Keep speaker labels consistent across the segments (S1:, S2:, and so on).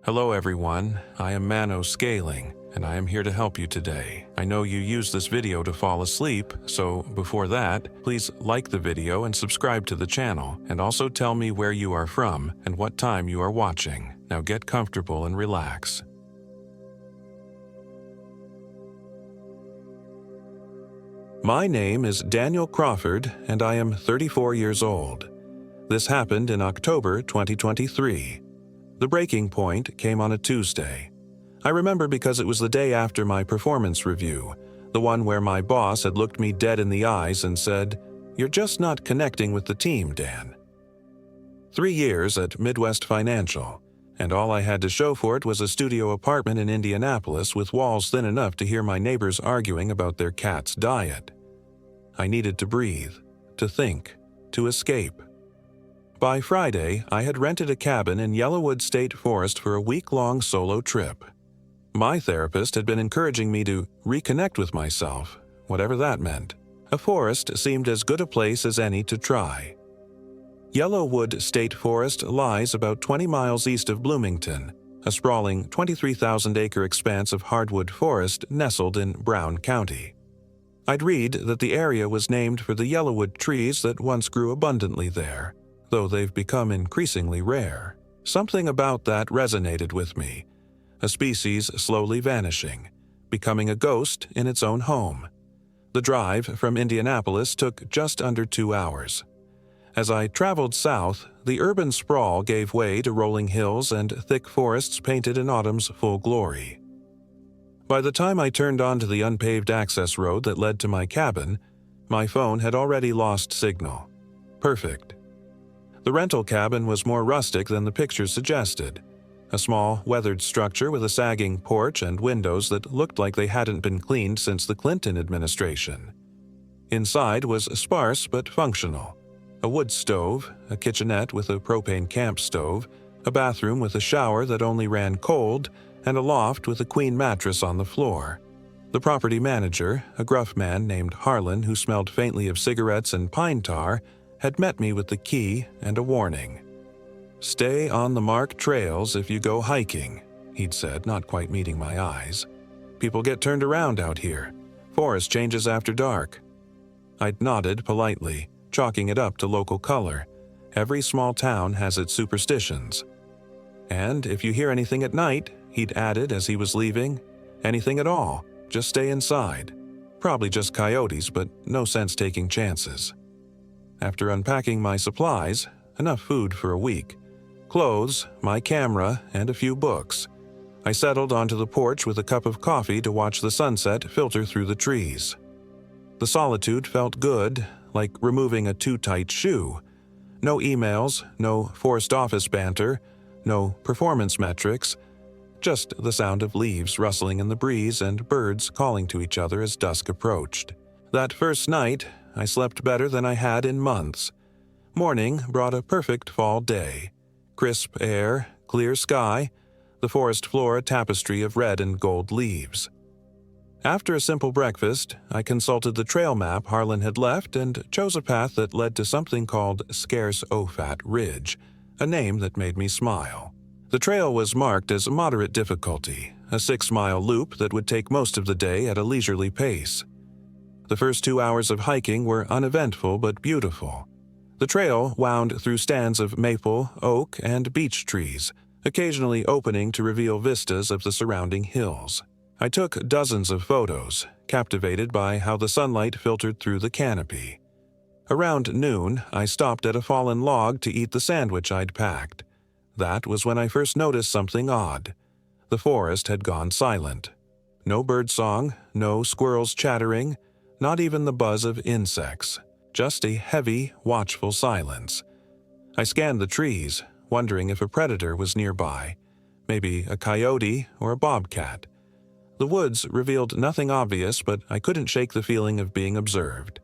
S1: Hello everyone, I am MANO Scaling, and I am here to help you today. I know you use this video to fall asleep, so before that, please like the video and subscribe to the channel, and also tell me where you are from and what time you are watching. Now get comfortable and relax. My name is Daniel Crawford, and I am 34 years old. This happened in October 2023. The breaking point came on a Tuesday. I remember because it was the day after my performance review, the one where my boss had looked me dead in the eyes and said, "You're just not connecting with the team, Dan." 3 years at Midwest Financial, and all I had to show for it was a studio apartment in Indianapolis with walls thin enough to hear my neighbors arguing about their cat's diet. I needed to breathe, to think, to escape. By Friday, I had rented a cabin in Yellowwood State Forest for a week-long solo trip. My therapist had been encouraging me to reconnect with myself, whatever that meant. A forest seemed as good a place as any to try. Yellowwood State Forest lies about 20 miles east of Bloomington, a sprawling 23,000-acre expanse of hardwood forest nestled in Brown County. I'd read that the area was named for the yellowwood trees that once grew abundantly there, though they've become increasingly rare. Something about that resonated with me, a species slowly vanishing, becoming a ghost in its own home. The drive from Indianapolis took just under 2 hours. As I traveled south, the urban sprawl gave way to rolling hills and thick forests painted in autumn's full glory. By the time I turned onto the unpaved access road that led to my cabin, my phone had already lost signal. Perfect. The rental cabin was more rustic than the pictures suggested. A small, weathered structure with a sagging porch and windows that looked like they hadn't been cleaned since the Clinton administration. Inside was sparse but functional. A wood stove, a kitchenette with a propane camp stove, a bathroom with a shower that only ran cold, and a loft with a queen mattress on the floor. The property manager, a gruff man named Harlan who smelled faintly of cigarettes and pine tar, had met me with the key and a warning. "Stay on the marked trails if you go hiking," he'd said, not quite meeting my eyes. "People get turned around out here. Forest changes after dark." I'd nodded politely, chalking it up to local color. Every small town has its superstitions. "And if you hear anything at night," he'd added as he was leaving, "anything at all, just stay inside. Probably just coyotes, but no sense taking chances." After unpacking my supplies, enough food for a week, clothes, my camera, and a few books, I settled onto the porch with a cup of coffee to watch the sunset filter through the trees. The solitude felt good, like removing a too tight shoe. No emails, no forced office banter, no performance metrics, just the sound of leaves rustling in the breeze and birds calling to each other as dusk approached. That first night, I slept better than I had in months. Morning brought a perfect fall day. Crisp air, clear sky, the forest floor a tapestry of red and gold leaves. After a simple breakfast, I consulted the trail map Harlan had left and chose a path that led to something called Scarce Ofat Ridge, a name that made me smile. The trail was marked as moderate difficulty, a 6-mile loop that would take most of the day at a leisurely pace. The first 2 hours of hiking were uneventful but beautiful. The trail wound through stands of maple, oak, and beech trees, occasionally opening to reveal vistas of the surrounding hills. I took dozens of photos, captivated by how the sunlight filtered through the canopy. Around noon, I stopped at a fallen log to eat the sandwich I'd packed. That was when I first noticed something odd. The forest had gone silent. No birdsong, no squirrels chattering, not even the buzz of insects, just a heavy, watchful silence. I scanned the trees, wondering if a predator was nearby, maybe a coyote or a bobcat. The woods revealed nothing obvious, but I couldn't shake the feeling of being observed.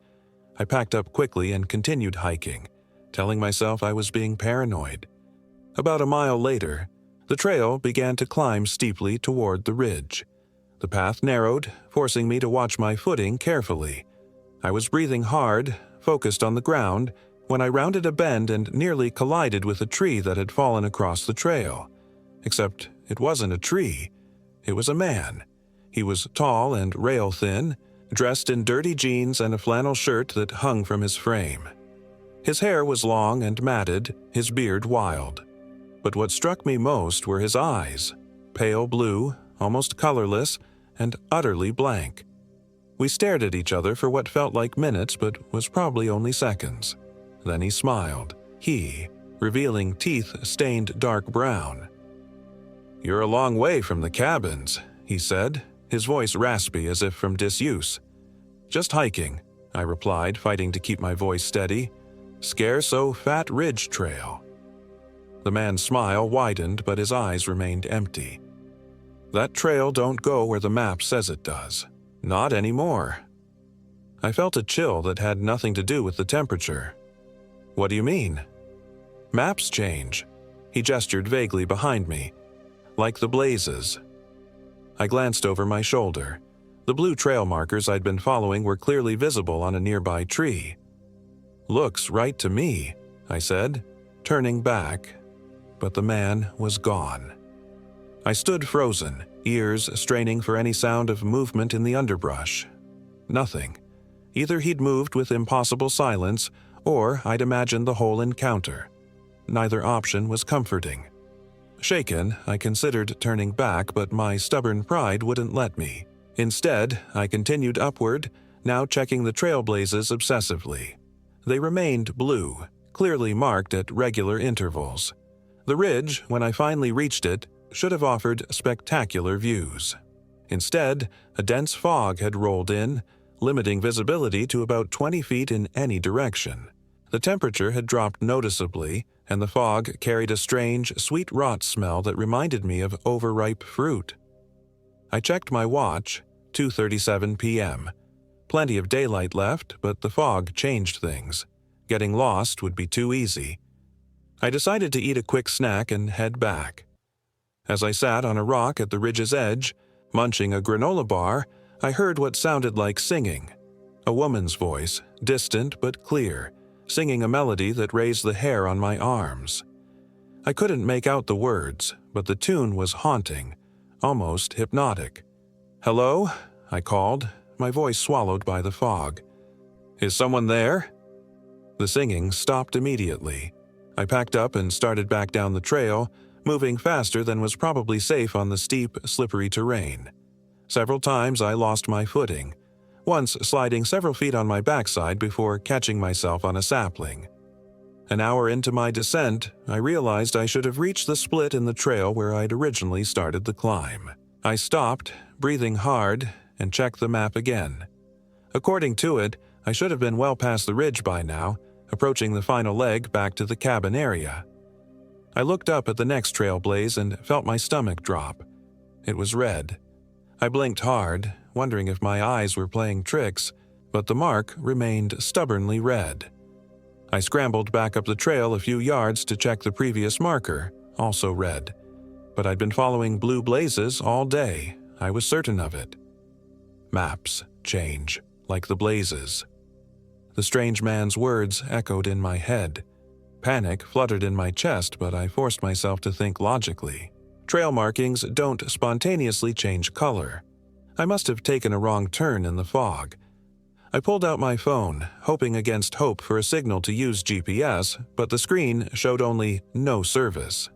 S1: I packed up quickly and continued hiking, telling myself I was being paranoid. About a mile later, the trail began to climb steeply toward the ridge. The path narrowed, forcing me to watch my footing carefully. I was breathing hard, focused on the ground, when I rounded a bend and nearly collided with a tree that had fallen across the trail. Except it wasn't a tree. It was a man. He was tall and rail-thin, dressed in dirty jeans and a flannel shirt that hung from his frame. His hair was long and matted, his beard wild. But what struck me most were his eyes, pale blue, almost colorless, and utterly blank. We stared at each other for what felt like minutes but was probably only seconds. Then he smiled, revealing teeth stained dark brown. "You're a long way from the cabins," he said, his voice raspy as if from disuse. "Just hiking," I replied, fighting to keep my voice steady. "Scarce-o Fat Ridge Trail." The man's smile widened, but his eyes remained empty. "That trail don't go where the map says it does. Not anymore." I felt a chill that had nothing to do with the temperature. "What do you mean?" "Maps change." He gestured vaguely behind me. "Like the blazes." I glanced over my shoulder. The blue trail markers I'd been following were clearly visible on a nearby tree. "Looks right to me," I said, turning back, but the man was gone. I stood frozen, ears straining for any sound of movement in the underbrush. Nothing. Either he'd moved with impossible silence, or I'd imagined the whole encounter. Neither option was comforting. Shaken, I considered turning back, but my stubborn pride wouldn't let me. Instead, I continued upward, now checking the trail blazes obsessively. They remained blue, clearly marked at regular intervals. The ridge, when I finally reached it, should have offered spectacular views. Instead, a dense fog had rolled in, limiting visibility to about 20 feet in any direction. The temperature had dropped noticeably, and the fog carried a strange, sweet rot smell that reminded me of overripe fruit. I checked my watch, 2:37 p.m. Plenty of daylight left, but the fog changed things. Getting lost would be too easy. I decided to eat a quick snack and head back. As I sat on a rock at the ridge's edge, munching a granola bar, I heard what sounded like singing. A woman's voice, distant but clear, singing a melody that raised the hair on my arms. I couldn't make out the words, but the tune was haunting, almost hypnotic. "Hello?" I called, my voice swallowed by the fog. "Is someone there?" The singing stopped immediately. I packed up and started back down the trail, moving faster than was probably safe on the steep, slippery terrain. Several times I lost my footing, once sliding several feet on my backside before catching myself on a sapling. An hour into my descent, I realized I should have reached the split in the trail where I'd originally started the climb. I stopped, breathing hard, and checked the map again. According to it, I should have been well past the ridge by now, approaching the final leg back to the cabin area. I looked up at the next trail blaze and felt my stomach drop. It was red. I blinked hard, wondering if my eyes were playing tricks, but the mark remained stubbornly red. I scrambled back up the trail a few yards to check the previous marker, also red. But I'd been following blue blazes all day, I was certain of it. Maps change, like the blazes. The strange man's words echoed in my head. Panic fluttered in my chest, but I forced myself to think logically. Trail markings don't spontaneously change color. I must have taken a wrong turn in the fog. I pulled out my phone, hoping against hope for a signal to use GPS, but the screen showed only no service.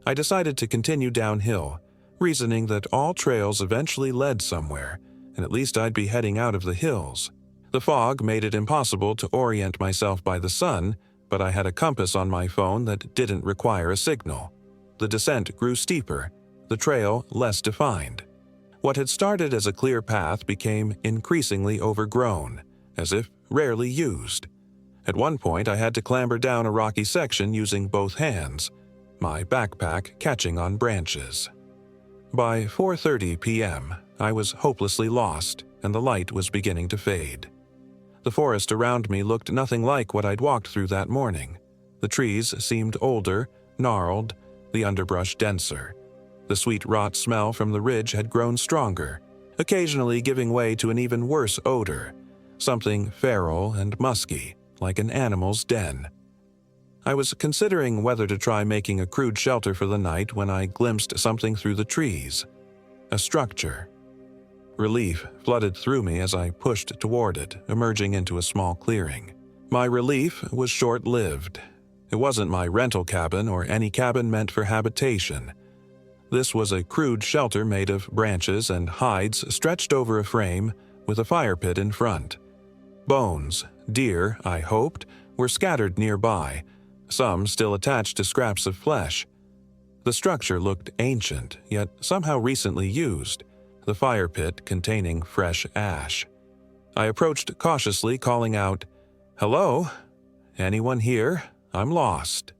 S1: I decided to continue downhill, reasoning that all trails eventually led somewhere, and at least I'd be heading out of the hills. The fog made it impossible to orient myself by the sun, but I had a compass on my phone that didn't require a signal. The descent grew steeper, the trail less defined. What had started as a clear path became increasingly overgrown, as if rarely used. At one point, I had to clamber down a rocky section using both hands, my backpack catching on branches. By 4:30 p.m., I was hopelessly lost, and the light was beginning to fade. The forest around me looked nothing like what I'd walked through that morning. The trees seemed older, gnarled, the underbrush denser. The sweet rot smell from the ridge had grown stronger, occasionally giving way to an even worse odor, something feral and musky, like an animal's den. I was considering whether to try making a crude shelter for the night when I glimpsed something through the trees. A structure. Relief flooded through me as I pushed toward it, emerging into a small clearing. My relief was short-lived. It wasn't my rental cabin or any cabin meant for habitation. This was a crude shelter made of branches and hides stretched over a frame with a fire pit in front. Bones, deer, I hoped, were scattered nearby, some still attached to scraps of flesh. The structure looked ancient, yet somehow recently used, the fire pit containing fresh ash. I approached cautiously, calling out, "Hello? Anyone here? I'm lost."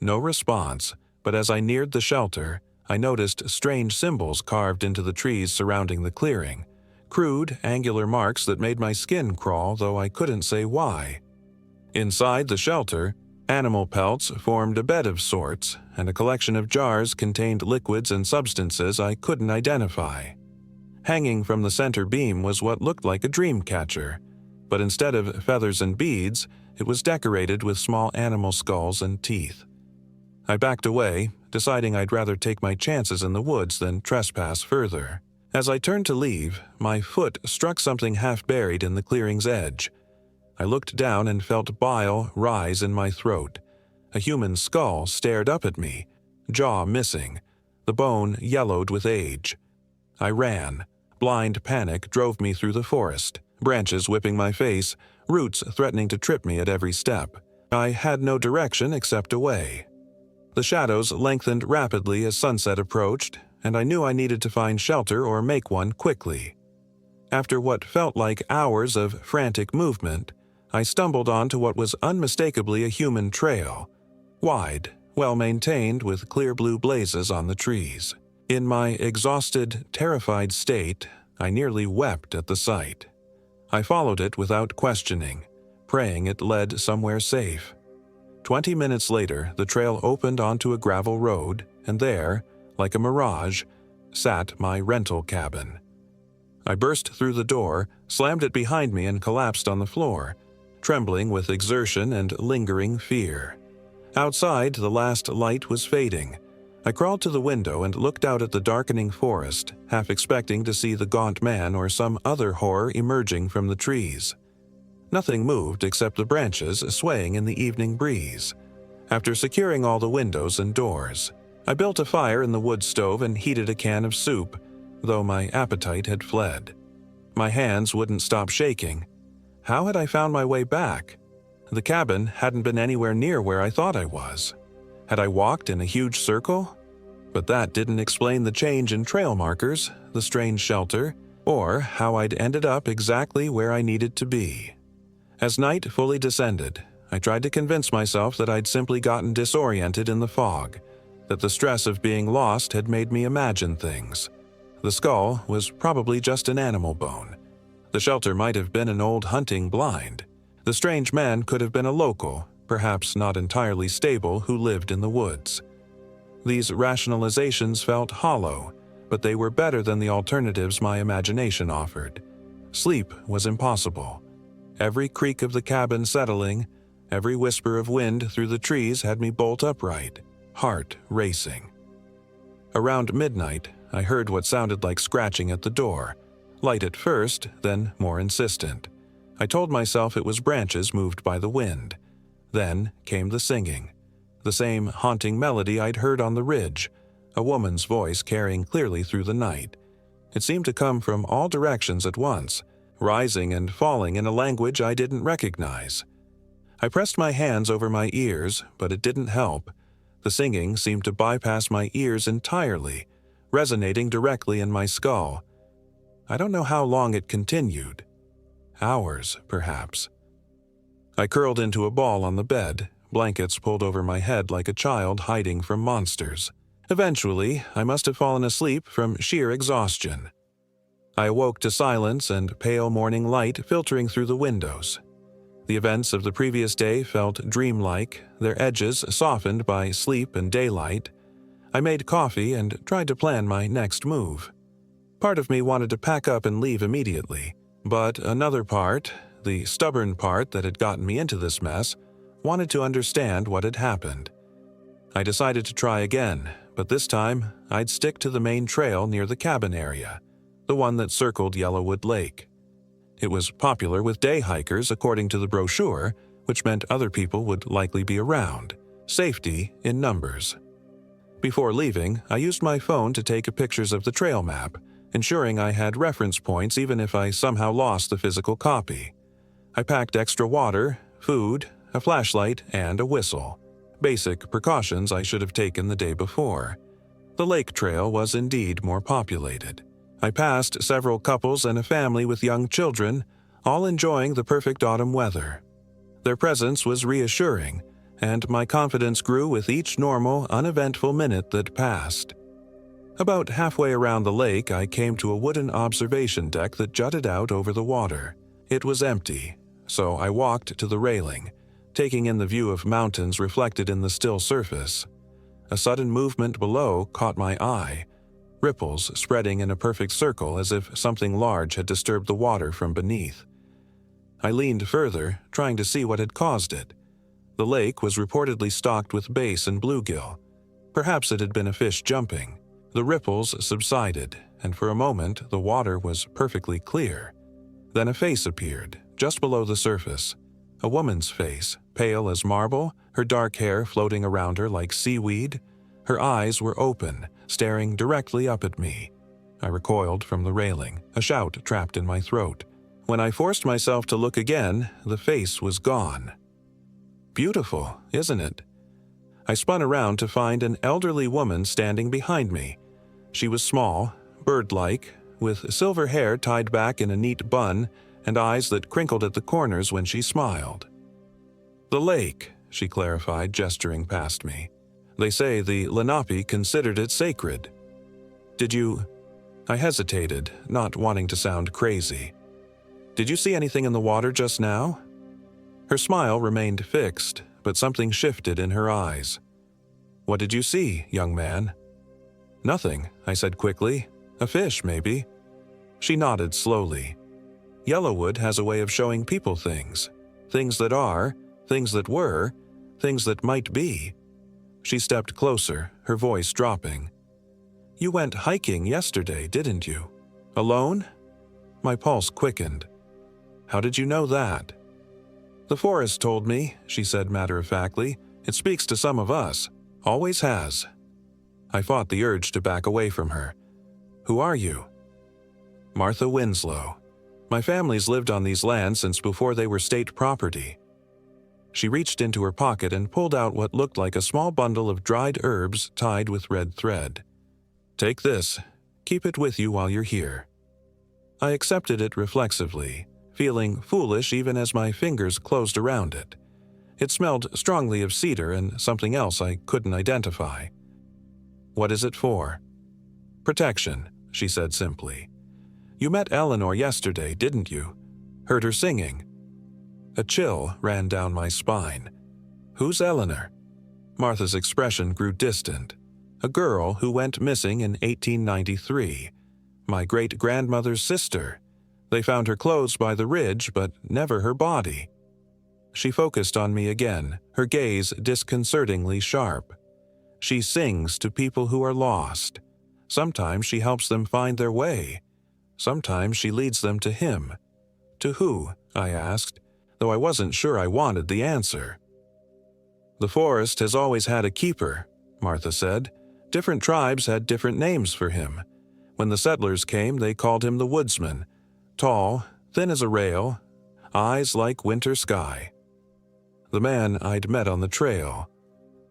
S1: No response, but as I neared the shelter, I noticed strange symbols carved into the trees surrounding the clearing, crude, angular marks that made my skin crawl, though I couldn't say why. Inside the shelter, animal pelts formed a bed of sorts, and a collection of jars contained liquids and substances I couldn't identify. Hanging from the center beam was what looked like a dream catcher, but instead of feathers and beads, it was decorated with small animal skulls and teeth. I backed away, deciding I'd rather take my chances in the woods than trespass further. As I turned to leave, my foot struck something half buried in the clearing's edge. I looked down and felt bile rise in my throat. A human skull stared up at me, jaw missing, the bone yellowed with age. I ran. Blind panic drove me through the forest, branches whipping my face, roots threatening to trip me at every step. I had no direction except away. The shadows lengthened rapidly as sunset approached, and I knew I needed to find shelter or make one quickly. After what felt like hours of frantic movement, I stumbled onto what was unmistakably a human trail, wide, well-maintained with clear blue blazes on the trees. In my exhausted, terrified state, I nearly wept at the sight. I followed it without questioning, praying it led somewhere safe. 20 minutes later, the trail opened onto a gravel road, and there, like a mirage, sat my rental cabin. I burst through the door, slammed it behind me, and collapsed on the floor, trembling with exertion and lingering fear. Outside, the last light was fading. I crawled to the window and looked out at the darkening forest, half expecting to see the gaunt man or some other horror emerging from the trees. Nothing moved except the branches swaying in the evening breeze. After securing all the windows and doors, I built a fire in the wood stove and heated a can of soup, though my appetite had fled. My hands wouldn't stop shaking. How had I found my way back? The cabin hadn't been anywhere near where I thought I was. Had I walked in a huge circle? But that didn't explain the change in trail markers, the strange shelter, or how I'd ended up exactly where I needed to be. As night fully descended, I tried to convince myself that I'd simply gotten disoriented in the fog, that the stress of being lost had made me imagine things. The skull was probably just an animal bone. The shelter might have been an old hunting blind. The strange man could have been a local, perhaps not entirely stable, who lived in the woods. These rationalizations felt hollow, but they were better than the alternatives my imagination offered. Sleep was impossible. Every creak of the cabin settling, every whisper of wind through the trees had me bolt upright, heart racing. Around midnight, I heard what sounded like scratching at the door, light at first, then more insistent. I told myself it was branches moved by the wind. Then came the singing, the same haunting melody I'd heard on the ridge, a woman's voice carrying clearly through the night. It seemed to come from all directions at once, rising and falling in a language I didn't recognize. I pressed my hands over my ears, but it didn't help. The singing seemed to bypass my ears entirely, resonating directly in my skull. I don't know how long it continued. Hours, perhaps. I curled into a ball on the bed, blankets pulled over my head like a child hiding from monsters. Eventually, I must have fallen asleep from sheer exhaustion. I awoke to silence and pale morning light filtering through the windows. The events of the previous day felt dreamlike, their edges softened by sleep and daylight. I made coffee and tried to plan my next move. Part of me wanted to pack up and leave immediately, but another part, the stubborn part that had gotten me into this mess, wanted to understand what had happened. I decided to try again, but this time I'd stick to the main trail near the cabin area, the one that circled Yellowwood Lake. It was popular with day hikers according to the brochure, which meant other people would likely be around. Safety in numbers. Before leaving, I used my phone to take pictures of the trail map, ensuring I had reference points even if I somehow lost the physical copy. I packed extra water, food, a flashlight, and a whistle. Basic precautions I should have taken the day before. The lake trail was indeed more populated. I passed several couples and a family with young children, all enjoying the perfect autumn weather. Their presence was reassuring, and my confidence grew with each normal, uneventful minute that passed. About halfway around the lake, I came to a wooden observation deck that jutted out over the water. It was empty, so I walked to the railing, taking in the view of mountains reflected in the still surface. A sudden movement below caught my eye, ripples spreading in a perfect circle as if something large had disturbed the water from beneath. I leaned further, trying to see what had caused it. The lake was reportedly stocked with bass and bluegill. Perhaps it had been a fish jumping. The ripples subsided, and for a moment the water was perfectly clear. Then a face appeared, just below the surface. A woman's face, pale as marble, her dark hair floating around her like seaweed. Her eyes were open, staring directly up at me. I recoiled from the railing, a shout trapped in my throat. When I forced myself to look again, the face was gone. Beautiful, isn't it? I spun around to find an elderly woman standing behind me. She was small, bird-like, with silver hair tied back in a neat bun and eyes that crinkled at the corners when she smiled. "The lake," she clarified, gesturing past me. "They say the Lenape considered it sacred." "Did you—" I hesitated, not wanting to sound crazy. "Did you see anything in the water just now?" Her smile remained fixed, but something shifted in her eyes. "What did you see, young man?" "Nothing," I said quickly. "A fish, maybe." She nodded slowly. Yellowwood has a way of showing people things. Things that are, things that were, things that might be. She stepped closer, her voice dropping. "You went hiking yesterday, didn't you? Alone?" My pulse quickened. "How did you know that?" "The forest told me," she said matter-of-factly. "It speaks to some of us. Always has." I fought the urge to back away from her. "Who are you?" "Martha Winslow. My family's lived on these lands since before they were state property." She reached into her pocket and pulled out what looked like a small bundle of dried herbs tied with red thread. "Take this. Keep it with you while you're here." I accepted it reflexively, feeling foolish even as my fingers closed around it. It smelled strongly of cedar and something else I couldn't identify. "What is it for?" "Protection," she said simply. "You met Eleanor yesterday, didn't you? Heard her singing?" A chill ran down my spine. "Who's Eleanor?" Martha's expression grew distant. "A girl who went missing in 1893. My great-grandmother's sister. They found her clothes by the ridge, but never her body." She focused on me again, her gaze disconcertingly sharp. "She sings to people who are lost. Sometimes she helps them find their way. Sometimes she leads them to him." "To who?" I asked, though I wasn't sure I wanted the answer. "The forest has always had a keeper," Martha said. "Different tribes had different names for him. When the settlers came, they called him the woodsman. Tall, thin as a rail, eyes like winter sky. The man I'd met on the trail."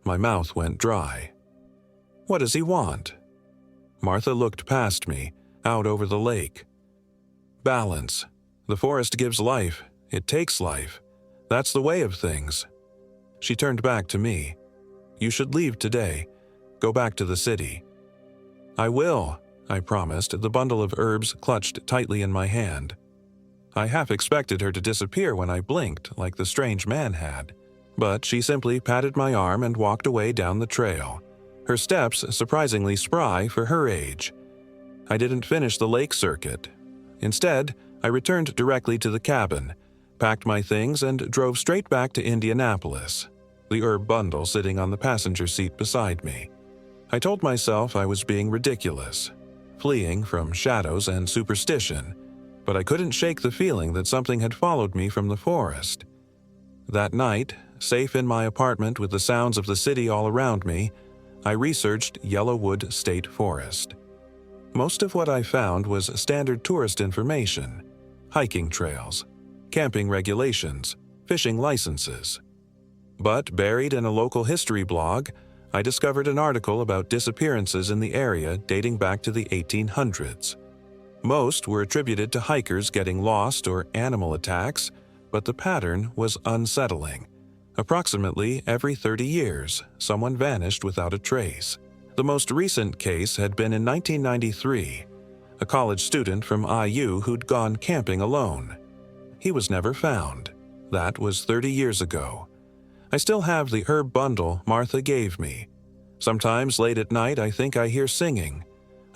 S1: My mouth went dry. "What does he want?" Martha looked past me, out over the lake. "Balance. The forest gives life. It takes life. That's the way of things." She turned back to me. "You should leave today. Go back to the city." "I will," I promised, the bundle of herbs clutched tightly in my hand. I half expected her to disappear when I blinked, like the strange man had. But she simply patted my arm and walked away down the trail, her steps surprisingly spry for her age. I didn't finish the lake circuit. Instead, I returned directly to the cabin, packed my things and drove straight back to Indianapolis, the herb bundle sitting on the passenger seat beside me. I told myself I was being ridiculous, fleeing from shadows and superstition, but I couldn't shake the feeling that something had followed me from the forest. That night, safe in my apartment with the sounds of the city all around me, I researched Yellowwood State Forest. Most of what I found was standard tourist information: hiking trails, camping regulations, fishing licenses. But buried in a local history blog, I discovered an article about disappearances in the area dating back to the 1800s. Most were attributed to hikers getting lost or animal attacks, but the pattern was unsettling. Approximately every 30 years, someone vanished without a trace. The most recent case had been in 1993, a college student from IU who'd gone camping alone. He was never found. That was 30 years ago. I still have the herb bundle Martha gave me. Sometimes late at night I think I hear singing,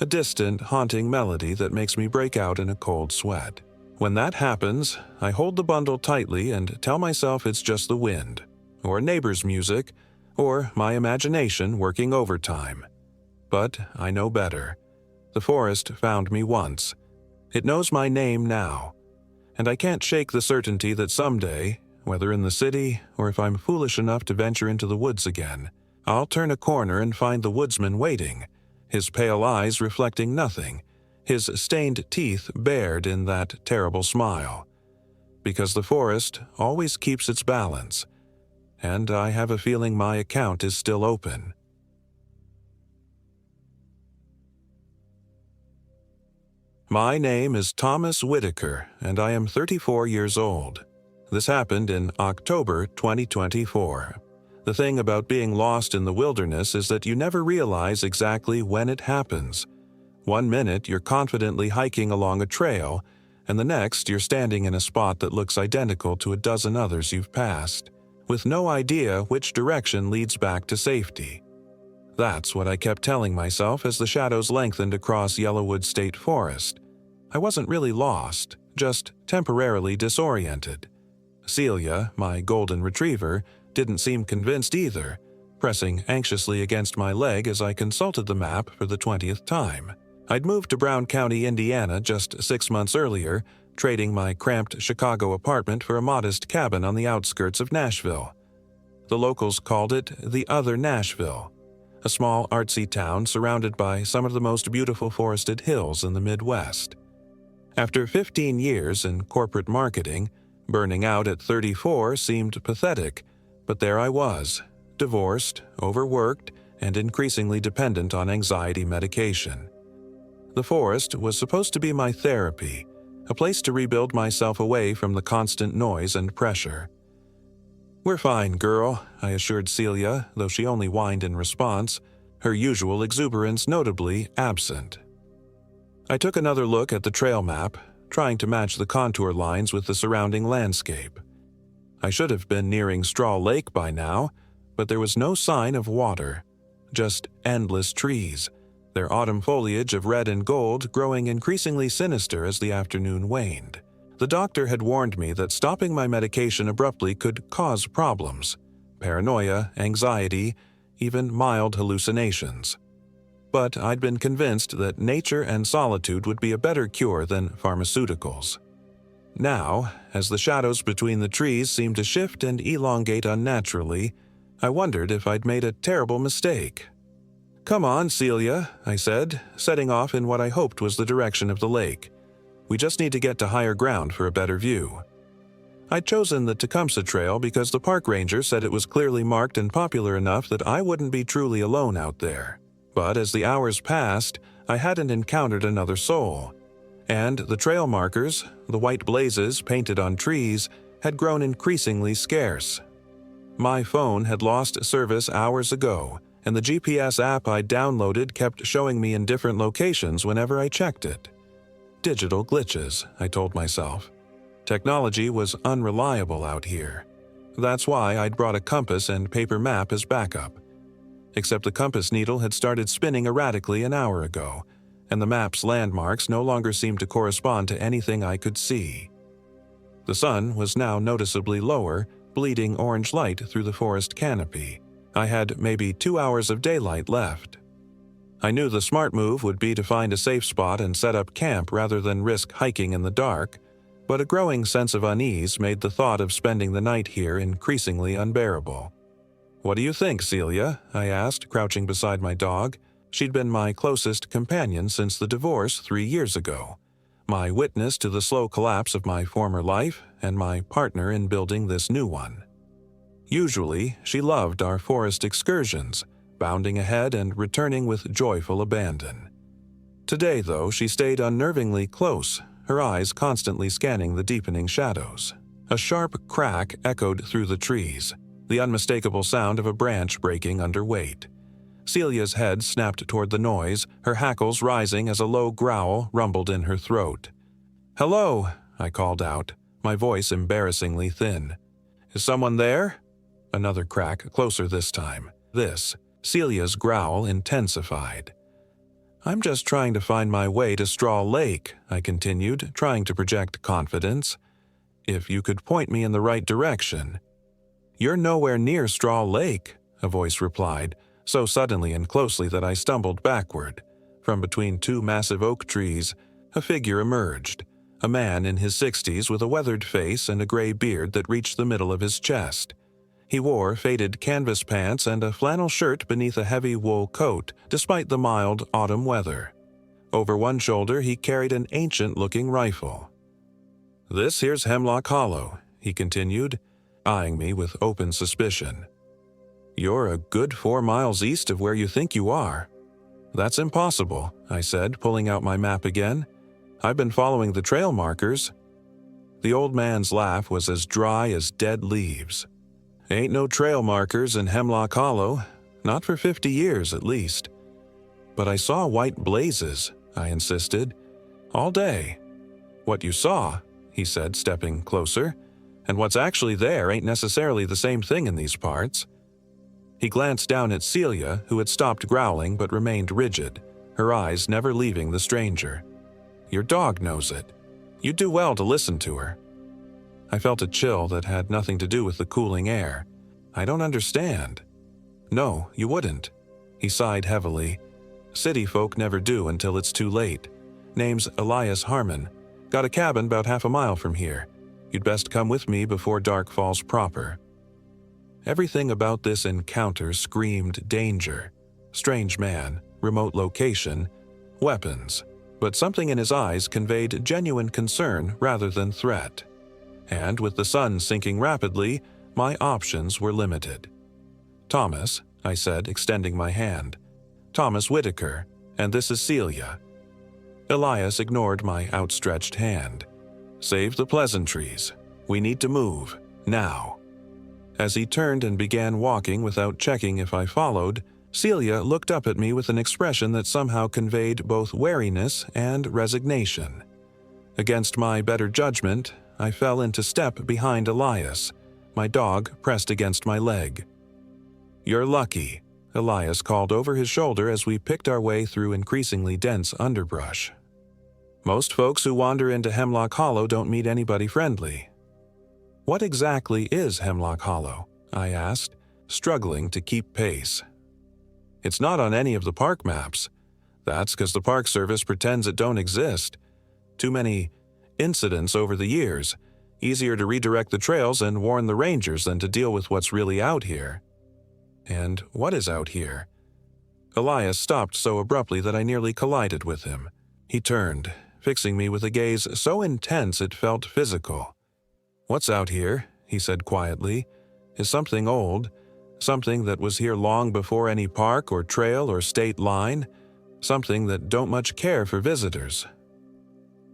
S1: a distant, haunting melody that makes me break out in a cold sweat. When that happens, I hold the bundle tightly and tell myself it's just the wind, or neighbor's music, or my imagination working overtime. But I know better. The forest found me once. It knows my name now. And I can't shake the certainty that someday, whether in the city or if I'm foolish enough to venture into the woods again, I'll turn a corner and find the woodsman waiting, his pale eyes reflecting nothing, his stained teeth bared in that terrible smile. Because the forest always keeps its balance, and I have a feeling my account is still open. My name is Thomas Whitaker, and I am 34 years old. This happened in October 2024. The thing about being lost in the wilderness is that you never realize exactly when it happens. One minute you're confidently hiking along a trail, and the next you're standing in a spot that looks identical to a dozen others you've passed, with no idea which direction leads back to safety. That's what I kept telling myself as the shadows lengthened across Yellowwood State Forest. I wasn't really lost, just temporarily disoriented. Celia, my golden retriever, didn't seem convinced either, pressing anxiously against my leg as I consulted the map for the 20th time. I'd moved to Brown County, Indiana just 6 months earlier, trading my cramped Chicago apartment for a modest cabin on the outskirts of Nashville. The locals called it the Other Nashville, a small artsy town surrounded by some of the most beautiful forested hills in the Midwest. After 15 years in corporate marketing, burning out at 34 seemed pathetic, but there I was, divorced, overworked, and increasingly dependent on anxiety medication. The forest was supposed to be my therapy, a place to rebuild myself away from the constant noise and pressure. "We're fine, girl," I assured Celia, though she only whined in response, her usual exuberance notably absent. I took another look at the trail map, trying to match the contour lines with the surrounding landscape. I should have been nearing Straw Lake by now, but there was no sign of water, just endless trees, their autumn foliage of red and gold growing increasingly sinister as the afternoon waned. The doctor had warned me that stopping my medication abruptly could cause problems: paranoia, anxiety, even mild hallucinations. But I'd been convinced that nature and solitude would be a better cure than pharmaceuticals. Now, as the shadows between the trees seemed to shift and elongate unnaturally, I wondered if I'd made a terrible mistake. "Come on, Celia," I said, setting off in what I hoped was the direction of the lake. "We just need to get to higher ground for a better view." I'd chosen the Tecumseh Trail because the park ranger said it was clearly marked and popular enough that I wouldn't be truly alone out there. But as the hours passed, I hadn't encountered another soul. And the trail markers, the white blazes painted on trees, had grown increasingly scarce. My phone had lost service hours ago, and the GPS app I downloaded kept showing me in different locations whenever I checked it. Digital glitches, I told myself. Technology was unreliable out here. That's why I'd brought a compass and paper map as backup. Except the compass needle had started spinning erratically an hour ago, and the map's landmarks no longer seemed to correspond to anything I could see. The sun was now noticeably lower, bleeding orange light through the forest canopy. I had maybe 2 hours of daylight left. I knew the smart move would be to find a safe spot and set up camp rather than risk hiking in the dark, but a growing sense of unease made the thought of spending the night here increasingly unbearable. "What do you think, Celia?" I asked, crouching beside my dog. She'd been my closest companion since the divorce 3 years ago, my witness to the slow collapse of my former life and my partner in building this new one. Usually, she loved our forest excursions, bounding ahead and returning with joyful abandon. Today, though, she stayed unnervingly close, her eyes constantly scanning the deepening shadows. A sharp crack echoed through the trees, the unmistakable sound of a branch breaking under weight. Celia's head snapped toward the noise, her hackles rising as a low growl rumbled in her throat. "Hello," I called out, my voice embarrassingly thin. "Is someone there?" Another crack, closer this time. Celia's growl intensified. "I'm just trying to find my way to Straw Lake," I continued, trying to project confidence. "If you could point me in the right direction." "You're nowhere near Straw Lake," a voice replied, so suddenly and closely that I stumbled backward. From between 2 massive oak trees, a figure emerged, a man in his 60s with a weathered face and a gray beard that reached the middle of his chest. He wore faded canvas pants and a flannel shirt beneath a heavy wool coat, despite the mild autumn weather. Over one shoulder he carried an ancient-looking rifle. "This here's Hemlock Hollow," he continued, eyeing me with open suspicion. "You're a good 4 miles east of where you think you are." "That's impossible," I said, pulling out my map again. "I've been following the trail markers." The old man's laugh was as dry as dead leaves. "Ain't no trail markers in Hemlock Hollow, not for 50 years at least." "But I saw white blazes," I insisted. "All day." "What you saw," he said, stepping closer, "and what's actually there ain't necessarily the same thing in these parts." He glanced down at Celia, who had stopped growling but remained rigid, her eyes never leaving the stranger. "Your dog knows it. You'd do well to listen to her." I felt a chill that had nothing to do with the cooling air. "I don't understand." "No, you wouldn't." He sighed heavily. "City folk never do until it's too late. Name's Elias Harmon. Got a cabin about half a mile from here. You'd best come with me before dark falls proper." Everything about this encounter screamed danger. Strange man, remote location, weapons. But something in his eyes conveyed genuine concern rather than threat. And with the sun sinking rapidly, my options were limited. "Thomas," I said, extending my hand. "Thomas Whitaker, and this is Celia." Elias ignored my outstretched hand. "Save the pleasantries. We need to move, now." As he turned and began walking without checking if I followed, Celia looked up at me with an expression that somehow conveyed both wariness and resignation. Against my better judgment, I fell into step behind Elias, my dog pressed against my leg. "You're lucky," Elias called over his shoulder as we picked our way through increasingly dense underbrush. "Most folks who wander into Hemlock Hollow don't meet anybody friendly." "What exactly is Hemlock Hollow?" I asked, struggling to keep pace. "It's not on any of the park maps. That's because the Park Service pretends it don't exist. Too many incidents over the years. Easier to redirect the trails and warn the rangers than to deal with what's really out here." "And what is out here?" Elias stopped so abruptly that I nearly collided with him. He turned, fixing me with a gaze so intense it felt physical. "What's out here," he said quietly, "is something old, something that was here long before any park or trail or state line, something that don't much care for visitors."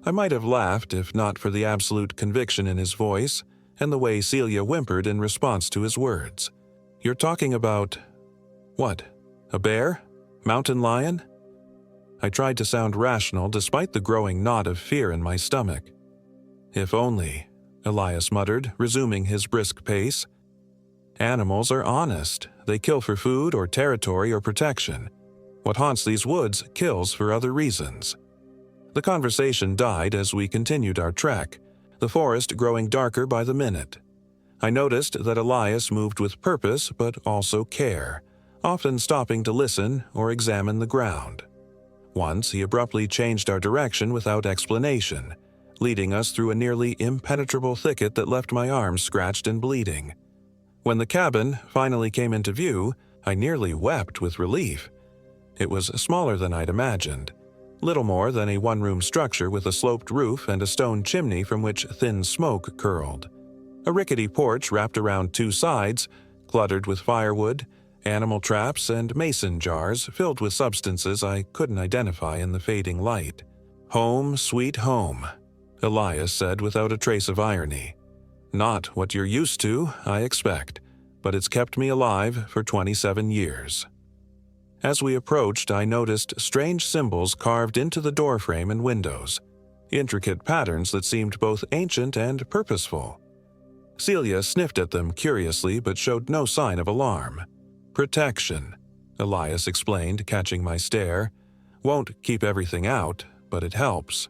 S1: I might have laughed if not for the absolute conviction in his voice and the way Celia whimpered in response to his words. "You're talking about... what? A bear? Mountain lion?" I tried to sound rational despite the growing knot of fear in my stomach. "If only," Elias muttered, resuming his brisk pace. "Animals are honest. They kill for food or territory or protection. What haunts these woods kills for other reasons." The conversation died as we continued our trek, the forest growing darker by the minute. I noticed that Elias moved with purpose but also care, often stopping to listen or examine the ground. Once he abruptly changed our direction without explanation, leading us through a nearly impenetrable thicket that left my arms scratched and bleeding. When the cabin finally came into view, I nearly wept with relief. It was smaller than I'd imagined, little more than a one-room structure with a sloped roof and a stone chimney from which thin smoke curled. A rickety porch wrapped around two sides, cluttered with firewood, animal traps, and mason jars filled with substances I couldn't identify in the fading light. "Home, sweet home," Elias said without a trace of irony. "Not what you're used to, I expect, but it's kept me alive for 27 years. As we approached, I noticed strange symbols carved into the doorframe and windows, intricate patterns that seemed both ancient and purposeful. Celia sniffed at them curiously but showed no sign of alarm. "Protection," Elias explained, catching my stare. "Won't keep everything out, but it helps."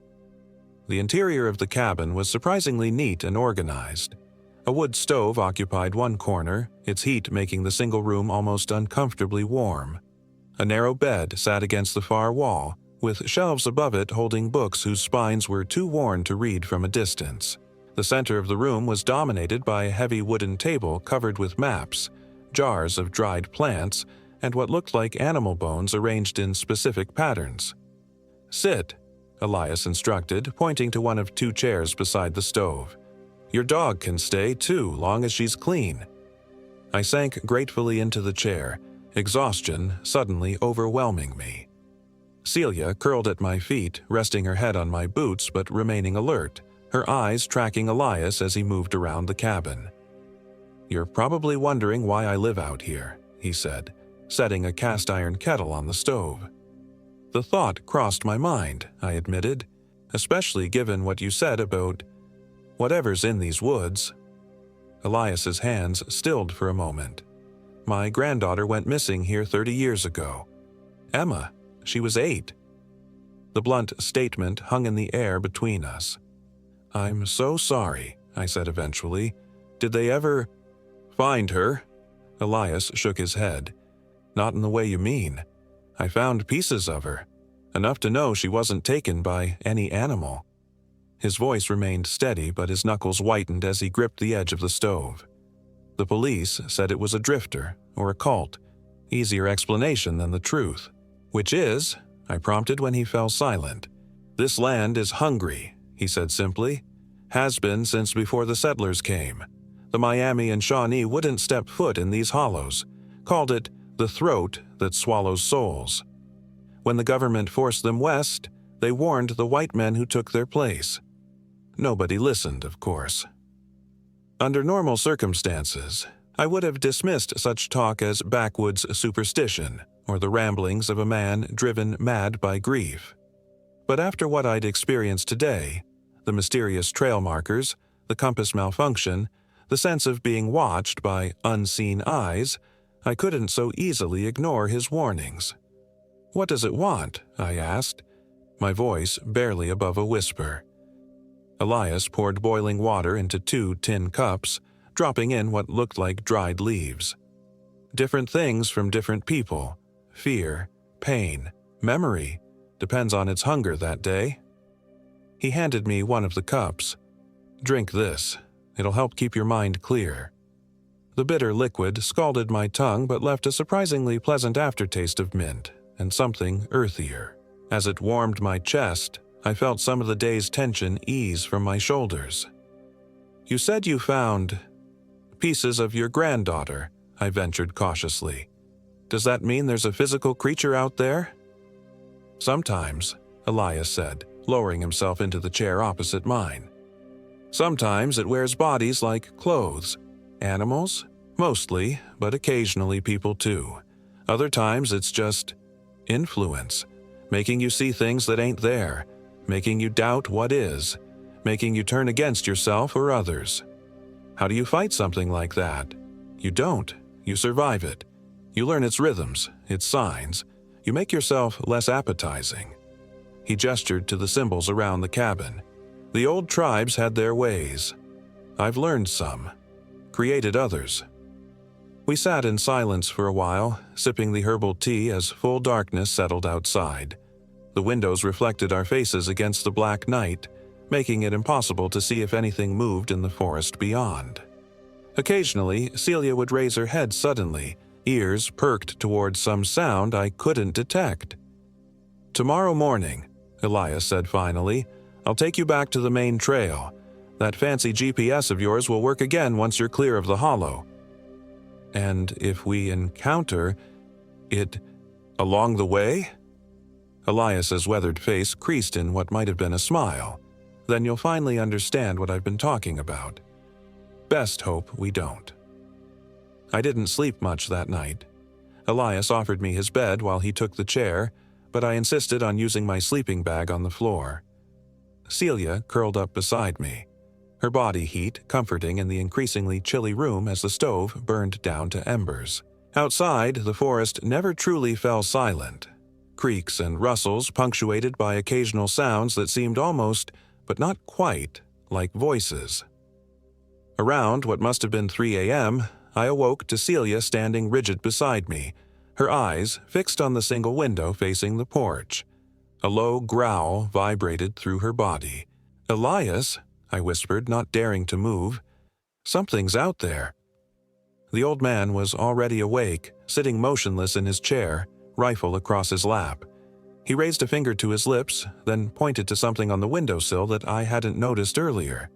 S1: The interior of the cabin was surprisingly neat and organized. A wood stove occupied one corner, its heat making the single room almost uncomfortably warm. A narrow bed sat against the far wall, with shelves above it holding books whose spines were too worn to read from a distance. The center of the room was dominated by a heavy wooden table covered with maps, jars of dried plants, and what looked like animal bones arranged in specific patterns. "Sit," Elias instructed, pointing to one of two chairs beside the stove. "Your dog can stay, too, long as she's clean." I sank gratefully into the chair, exhaustion suddenly overwhelming me. Celia curled at my feet, resting her head on my boots but remaining alert, her eyes tracking Elias as he moved around the cabin. "You're probably wondering why I live out here," he said, setting a cast-iron kettle on the stove. "The thought crossed my mind," I admitted, "especially given what you said about whatever's in these woods." Elias's hands stilled for a moment. "My granddaughter went missing here 30 years ago. Emma, she was 8. The blunt statement hung in the air between us. "I'm so sorry," I said eventually. "Did they ever find her?" Elias shook his head. "Not in the way you mean. I found pieces of her, enough to know she wasn't taken by any animal." His voice remained steady, but his knuckles whitened as he gripped the edge of the stove. "The police said it was a drifter or a cult. Easier explanation than the truth." "Which is?" I prompted when he fell silent. "This land is hungry," he said simply. "Has been since before the settlers came. The Miami and Shawnee wouldn't step foot in these hollows, called it the throat that swallows souls. When the government forced them west, they warned the white men who took their place. Nobody listened, of course." Under normal circumstances, I would have dismissed such talk as backwoods superstition or the ramblings of a man driven mad by grief. But after what I'd experienced today, the mysterious trail markers, the compass malfunction, the sense of being watched by unseen eyes, I couldn't so easily ignore his warnings. "What does it want?" I asked, my voice barely above a whisper. Elias poured boiling water into 2 tin cups, dropping in what looked like dried leaves. "Different things from different people. Fear, pain, memory. Depends on its hunger that day." He handed me one of the cups. "Drink this. It'll help keep your mind clear." The bitter liquid scalded my tongue but left a surprisingly pleasant aftertaste of mint and something earthier. As it warmed my chest, I felt some of the day's tension ease from my shoulders. "You said you found pieces of your granddaughter," I ventured cautiously. "Does that mean there's a physical creature out there?" "Sometimes," Elias said, lowering himself into the chair opposite mine. "Sometimes it wears bodies like clothes. Animals? Mostly, but occasionally people too. Other times it's just influence, making you see things that ain't there, making you doubt what is, making you turn against yourself or others. How do you fight something like that? You don't. You survive it. You learn its rhythms, its signs. You make yourself less appetizing." He gestured to the symbols around the cabin. The old tribes had their ways. I've learned some, created others. We sat in silence for a while, sipping the herbal tea as full darkness settled outside. The windows reflected our faces against the black night, making it impossible to see if anything moved in the forest beyond. Occasionally, Celia would raise her head suddenly, ears perked towards some sound I couldn't detect. "Tomorrow morning," Elias said finally, "I'll take you back to the main trail. That fancy GPS of yours will work again once you're clear of the hollow. And if we encounter it along the way?" Elias's weathered face creased in what might have been a smile. "Then you'll finally understand what I've been talking about. Best hope we don't." I didn't sleep much that night. Elias offered me his bed while he took the chair, but I insisted on using my sleeping bag on the floor. Celia curled up beside me, her body heat comforting in the increasingly chilly room as the stove burned down to embers. Outside, the forest never truly fell silent. Creaks and rustles punctuated by occasional sounds that seemed almost, but not quite, like voices. Around what must have been 3 a.m., I awoke to Celia standing rigid beside me, her eyes fixed on the single window facing the porch. A low growl vibrated through her body. "Elias," I whispered, not daring to move. "Something's out there." The old man was already awake, sitting motionless in his chair, rifle across his lap. He raised a finger to his lips, then pointed to something on the windowsill that I hadn't noticed earlier.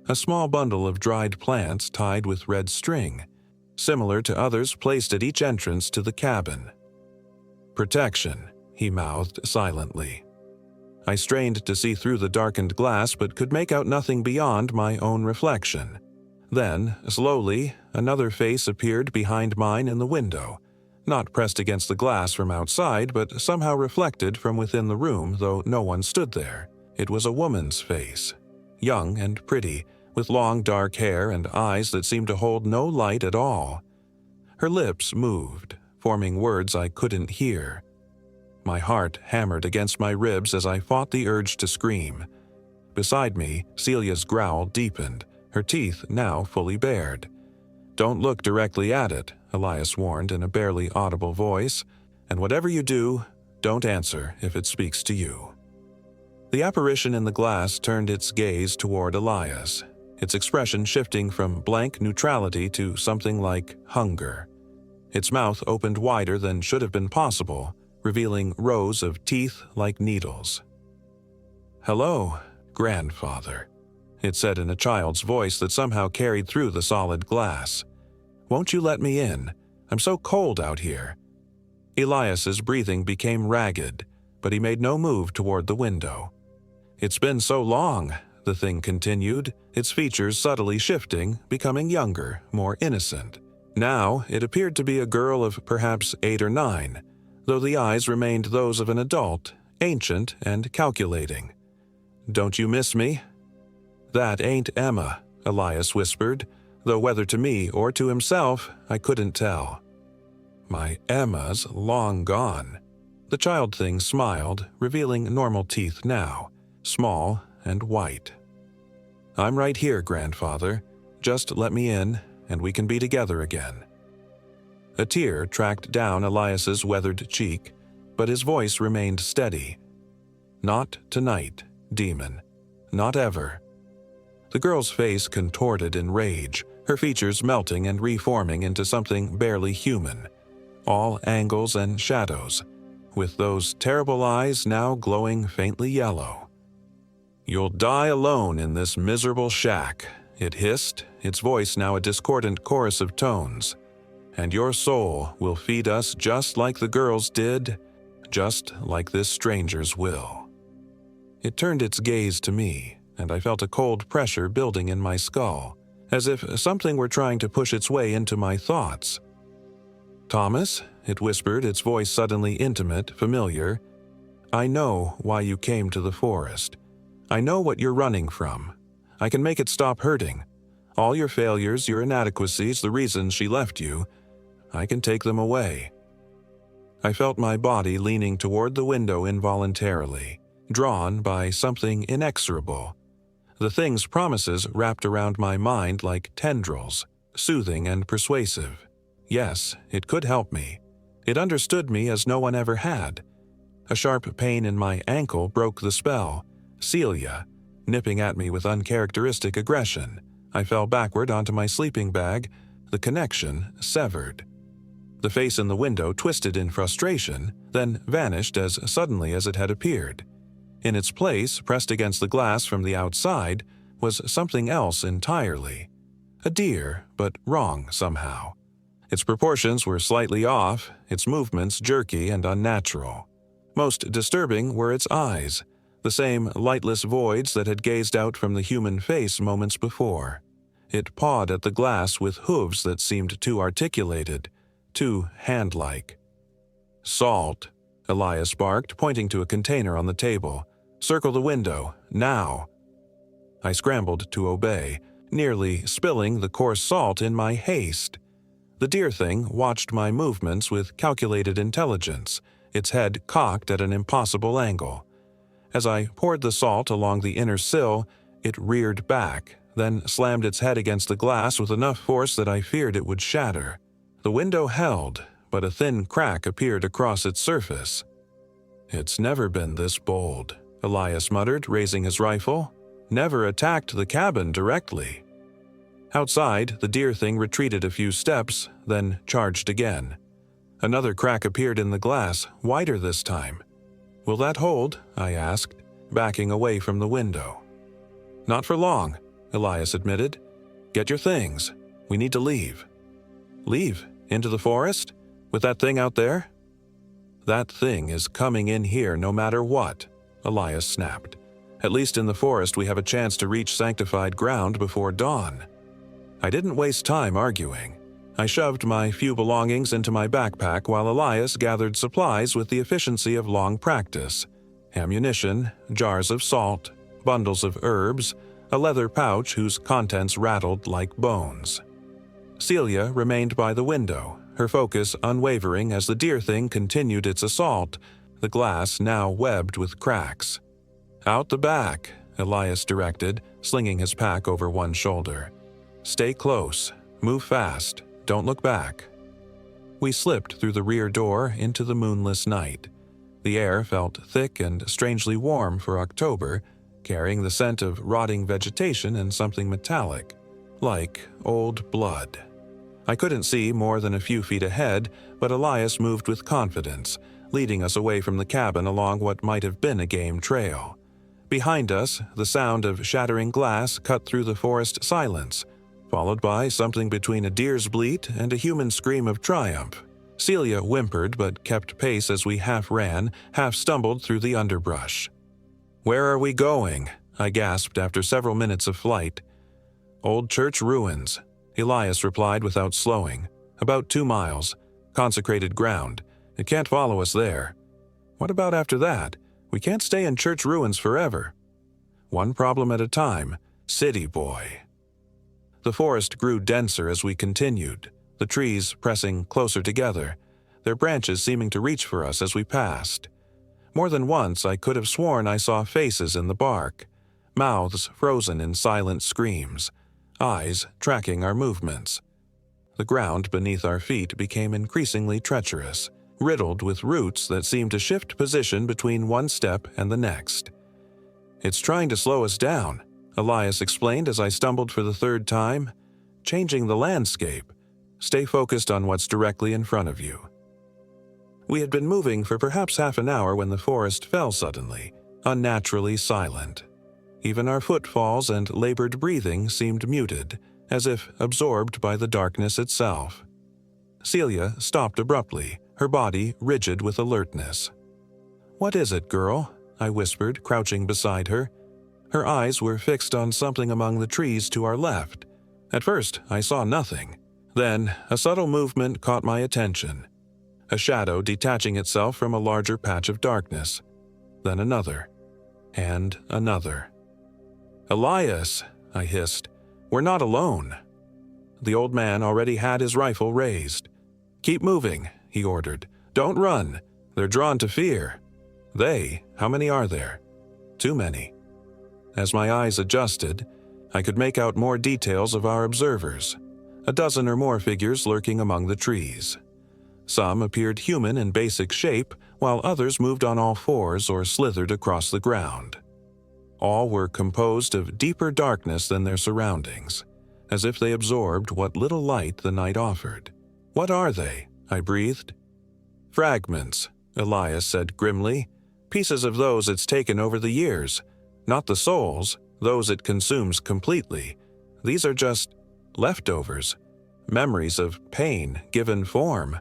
S1: A small bundle of dried plants tied with red string, similar to others placed at each entrance to the cabin. "Protection," he mouthed silently. I strained to see through the darkened glass but could make out nothing beyond my own reflection. Then, slowly, another face appeared behind mine in the window, not pressed against the glass from outside but somehow reflected from within the room, though no one stood there. It was a woman's face, young and pretty, with long dark hair and eyes that seemed to hold no light at all. Her lips moved, forming words I couldn't hear. My heart hammered against my ribs as I fought the urge to scream. Beside me, Celia's growl deepened, her teeth now fully bared. "Don't look directly at it," Elias warned in a barely audible voice, "and whatever you do, don't answer if it speaks to you." The apparition in the glass turned its gaze toward Elias, its expression shifting from blank neutrality to something like hunger. Its mouth opened wider than should have been possible, revealing rows of teeth like needles. "Hello, grandfather," it said in a child's voice that somehow carried through the solid glass. "Won't you let me in? I'm so cold out here." Elias's breathing became ragged, but he made no move toward the window. "It's been so long," the thing continued, its features subtly shifting, becoming younger, more innocent. Now it appeared to be a girl of perhaps 8 or 9, though the eyes remained those of an adult, ancient and calculating. "Don't you miss me?" "That ain't Emma," Elias whispered, though whether to me or to himself, I couldn't tell. "My Emma's long gone." The child thing smiled, revealing normal teeth now, small and white. "I'm right here, grandfather. Just let me in, and we can be together again." A tear tracked down Elias's weathered cheek, but his voice remained steady. "Not tonight, demon. Not ever." The girl's face contorted in rage, her features melting and reforming into something barely human, all angles and shadows, with those terrible eyes now glowing faintly yellow. "You'll die alone in this miserable shack," it hissed, its voice now a discordant chorus of tones. "And your soul will feed us just like the girls did, just like this stranger's will." It turned its gaze to me, and I felt a cold pressure building in my skull, as if something were trying to push its way into my thoughts. "Thomas," it whispered, its voice suddenly intimate, familiar, "I know why you came to the forest. I know what you're running from. I can make it stop hurting. All your failures, your inadequacies, the reasons she left you, I can take them away." I felt my body leaning toward the window involuntarily, drawn by something inexorable. The thing's promises wrapped around my mind like tendrils, soothing and persuasive. Yes, it could help me. It understood me as no one ever had. A sharp pain in my ankle broke the spell. Celia, nipping at me with uncharacteristic aggression. I fell backward onto my sleeping bag, the connection severed. The face in the window twisted in frustration, then vanished as suddenly as it had appeared. In its place, pressed against the glass from the outside, was something else entirely. A deer, but wrong somehow. Its proportions were slightly off, its movements jerky and unnatural. Most disturbing were its eyes, the same lightless voids that had gazed out from the human face moments before. It pawed at the glass with hooves that seemed too articulated, too hand-like. "Salt," Elias barked, pointing to a container on the table. "Circle the window, now." I scrambled to obey, nearly spilling the coarse salt in my haste. The deer thing watched my movements with calculated intelligence, its head cocked at an impossible angle. As I poured the salt along the inner sill, it reared back, then slammed its head against the glass with enough force that I feared it would shatter. The window held, but a thin crack appeared across its surface. "It's never been this bold," Elias muttered, raising his rifle. "Never attacked the cabin directly." Outside, the deer thing retreated a few steps, then charged again. Another crack appeared in the glass, wider this time. "Will that hold?" I asked, backing away from the window. "Not for long," Elias admitted. "Get your things. We need to leave." "Leave? Into the forest? With that thing out there?" "That thing is coming in here no matter what," Elias snapped. "At least in the forest we have a chance to reach sanctified ground before dawn." I didn't waste time arguing. I shoved my few belongings into my backpack while Elias gathered supplies with the efficiency of long practice. Ammunition, jars of salt, bundles of herbs, a leather pouch whose contents rattled like bones. Celia remained by the window, her focus unwavering as the deer thing continued its assault, the glass now webbed with cracks. "Out the back," Elias directed, slinging his pack over one shoulder. "Stay close. Move fast. Don't look back." We slipped through the rear door into the moonless night. The air felt thick and strangely warm for October, carrying the scent of rotting vegetation and something metallic, like old blood. I couldn't see more than a few feet ahead, but Elias moved with confidence, leading us away from the cabin along what might have been a game trail. Behind us, the sound of shattering glass cut through the forest silence, followed by something between a deer's bleat and a human scream of triumph. Celia whimpered but kept pace as we half ran, half stumbled through the underbrush. "Where are we going?" I gasped after several minutes of flight. "Old church ruins," Elias replied without slowing. "About 2 miles. Consecrated ground. It can't follow us there." "What about after that? We can't stay in church ruins forever." "One problem at a time. City boy." The forest grew denser as we continued, the trees pressing closer together, their branches seeming to reach for us as we passed. More than once I could have sworn I saw faces in the bark, mouths frozen in silent screams, eyes tracking our movements. The ground beneath our feet became increasingly treacherous, riddled with roots that seemed to shift position between one step and the next. "It's trying to slow us down," Elias explained as I stumbled for the 3rd time. "Changing the landscape. Stay focused on what's directly in front of you." We had been moving for perhaps half an hour when the forest fell suddenly, unnaturally silent. Even our footfalls and labored breathing seemed muted, as if absorbed by the darkness itself. Celia stopped abruptly, her body rigid with alertness. "What is it, girl?" I whispered, crouching beside her. Her eyes were fixed on something among the trees to our left. At first, I saw nothing. Then, a subtle movement caught my attention. A shadow detaching itself from a larger patch of darkness. Then another. And another. "Elias," I hissed. "We're not alone." The old man already had his rifle raised. "Keep moving," he ordered. "Don't run. They're drawn to fear." "They? How many are there?" "Too many." As my eyes adjusted, I could make out more details of our observers, a dozen or more figures lurking among the trees. Some appeared human in basic shape, while others moved on all fours or slithered across the ground. All were composed of deeper darkness than their surroundings, as if they absorbed what little light the night offered. "What are they?" I breathed. "Fragments," Elias said grimly. "Pieces of those it's taken over the years. Not the souls, those it consumes completely. These are just leftovers, memories of pain given form."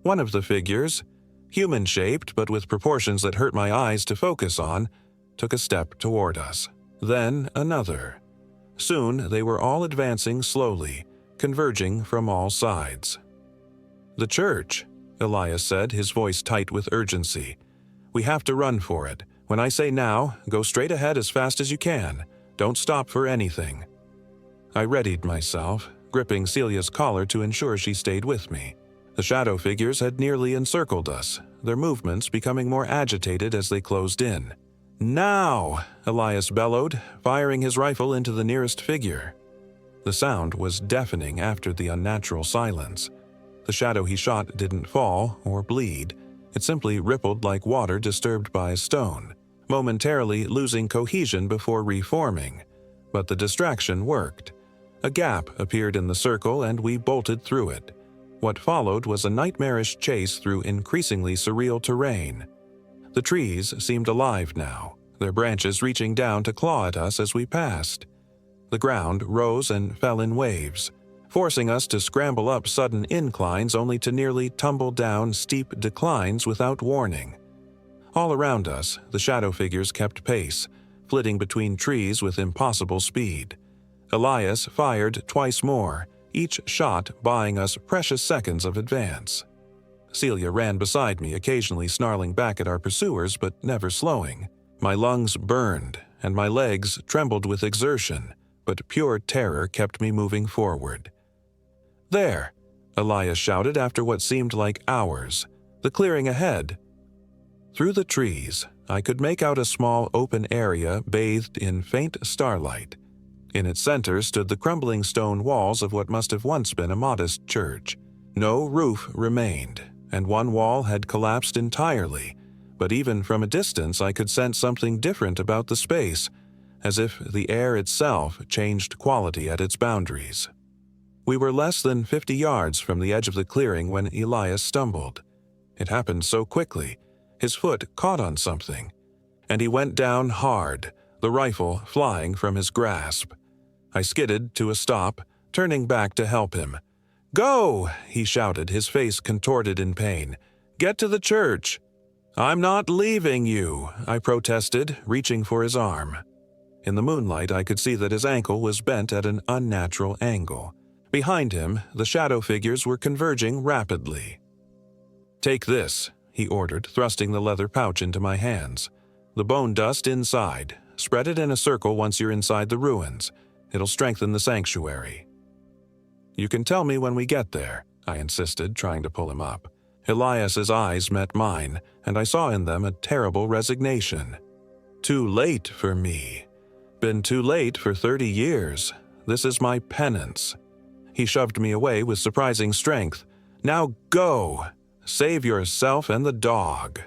S1: One of the figures, human-shaped but with proportions that hurt my eyes to focus on, took a step toward us. Then another. Soon they were all advancing slowly, converging from all sides. "The church," Elias said, his voice tight with urgency. "We have to run for it. When I say now, go straight ahead as fast as you can. Don't stop for anything." I readied myself, gripping Celia's collar to ensure she stayed with me. The shadow figures had nearly encircled us, their movements becoming more agitated as they closed in. "Now!" Elias bellowed, firing his rifle into the nearest figure. The sound was deafening after the unnatural silence. The shadow he shot didn't fall or bleed. It simply rippled like water disturbed by a stone, momentarily losing cohesion before reforming. But the distraction worked. A gap appeared in the circle and we bolted through it. What followed was a nightmarish chase through increasingly surreal terrain. The trees seemed alive now, their branches reaching down to claw at us as we passed. The ground rose and fell in waves, forcing us to scramble up sudden inclines only to nearly tumble down steep declines without warning. All around us, the shadow figures kept pace, flitting between trees with impossible speed. Elias fired twice more, each shot buying us precious seconds of advance. Celia ran beside me, occasionally snarling back at our pursuers but never slowing. My lungs burned, and my legs trembled with exertion, but pure terror kept me moving forward. "There!" Elias shouted after what seemed like hours. "The clearing ahead." Through the trees, I could make out a small open area bathed in faint starlight. In its center stood the crumbling stone walls of what must have once been a modest church. No roof remained, and one wall had collapsed entirely, but even from a distance I could sense something different about the space, as if the air itself changed quality at its boundaries. We were less than 50 yards from the edge of the clearing when Elias stumbled. It happened so quickly. His foot caught on something, and he went down hard, the rifle flying from his grasp. I skidded to a stop, turning back to help him. "Go!" he shouted, his face contorted in pain. "Get to the church!" "I'm not leaving you," I protested, reaching for his arm. In the moonlight, I could see that his ankle was bent at an unnatural angle. Behind him, the shadow figures were converging rapidly. "Take this," he ordered, thrusting the leather pouch into my hands. "The bone dust inside. Spread it in a circle once you're inside the ruins. It'll strengthen the sanctuary." "You can tell me when we get there," I insisted, trying to pull him up. Elias's eyes met mine, and I saw in them a terrible resignation. "Too late for me. Been too late for 30 years. This is my penance." He shoved me away with surprising strength. "Now go! Save yourself and the dog."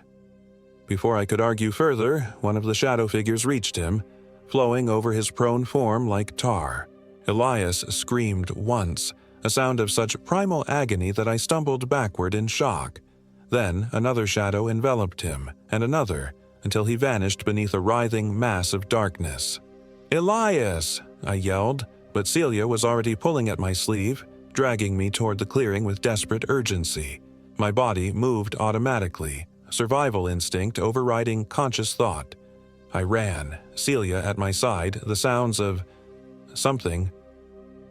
S1: Before I could argue further, one of the shadow figures reached him, flowing over his prone form like tar. Elias screamed once, a sound of such primal agony that I stumbled backward in shock. Then another shadow enveloped him, and another, until he vanished beneath a writhing mass of darkness. "Elias!" I yelled, but Celia was already pulling at my sleeve, dragging me toward the clearing with desperate urgency. My body moved automatically, survival instinct overriding conscious thought. I ran, Celia at my side, the sounds of something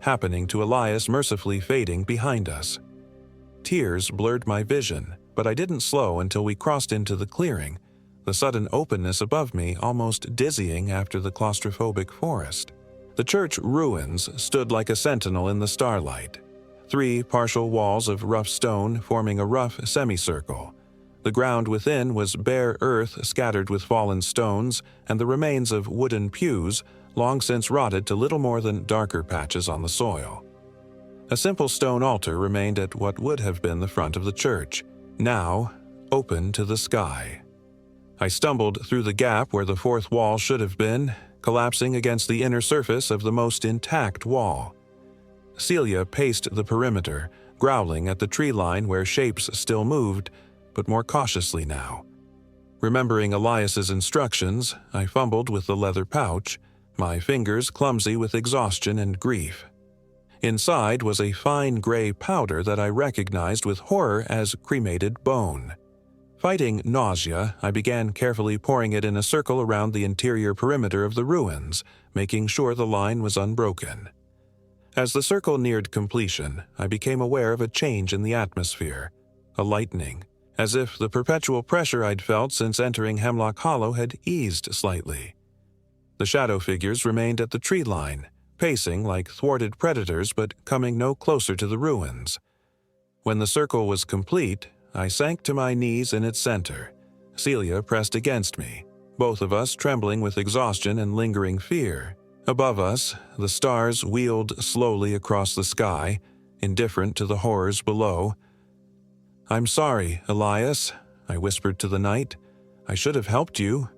S1: happening to Elias mercifully fading behind us. Tears blurred my vision, but I didn't slow until we crossed into the clearing, the sudden openness above me almost dizzying after the claustrophobic forest. The church ruins stood like a sentinel in the starlight, 3 partial walls of rough stone forming a rough semicircle. The ground within was bare earth scattered with fallen stones and the remains of wooden pews, long since rotted to little more than darker patches on the soil. A simple stone altar remained at what would have been the front of the church, now open to the sky. I stumbled through the gap where the fourth wall should have been, collapsing against the inner surface of the most intact wall. Celia paced the perimeter, growling at the tree line where shapes still moved, but more cautiously now. Remembering Elias's instructions, I fumbled with the leather pouch, my fingers clumsy with exhaustion and grief. Inside was a fine gray powder that I recognized with horror as cremated bone. Fighting nausea, I began carefully pouring it in a circle around the interior perimeter of the ruins, making sure the line was unbroken. As the circle neared completion, I became aware of a change in the atmosphere, a lightening, as if the perpetual pressure I'd felt since entering Hemlock Hollow had eased slightly. The shadow figures remained at the tree line, pacing like thwarted predators but coming no closer to the ruins. When the circle was complete, I sank to my knees in its center. Celia pressed against me, both of us trembling with exhaustion and lingering fear. Above us, the stars wheeled slowly across the sky, indifferent to the horrors below. "I'm sorry, Elias," I whispered to the night. "I should have helped you."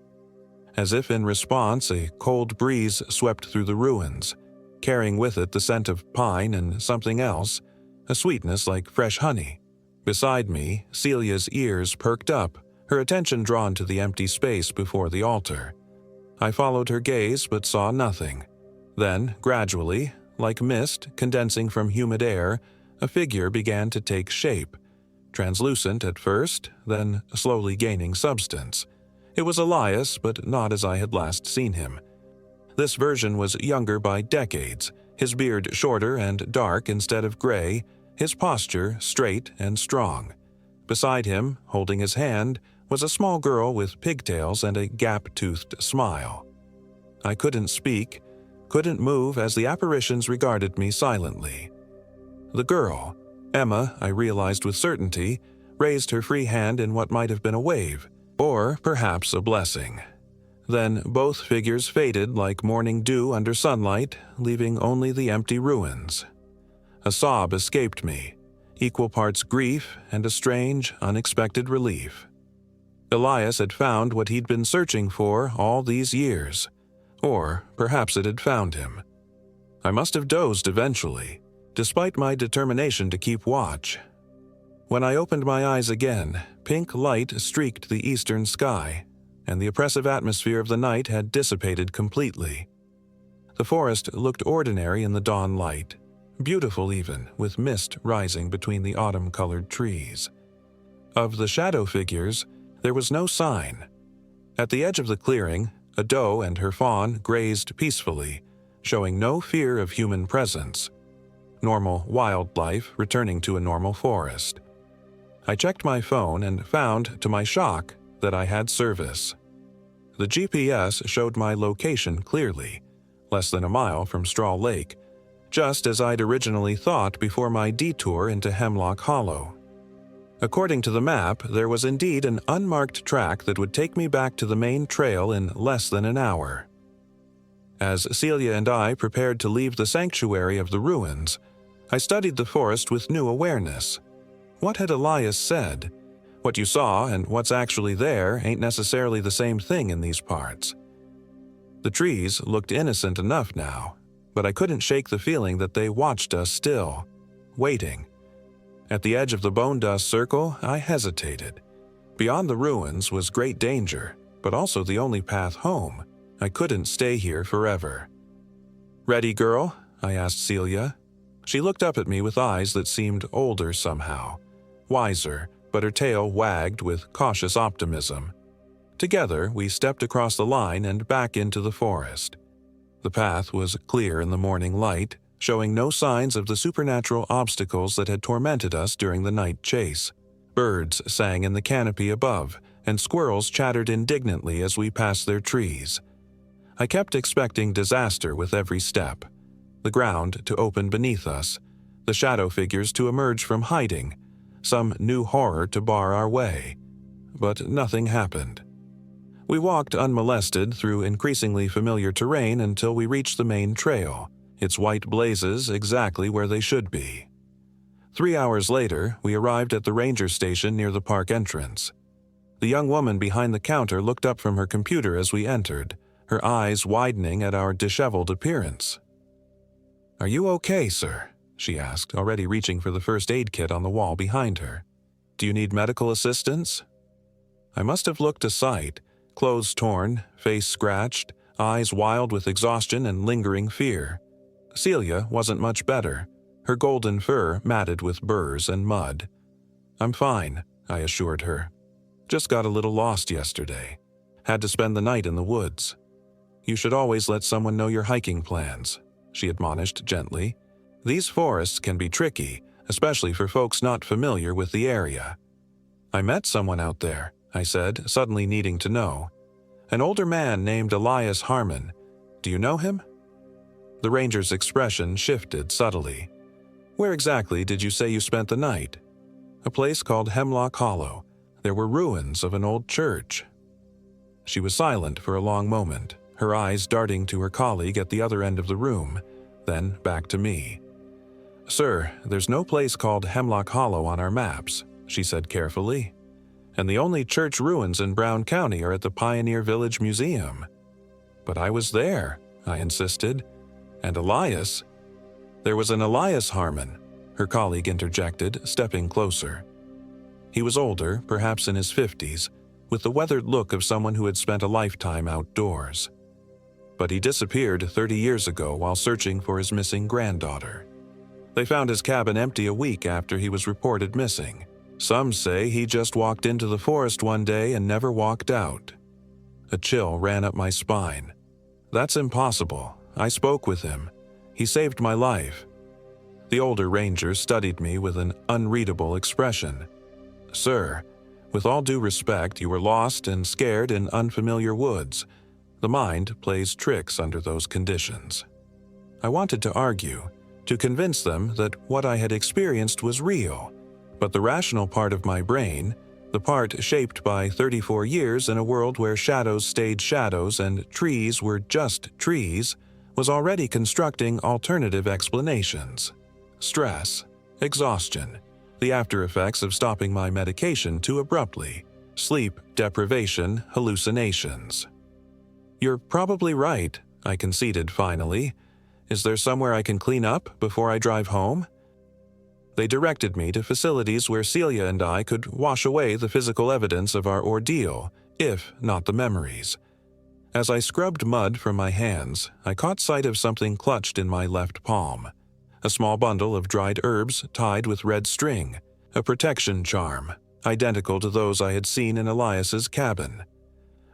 S1: As if in response, a cold breeze swept through the ruins, carrying with it the scent of pine and something else, a sweetness like fresh honey. Beside me, Celia's ears perked up, her attention drawn to the empty space before the altar. I followed her gaze but saw nothing. Then, gradually, like mist condensing from humid air, a figure began to take shape. Translucent at first, then slowly gaining substance. It was Elias, but not as I had last seen him. This version was younger by decades, his beard shorter and dark instead of gray, his posture straight and strong. Beside him, holding his hand, was a small girl with pigtails and a gap-toothed smile. I couldn't speak, couldn't move as the apparitions regarded me silently. The girl, Emma, I realized with certainty, raised her free hand in what might have been a wave, or perhaps a blessing. Then both figures faded like morning dew under sunlight, leaving only the empty ruins. A sob escaped me, equal parts grief and a strange, unexpected relief. Elias had found what he'd been searching for all these years. Or perhaps it had found him. I must have dozed eventually, despite my determination to keep watch. When I opened my eyes again, pink light streaked the eastern sky, and the oppressive atmosphere of the night had dissipated completely. The forest looked ordinary in the dawn light, beautiful even, with mist rising between the autumn-colored trees. Of the shadow figures, there was no sign. At the edge of the clearing, a doe and her fawn grazed peacefully, showing no fear of human presence. Normal wildlife returning to a normal forest. I checked my phone and found, to my shock, that I had service. The GPS showed my location clearly, less than a mile from Straw Lake, just as I'd originally thought before my detour into Hemlock Hollow. According to the map, there was indeed an unmarked track that would take me back to the main trail in less than an hour. As Celia and I prepared to leave the sanctuary of the ruins, I studied the forest with new awareness. What had Elias said? What you saw and what's actually there ain't necessarily the same thing in these parts. The trees looked innocent enough now, but I couldn't shake the feeling that they watched us still, waiting. At the edge of the bone dust circle, I hesitated. Beyond the ruins was great danger, but also the only path home. I couldn't stay here forever. "Ready, girl?" I asked Celia. She looked up at me with eyes that seemed older somehow, wiser, but her tail wagged with cautious optimism. Together, we stepped across the line and back into the forest. The path was clear in the morning light, showing no signs of the supernatural obstacles that had tormented us during the night chase. Birds sang in the canopy above, and squirrels chattered indignantly as we passed their trees. I kept expecting disaster with every step. The ground to open beneath us, the shadow figures to emerge from hiding, some new horror to bar our way. but nothing happened. We walked unmolested through increasingly familiar terrain until we reached the main trail, its white blazes exactly where they should be. 3 hours later, we arrived at the ranger station near the park entrance. The young woman behind the counter looked up from her computer as we entered, her eyes widening at our disheveled appearance. "Are you okay, sir?" she asked, already reaching for the first aid kit on the wall behind her. "Do you need medical assistance?" I must have looked a sight, clothes torn, face scratched, eyes wild with exhaustion and lingering fear. Celia wasn't much better, her golden fur matted with burrs and mud. "I'm fine," I assured her. "Just got a little lost yesterday. Had to spend the night in the woods." "You should always let someone know your hiking plans," she admonished gently. "These forests can be tricky, especially for folks not familiar with the area." "I met someone out there," I said, suddenly needing to know. "An older man named Elias Harmon. Do you know him?" The ranger's expression shifted subtly. "Where exactly did you say you spent the night?" "A place called Hemlock Hollow. There were ruins of an old church." She was silent for a long moment, her eyes darting to her colleague at the other end of the room, then back to me. "Sir, there's no place called Hemlock Hollow on our maps," she said carefully. "And the only church ruins in Brown County are at the Pioneer Village Museum." "But I was there," I insisted. "And Elias—" "There was an Elias Harmon," her colleague interjected, stepping closer. He was older, perhaps in his 50s, with the weathered look of someone who had spent a lifetime outdoors. But he disappeared 30 years ago while searching for his missing granddaughter. They found his cabin empty a week after he was reported missing. Some say he just walked into the forest one day and never walked out. A chill ran up my spine. "That's impossible. I spoke with him. He saved my life." The older ranger studied me with an unreadable expression. "Sir, with all due respect, you were lost and scared in unfamiliar woods. The mind plays tricks under those conditions." I wanted to argue, to convince them that what I had experienced was real, but the rational part of my brain, the part shaped by 34 years in a world where shadows stayed shadows and trees were just trees, was already constructing alternative explanations. Stress, exhaustion, the after effects of stopping my medication too abruptly, sleep deprivation, hallucinations. "You're probably right," I conceded finally. "Is there somewhere I can clean up before I drive home?" They directed me to facilities where Celia and I could wash away the physical evidence of our ordeal, if not the memories. As I scrubbed mud from my hands, I caught sight of something clutched in my left palm. A small bundle of dried herbs tied with red string, a protection charm, identical to those I had seen in Elias's cabin.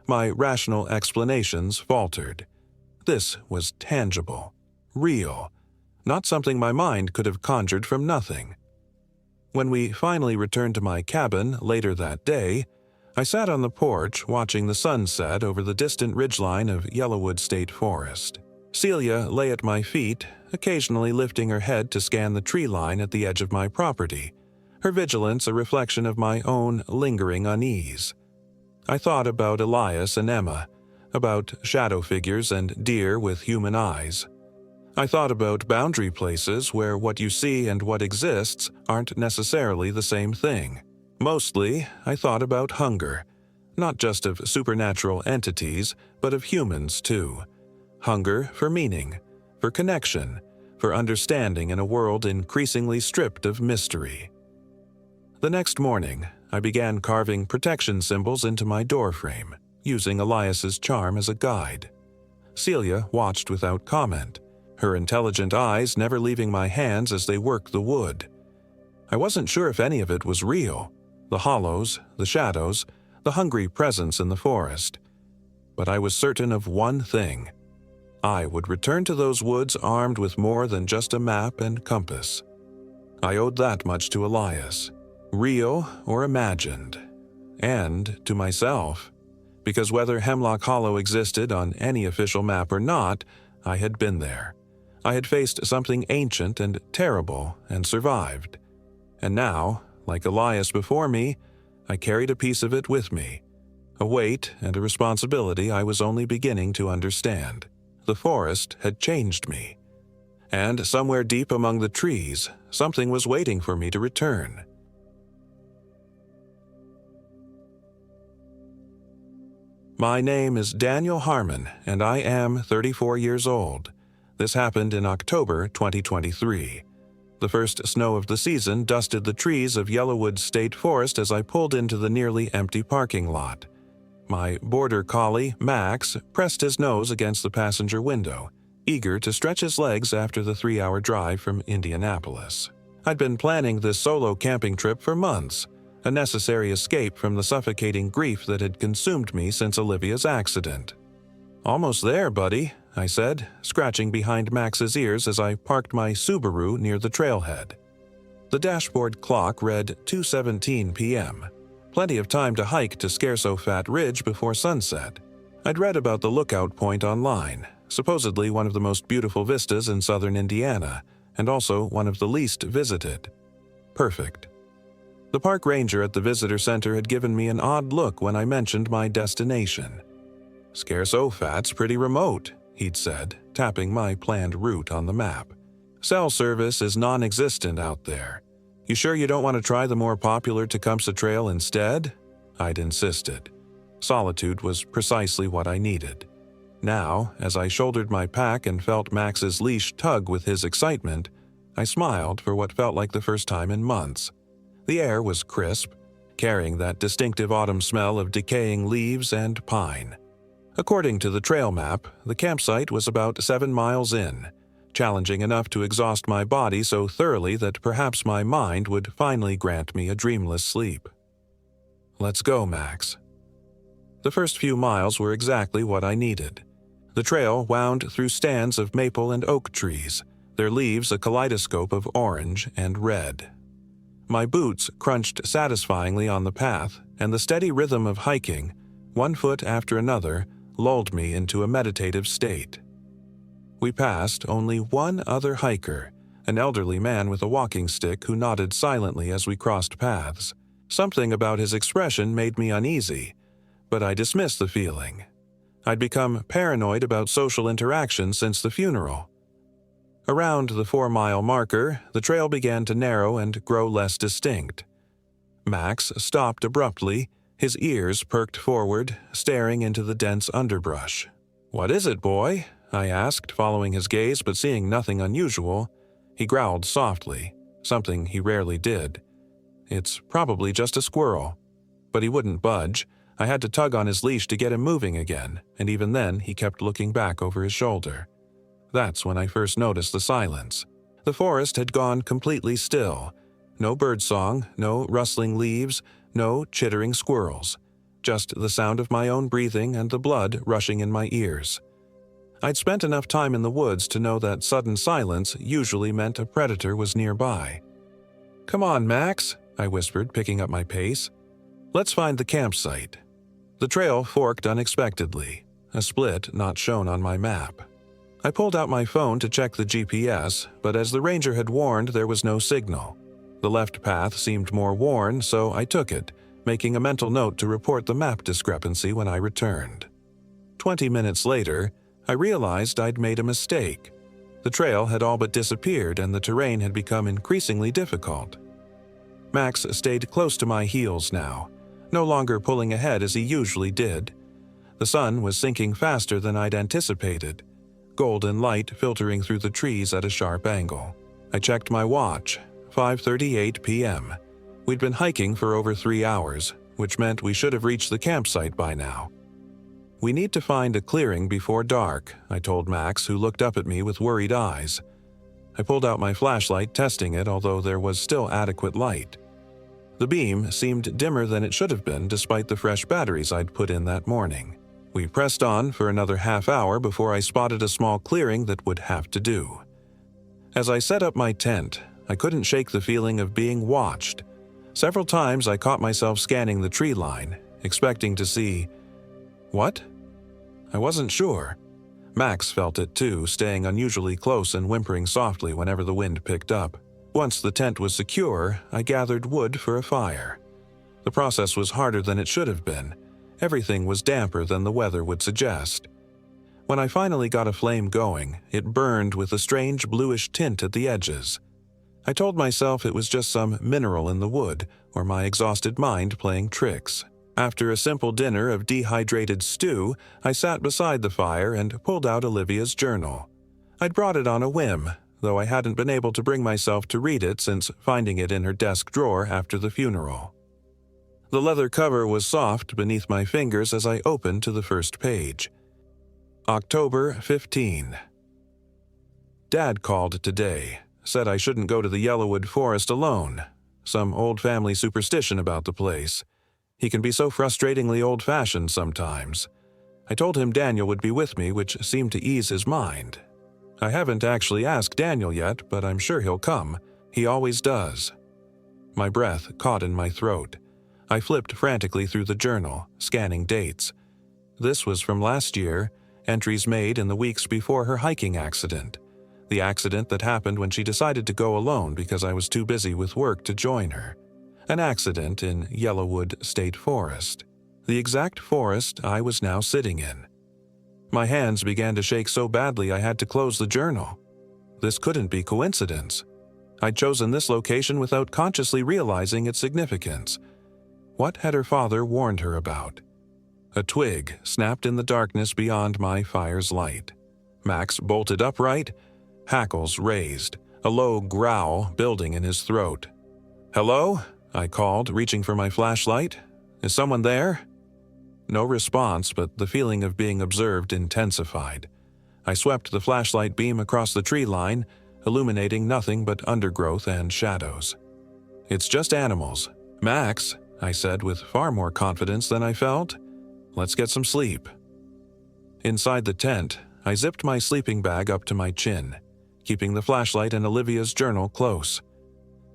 S1: My rational explanations faltered. This was tangible, real, not something my mind could have conjured from nothing. When we finally returned to my cabin later that day, I sat on the porch watching the sun set over the distant ridgeline of Yellowwood State Forest. Celia lay at my feet, occasionally lifting her head to scan the tree line at the edge of my property, her vigilance a reflection of my own lingering unease. I thought about Elias and Emma, about shadow figures and deer with human eyes. I thought about boundary places where what you see and what exists aren't necessarily the same thing. Mostly, I thought about hunger, not just of supernatural entities, but of humans too. Hunger for meaning, for connection, for understanding in a world increasingly stripped of mystery. The next morning, I began carving protection symbols into my doorframe, using Elias's charm as a guide. Celia watched without comment, her intelligent eyes never leaving my hands as they worked the wood. I wasn't sure if any of it was real, the hollows, the shadows, the hungry presence in the forest. But I was certain of one thing. I would return to those woods armed with more than just a map and compass. I owed that much to Elias, real or imagined, and to myself, because whether Hemlock Hollow existed on any official map or not, I had been there. I had faced something ancient and terrible and survived. And now, like Elias before me, I carried a piece of it with me. A weight and a responsibility I was only beginning to understand. The forest had changed me. And somewhere deep among the trees, something was waiting for me to return. My name is Daniel Harmon, and I am 34 years old. This happened in October 2023. The first snow of the season dusted the trees of Yellowwood State Forest as I pulled into the nearly empty parking lot. My border collie, Max, pressed his nose against the passenger window, eager to stretch his legs after the 3-hour drive from Indianapolis. I'd been planning this solo camping trip for months, a necessary escape from the suffocating grief that had consumed me since Olivia's accident. "Almost there, buddy," I said, scratching behind Max's ears as I parked my Subaru near the trailhead. The dashboard clock read 2:17 p.m. Plenty of time to hike to Scarso-Fat Ridge before sunset. I'd read about the lookout point online, supposedly one of the most beautiful vistas in southern Indiana, and also one of the least visited. Perfect. The park ranger at the visitor center had given me an odd look when I mentioned my destination. "Scarso-Fat's pretty remote," he'd said, tapping my planned route on the map. "Cell service is non-existent out there. You sure you don't want to try the more popular Tecumseh Trail instead?" I'd insisted. Solitude was precisely what I needed. Now, as I shouldered my pack and felt Max's leash tug with his excitement, I smiled for what felt like the first time in months. The air was crisp, carrying that distinctive autumn smell of decaying leaves and pine. According to the trail map, the campsite was about 7 miles in, challenging enough to exhaust my body so thoroughly that perhaps my mind would finally grant me a dreamless sleep. "Let's go, Max." The first few miles were exactly what I needed. The trail wound through stands of maple and oak trees, their leaves a kaleidoscope of orange and red. My boots crunched satisfyingly on the path, and the steady rhythm of hiking, one foot after another, lulled me into a meditative state. We passed only one other hiker, an elderly man with a walking stick who nodded silently as we crossed paths. Something about his expression made me uneasy, but I dismissed the feeling. I'd become paranoid about social interaction since the funeral. Around the 4-mile marker, the trail began to narrow and grow less distinct. Max stopped abruptly, his ears perked forward, staring into the dense underbrush. "What is it, boy?" I asked, following his gaze but seeing nothing unusual. He growled softly, something he rarely did. "It's probably just a squirrel." But he wouldn't budge. I had to tug on his leash to get him moving again, and even then he kept looking back over his shoulder. That's when I first noticed the silence. The forest had gone completely still. No birdsong, no rustling leaves, no chittering squirrels. Just the sound of my own breathing and the blood rushing in my ears. I'd spent enough time in the woods to know that sudden silence usually meant a predator was nearby. "Come on, Max," I whispered, picking up my pace. "Let's find the campsite." The trail forked unexpectedly, a split not shown on my map. I pulled out my phone to check the GPS, but as the ranger had warned, there was no signal. The left path seemed more worn, so I took it, making a mental note to report the map discrepancy when I returned. 20 minutes later, I realized I'd made a mistake. The trail had all but disappeared and the terrain had become increasingly difficult. Max stayed close to my heels now, no longer pulling ahead as he usually did. The sun was sinking faster than I'd anticipated, golden light filtering through the trees at a sharp angle. I checked my watch, 5:38 p.m. We'd been hiking for over 3 hours, which meant we should have reached the campsite by now. "We need to find a clearing before dark," I told Max, who looked up at me with worried eyes. I pulled out my flashlight, testing it, although there was still adequate light. The beam seemed dimmer than it should have been despite the fresh batteries I'd put in that morning. We pressed on for another half hour before I spotted a small clearing that would have to do. As I set up my tent, I couldn't shake the feeling of being watched. Several times I caught myself scanning the tree line, expecting to see… What? I wasn't sure. Max felt it too, staying unusually close and whimpering softly whenever the wind picked up. Once the tent was secure, I gathered wood for a fire. The process was harder than it should have been. Everything was damper than the weather would suggest. When I finally got a flame going, it burned with a strange bluish tint at the edges. I told myself it was just some mineral in the wood, or my exhausted mind playing tricks. After a simple dinner of dehydrated stew, I sat beside the fire and pulled out Olivia's journal. I'd brought it on a whim, though I hadn't been able to bring myself to read it since finding it in her desk drawer after the funeral. The leather cover was soft beneath my fingers as I opened to the first page. October 15. Dad called today, said I shouldn't go to the Yellowwood Forest alone. Some old family superstition about the place. He can be so frustratingly old-fashioned sometimes. I told him Daniel would be with me, which seemed to ease his mind. I haven't actually asked Daniel yet, but I'm sure he'll come. He always does. My breath caught in my throat. I flipped frantically through the journal, scanning dates. This was from last year, entries made in the weeks before her hiking accident. The accident that happened when she decided to go alone because I was too busy with work to join her. An accident in Yellowwood State Forest. The exact forest I was now sitting in. My hands began to shake so badly I had to close the journal. This couldn't be coincidence. I'd chosen this location without consciously realizing its significance. What had her father warned her about? A twig snapped in the darkness beyond my fire's light. Max bolted upright, hackles raised, a low growl building in his throat. "Hello?" I called, reaching for my flashlight. "Is someone there?" No response, but the feeling of being observed intensified. I swept the flashlight beam across the tree line, illuminating nothing but undergrowth and shadows. "It's just animals. Max," I said with far more confidence than I felt. "Let's get some sleep." Inside the tent, I zipped my sleeping bag up to my chin, keeping the flashlight and Olivia's journal close.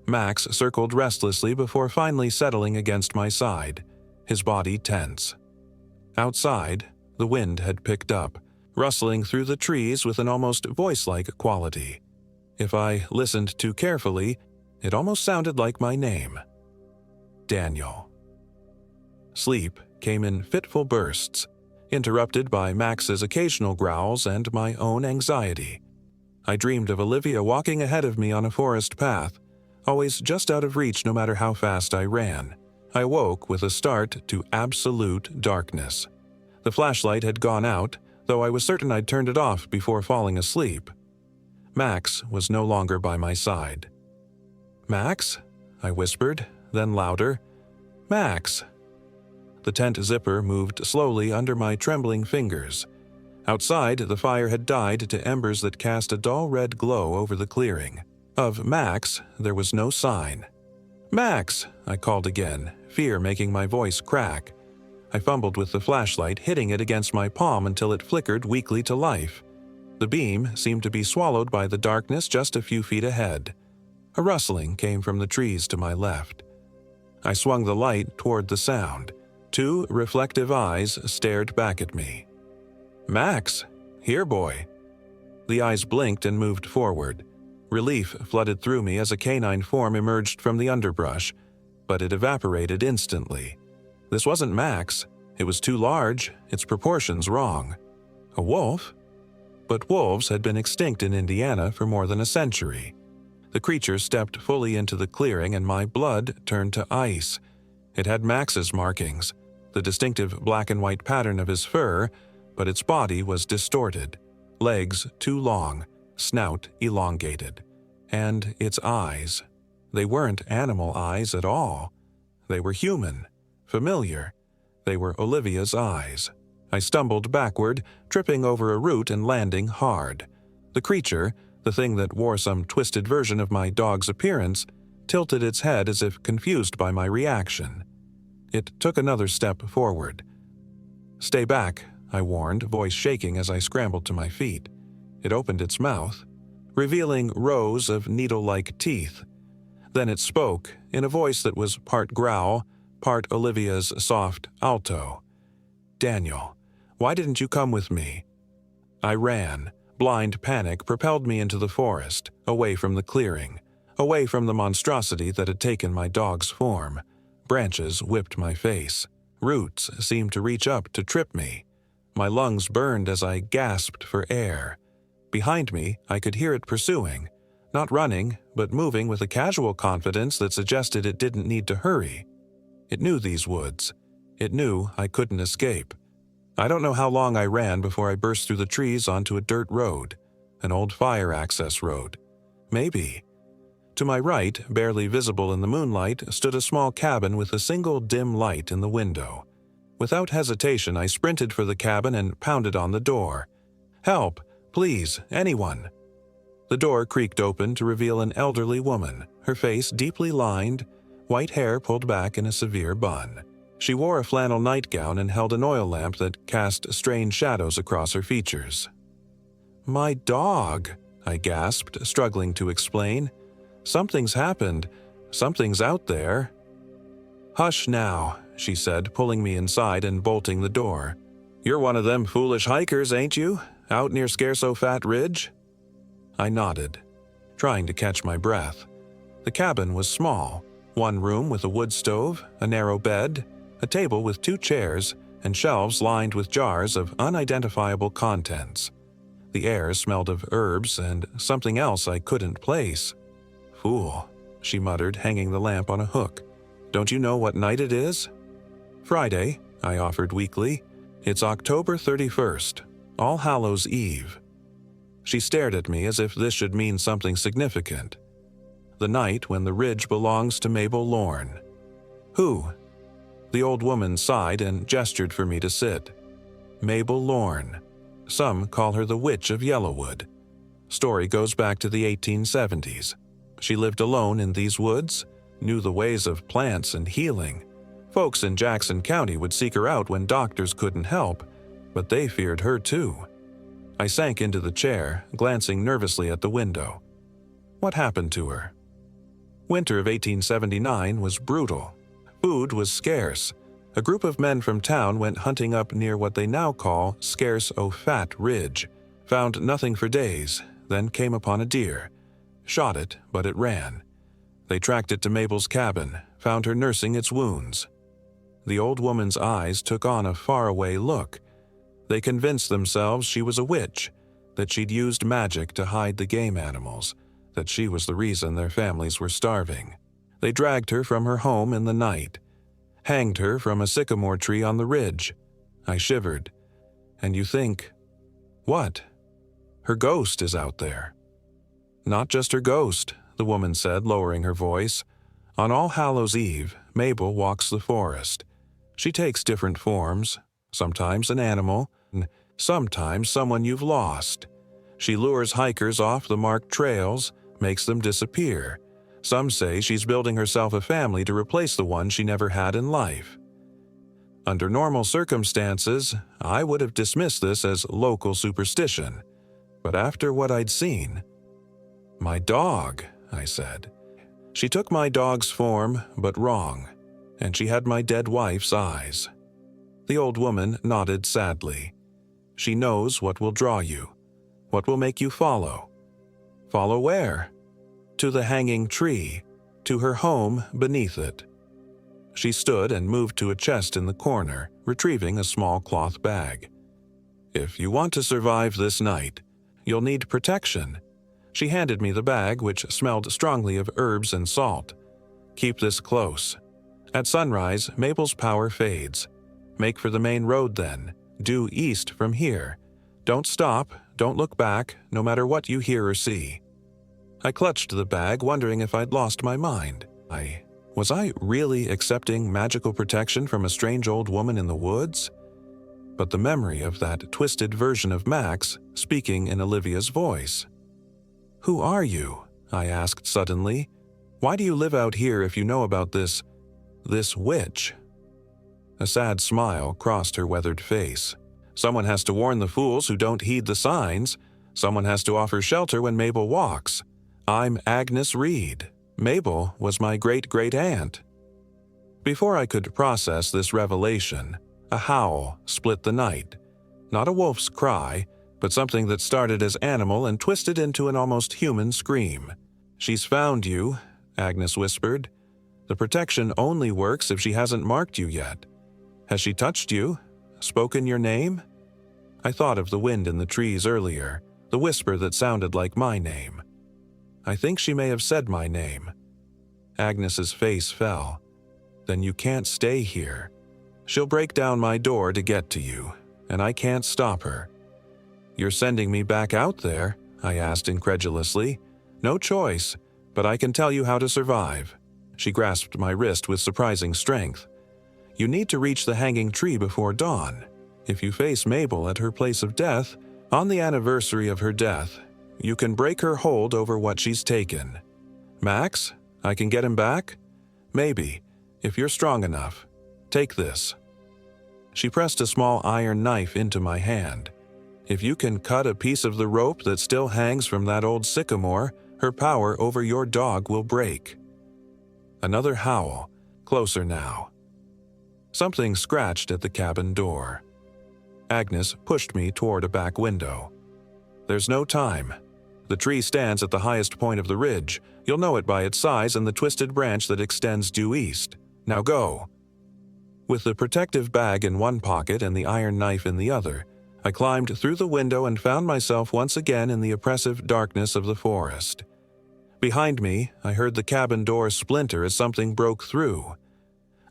S1: Max circled restlessly before finally settling against my side, his body tense. Outside, the wind had picked up, rustling through the trees with an almost voice-like quality. If I listened too carefully, it almost sounded like my name. Daniel. Sleep came in fitful bursts, interrupted by Max's occasional growls and my own anxiety. I dreamed of Olivia walking ahead of me on a forest path, always just out of reach no matter how fast I ran. I woke with a start to absolute darkness. The flashlight had gone out, though I was certain I'd turned it off before falling asleep. Max was no longer by my side. "Max?" I whispered, then louder. "Max!" The tent zipper moved slowly under my trembling fingers. Outside, the fire had died to embers that cast a dull red glow over the clearing. Of Max, there was no sign. "Max!" I called again, fear making my voice crack. I fumbled with the flashlight, hitting it against my palm until it flickered weakly to life. The beam seemed to be swallowed by the darkness just a few feet ahead. A rustling came from the trees to my left. I swung the light toward the sound. 2 reflective eyes stared back at me. "Max! Here, boy!" The eyes blinked and moved forward. Relief flooded through me as a canine form emerged from the underbrush, but it evaporated instantly. This wasn't Max. It was too large, its proportions wrong. A wolf? But wolves had been extinct in Indiana for more than a century. The creature stepped fully into the clearing and my blood turned to ice. It had Max's markings, the distinctive black and white pattern of his fur, but its body was distorted, legs too long, snout elongated. And its eyes. They weren't animal eyes at all. They were human, familiar. They were Olivia's eyes. I stumbled backward, tripping over a root and landing hard. The creature, the thing that wore some twisted version of my dog's appearance, tilted its head as if confused by my reaction. It took another step forward. "Stay back," I warned, voice shaking as I scrambled to my feet. It opened its mouth, revealing rows of needle-like teeth. Then it spoke, in a voice that was part growl, part Olivia's soft alto. "Daniel, why didn't you come with me?" I ran. Blind panic propelled me into the forest, away from the clearing, away from the monstrosity that had taken my dog's form, Branches whipped my face. Roots seemed to reach up to trip me. My lungs burned as I gasped for air. Behind me, I could hear it pursuing, not running, but moving with a casual confidence that suggested it didn't need to hurry. It knew these woods. It knew I couldn't escape. I don't know how long I ran before I burst through the trees onto a dirt road, an old fire access road. Maybe. To my right, barely visible in the moonlight, stood a small cabin with a single dim light in the window. Without hesitation, I sprinted for the cabin and pounded on the door. "Help! Please, anyone!" The door creaked open to reveal an elderly woman, her face deeply lined, white hair pulled back in a severe bun. She wore a flannel nightgown and held an oil lamp that cast strange shadows across her features. "My dog," I gasped, struggling to explain. "Something's happened. Something's out there." "Hush now," she said, pulling me inside and bolting the door. "You're one of them foolish hikers, ain't you? Out near Scarso-Fat Ridge?" I nodded, trying to catch my breath. The cabin was small. One room with a wood stove, a narrow bed, a table with 2 chairs, and shelves lined with jars of unidentifiable contents. The air smelled of herbs and something else I couldn't place. "Fool," she muttered, hanging the lamp on a hook. "Don't you know what night it is?" "Friday," I offered weakly. "It's October 31st, All Hallows' Eve." She stared at me as if this should mean something significant. "The night when the ridge belongs to Mabel Lorne." "Who?" The old woman sighed and gestured for me to sit. "Mabel Lorne. Some call her the Witch of Yellowwood. Story goes back to the 1870s. She lived alone in these woods, knew the ways of plants and healing. Folks in Jackson County would seek her out when doctors couldn't help, but they feared her too." I sank into the chair, glancing nervously at the window. "What happened to her?" Winter of 1879 was brutal. Food was scarce. A group of men from town went hunting up near what they now call Scarso-Fat Ridge, found nothing for days, then came upon a deer. Shot it, but it ran. They tracked it to Mabel's cabin, found her nursing its wounds. The old woman's eyes took on a faraway look. They convinced themselves she was a witch, that she'd used magic to hide the game animals, that she was the reason their families were starving. They dragged her from her home in the night, hanged her from a sycamore tree on the ridge. I shivered. And you think, what? Her ghost is out there. Not just her ghost, the woman said, lowering her voice. On All Hallows' Eve, Mabel walks the forest. She takes different forms, sometimes an animal, and sometimes someone you've lost. She lures hikers off the marked trails, makes them disappear. Some say she's building herself a family to replace the one she never had in life. Under normal circumstances, I would have dismissed this as local superstition. But after what I'd seen... My dog, I said. She took my dog's form, but wrong, and she had my dead wife's eyes. The old woman nodded sadly. She knows what will draw you, what will make you follow. Follow where? To the hanging tree, to her home beneath it. She stood and moved to a chest in the corner, retrieving a small cloth bag. If you want to survive this night, you'll need protection. She handed me the bag, which smelled strongly of herbs and salt. Keep this close. At sunrise, Mabel's power fades. Make for the main road then, due east from here. Don't stop, don't look back, no matter what you hear or see. I clutched the bag, wondering if I'd lost my mind. Was I really accepting magical protection from a strange old woman in the woods? But the memory of that twisted version of Max speaking in Olivia's voice. Who are you? I asked suddenly. Why do you live out here if you know about this witch? A sad smile crossed her weathered face. Someone has to warn the fools who don't heed the signs. Someone has to offer shelter when Mabel walks. I'm Agnes Reed. Mabel was my great-great-aunt. Before I could process this revelation, a howl split the night. Not a wolf's cry, but something that started as animal and twisted into an almost human scream. She's found you, Agnes whispered. The protection only works if she hasn't marked you yet. Has she touched you? Spoken your name? I thought of the wind in the trees earlier, the whisper that sounded like my name. I think she may have said my name. Agnes's face fell. Then you can't stay here. She'll break down my door to get to you, and I can't stop her. You're sending me back out there? I asked incredulously. No choice, but I can tell you how to survive. She grasped my wrist with surprising strength. You need to reach the hanging tree before dawn. If you face Mabel at her place of death, on the anniversary of her death, you can break her hold over what she's taken. Max, I can get him back? Maybe, if you're strong enough. Take this. She pressed a small iron knife into my hand. If you can cut a piece of the rope that still hangs from that old sycamore, her power over your dog will break. Another howl, closer now. Something scratched at the cabin door. Agnes pushed me toward a back window. There's no time. The tree stands at the highest point of the ridge. You'll know it by its size and the twisted branch that extends due east. Now go. With the protective bag in one pocket and the iron knife in the other, I climbed through the window and found myself once again in the oppressive darkness of the forest. Behind me, I heard the cabin door splinter as something broke through.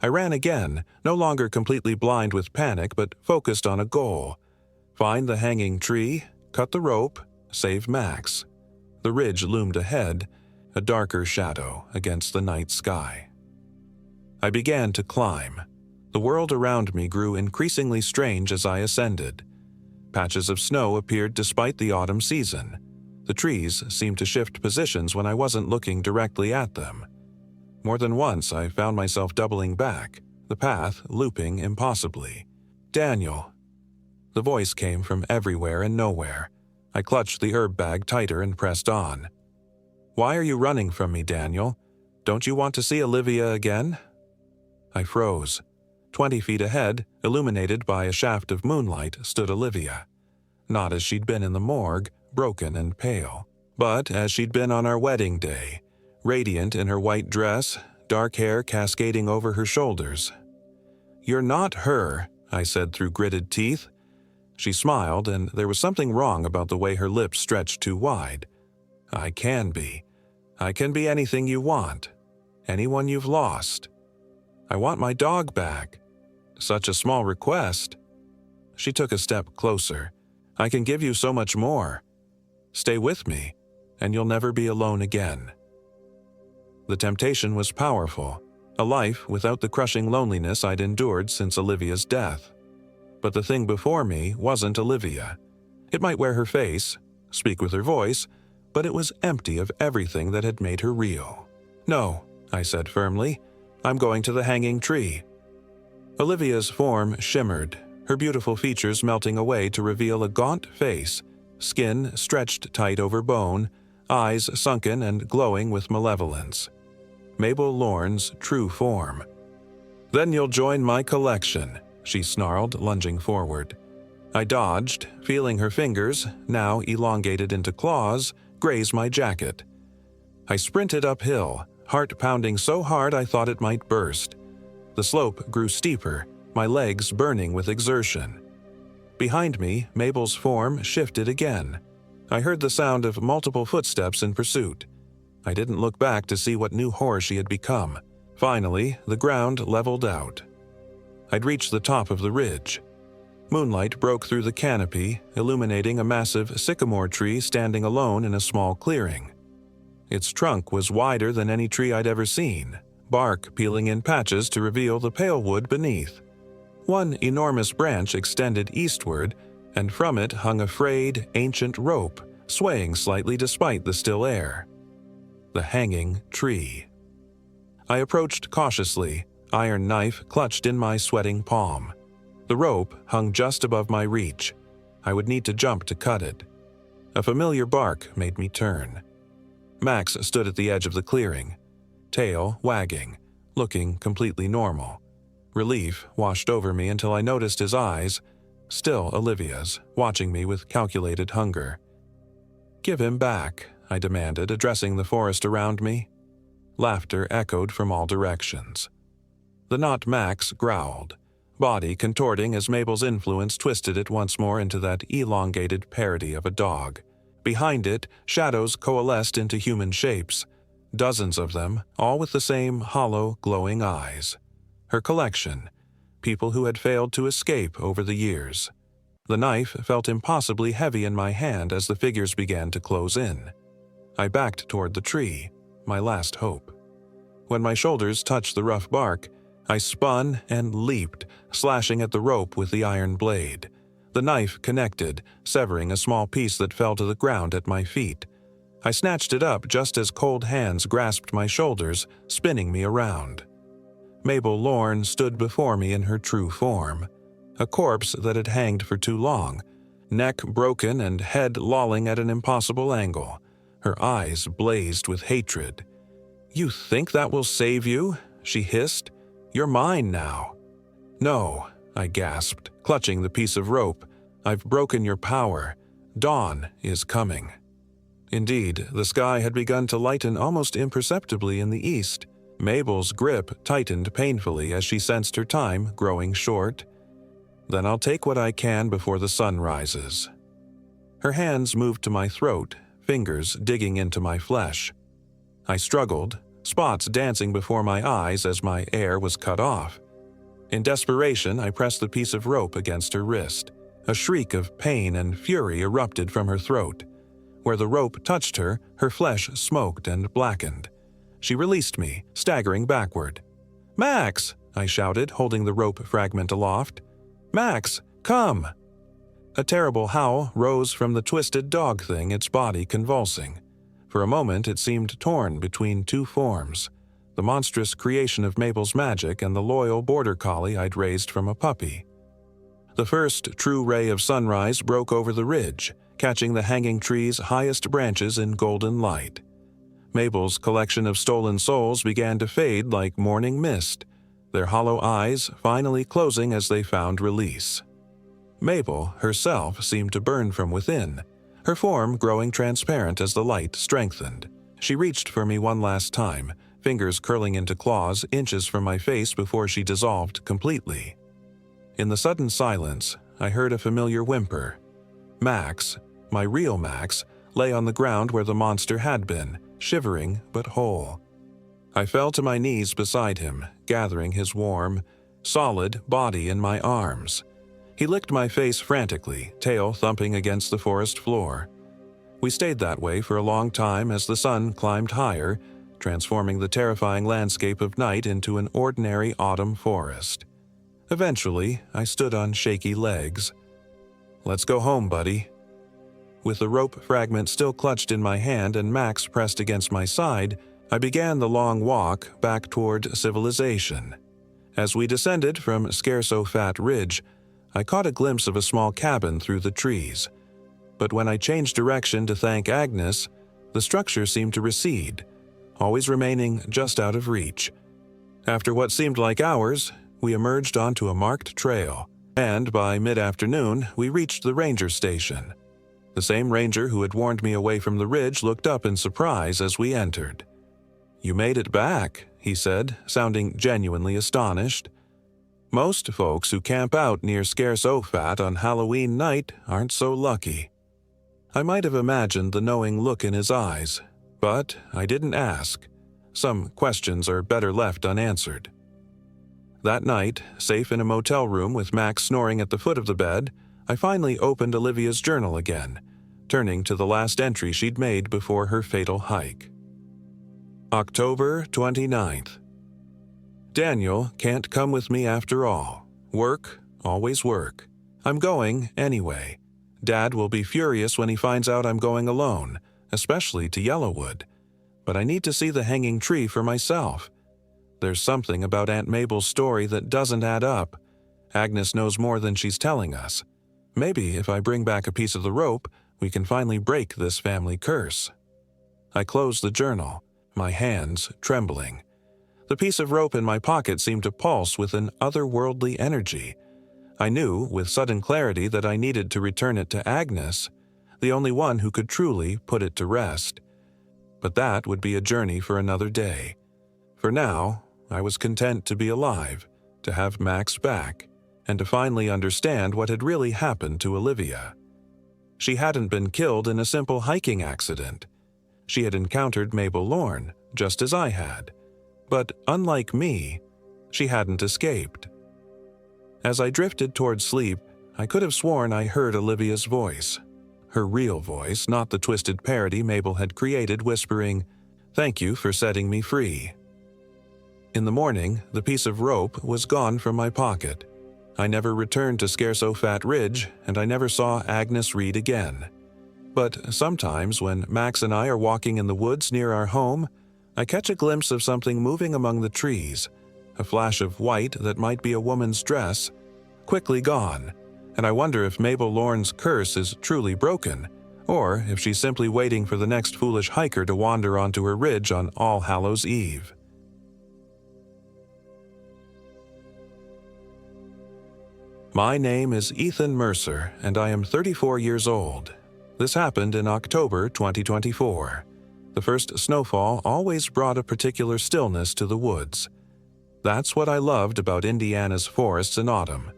S1: I ran again, no longer completely blind with panic, but focused on a goal. Find the hanging tree, cut the rope, save Max. The ridge loomed ahead, a darker shadow against the night sky. I began to climb. The world around me grew increasingly strange as I ascended. Patches of snow appeared despite the autumn season. The trees seemed to shift positions when I wasn't looking directly at them. More than once I found myself doubling back, the path looping impossibly. Daniel. The voice came from everywhere and nowhere. I clutched the herb bag tighter and pressed on. Why are you running from me, Daniel? Don't you want to see Olivia again? I froze. 20 feet ahead, illuminated by a shaft of moonlight, stood Olivia. Not as she'd been in the morgue, broken and pale, but as she'd been on our wedding day, radiant in her white dress, dark hair cascading over her shoulders. You're not her, I said through gritted teeth. She smiled, and there was something wrong about the way her lips stretched too wide. I can be. I can be anything you want. Anyone you've lost. I want my dog back. Such a small request. She took a step closer. I can give you so much more. Stay with me, and you'll never be alone again. The temptation was powerful, a life without the crushing loneliness I'd endured since Olivia's death. But the thing before me wasn't Olivia. It might wear her face, speak with her voice, but it was empty of everything that had made her real. No, I said firmly. I'm going to the hanging tree. Olivia's form shimmered, her beautiful features melting away to reveal a gaunt face, skin stretched tight over bone, eyes sunken and glowing with malevolence. Mabel Lorne's true form. Then you'll join my collection, she snarled, lunging forward. I dodged, feeling her fingers, now elongated into claws, graze my jacket. I sprinted uphill, heart pounding so hard I thought it might burst. The slope grew steeper, my legs burning with exertion. Behind me, Mabel's form shifted again. I heard the sound of multiple footsteps in pursuit. I didn't look back to see what new horror she had become. Finally, the ground leveled out. I'd reached the top of the ridge. Moonlight broke through the canopy, illuminating a massive sycamore tree standing alone in a small clearing. Its trunk was wider than any tree I'd ever seen, bark peeling in patches to reveal the pale wood beneath. One enormous branch extended eastward, and from it hung a frayed, ancient rope, swaying slightly despite the still air. The hanging tree. I approached cautiously, iron knife clutched in my sweating palm. The rope hung just above my reach. I would need to jump to cut it. A familiar bark made me turn. Max stood at the edge of the clearing, tail wagging, looking completely normal. Relief washed over me until I noticed his eyes, still Olivia's, watching me with calculated hunger. Give him back, I demanded, addressing the forest around me. Laughter echoed from all directions. The knot Max growled, body contorting as Mabel's influence twisted it once more into that elongated parody of a dog. Behind it, shadows coalesced into human shapes, dozens of them, all with the same hollow, glowing eyes. Her collection, people who had failed to escape over the years. The knife felt impossibly heavy in my hand as the figures began to close in. I backed toward the tree, my last hope. When my shoulders touched the rough bark, I spun and leaped, slashing at the rope with the iron blade. The knife connected, severing a small piece that fell to the ground at my feet. I snatched it up just as cold hands grasped my shoulders, spinning me around. Mabel Lorne stood before me in her true form, a corpse that had hanged for too long, neck broken and head lolling at an impossible angle. Her eyes blazed with hatred. "You think that will save you?" she hissed. "You're mine now." "No," I gasped, clutching the piece of rope. "I've broken your power. Dawn is coming." Indeed, the sky had begun to lighten almost imperceptibly in the east. Mabel's grip tightened painfully as she sensed her time growing short. "Then I'll take what I can before the sun rises." Her hands moved to my throat, fingers digging into my flesh. I struggled, spots dancing before my eyes as my air was cut off. In desperation, I pressed the piece of rope against her wrist. A shriek of pain and fury erupted from her throat. Where the rope touched her, her flesh smoked and blackened. She released me, staggering backward. "Max!" I shouted, holding the rope fragment aloft. "Max, come!" A terrible howl rose from the twisted dog thing, its body convulsing. For a moment it seemed torn between two forms, the monstrous creation of Mabel's magic and the loyal border collie I'd raised from a puppy. The first true ray of sunrise broke over the ridge, catching the hanging tree's highest branches in golden light. Mabel's collection of stolen souls began to fade like morning mist, their hollow eyes finally closing as they found release. Mabel herself seemed to burn from within, her form growing transparent as the light strengthened. She reached for me one last time, fingers curling into claws inches from my face before she dissolved completely. In the sudden silence, I heard a familiar whimper. Max, my real Max, lay on the ground where the monster had been, shivering but whole. I fell to my knees beside him, gathering his warm, solid body in my arms. He licked my face frantically, tail thumping against the forest floor. We stayed that way for a long time as the sun climbed higher, transforming the terrifying landscape of night into an ordinary autumn forest. Eventually, I stood on shaky legs. "Let's go home, buddy." With the rope fragment still clutched in my hand and Max pressed against my side, I began the long walk back toward civilization. As we descended from Scarso-Fat Ridge, I caught a glimpse of a small cabin through the trees. But when I changed direction to thank Agnes, the structure seemed to recede, always remaining just out of reach. After what seemed like hours, we emerged onto a marked trail, and by mid-afternoon, we reached the ranger station. The same ranger who had warned me away from the ridge looked up in surprise as we entered. "You made it back," he said, sounding genuinely astonished. "Most folks who camp out near Scarso-Fat on Halloween night aren't so lucky." I might have imagined the knowing look in his eyes, but I didn't ask. Some questions are better left unanswered. That night, safe in a motel room with Max snoring at the foot of the bed, I finally opened Olivia's journal again, turning to the last entry she'd made before her fatal hike. October 29th. Daniel can't come with me after all. Work, always work. I'm going anyway. Dad will be furious when he finds out I'm going alone, especially to Yellowwood. But I need to see the hanging tree for myself. There's something about Aunt Mabel's story that doesn't add up. Agnes knows more than she's telling us. Maybe if I bring back a piece of the rope, we can finally break this family curse. I closed the journal, my hands trembling. The piece of rope in my pocket seemed to pulse with an otherworldly energy. I knew with sudden clarity that I needed to return it to Agnes, the only one who could truly put it to rest. But that would be a journey for another day. For now, I was content to be alive, to have Max back, and to finally understand what had really happened to Olivia. She hadn't been killed in a simple hiking accident. She had encountered Mabel Lorne, just as I had. But unlike me, she hadn't escaped. As I drifted toward sleep, I could have sworn I heard Olivia's voice. Her real voice, not the twisted parody Mabel had created, whispering, "Thank you for setting me free." In the morning, the piece of rope was gone from my pocket. I never returned to Scarso-Fat Ridge, and I never saw Agnes Reed again. But sometimes when Max and I are walking in the woods near our home, I catch a glimpse of something moving among the trees, a flash of white that might be a woman's dress, quickly gone, and I wonder if Mabel Lorne's curse is truly broken, or if she's simply waiting for the next foolish hiker to wander onto her ridge on All Hallows' Eve. My name is Ethan Mercer, and I am 34 years old. This happened in October 2024. The first snowfall always brought a particular stillness to the woods. That's what I loved about Indiana's forests in autumn,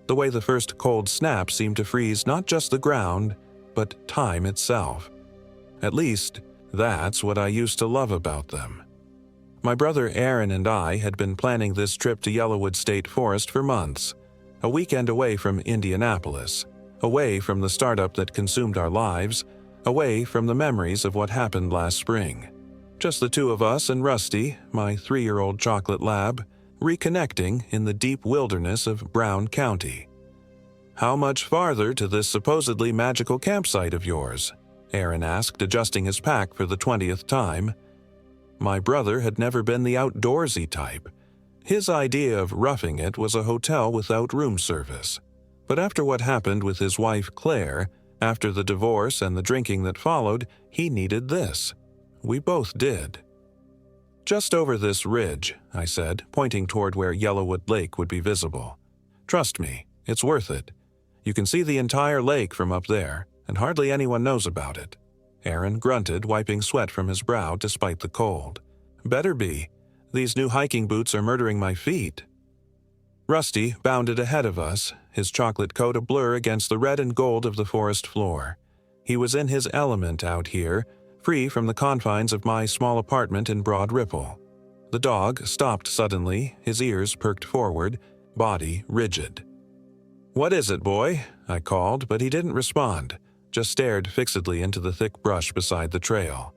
S1: the way the first cold snap seemed to freeze not just the ground, but time itself. At least, that's what I used to love about them. My brother Aaron and I had been planning this trip to Yellowwood State Forest for months, a weekend away from Indianapolis, away from the startup that consumed our lives, away from the memories of what happened last spring. Just the two of us and Rusty, my 3-year-old chocolate lab, reconnecting in the deep wilderness of Brown County. "How much farther to this supposedly magical campsite of yours?" Aaron asked, adjusting his pack for the 20th time. My brother had never been the outdoorsy type. His idea of roughing it was a hotel without room service. But after what happened with his wife Claire, after the divorce and the drinking that followed, he needed this. We both did. "Just over this ridge," I said, pointing toward where Yellowwood Lake would be visible. "Trust me, it's worth it. You can see the entire lake from up there, and hardly anyone knows about it." Aaron grunted, wiping sweat from his brow despite the cold. "Better be. These new hiking boots are murdering my feet." Rusty bounded ahead of us, his chocolate coat a blur against the red and gold of the forest floor. He was in his element out here, free from the confines of my small apartment in Broad Ripple. The dog stopped suddenly, his ears perked forward, body rigid. "What is it, boy?" I called, but he didn't respond, just stared fixedly into the thick brush beside the trail.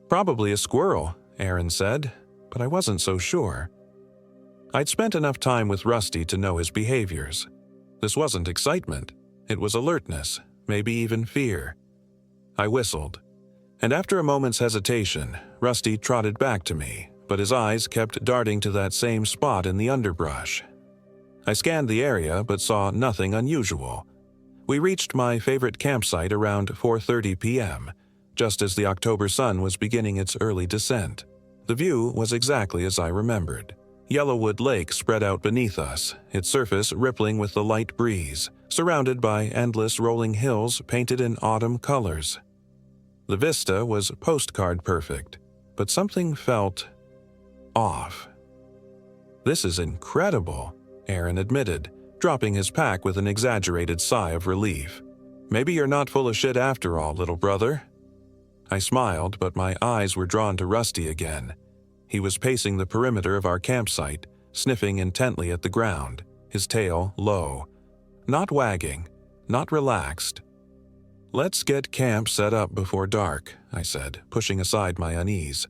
S1: "Probably a squirrel," Aaron said, but I wasn't so sure. I'd spent enough time with Rusty to know his behaviors. This wasn't excitement. It was alertness, maybe even fear. I whistled, and after a moment's hesitation, Rusty trotted back to me, but his eyes kept darting to that same spot in the underbrush. I scanned the area but saw nothing unusual. We reached my favorite campsite around 4:30 p.m., just as the October sun was beginning its early descent. The view was exactly as I remembered. Yellowwood Lake spread out beneath us, its surface rippling with the light breeze, surrounded by endless rolling hills painted in autumn colors. The vista was postcard perfect, but something felt off. "This is incredible," Aaron admitted, dropping his pack with an exaggerated sigh of relief. "Maybe you're not full of shit after all, little brother." I smiled, but my eyes were drawn to Rusty again. He was pacing the perimeter of our campsite, sniffing intently at the ground, his tail low. Not wagging, not relaxed. "Let's get camp set up before dark," I said, pushing aside my unease.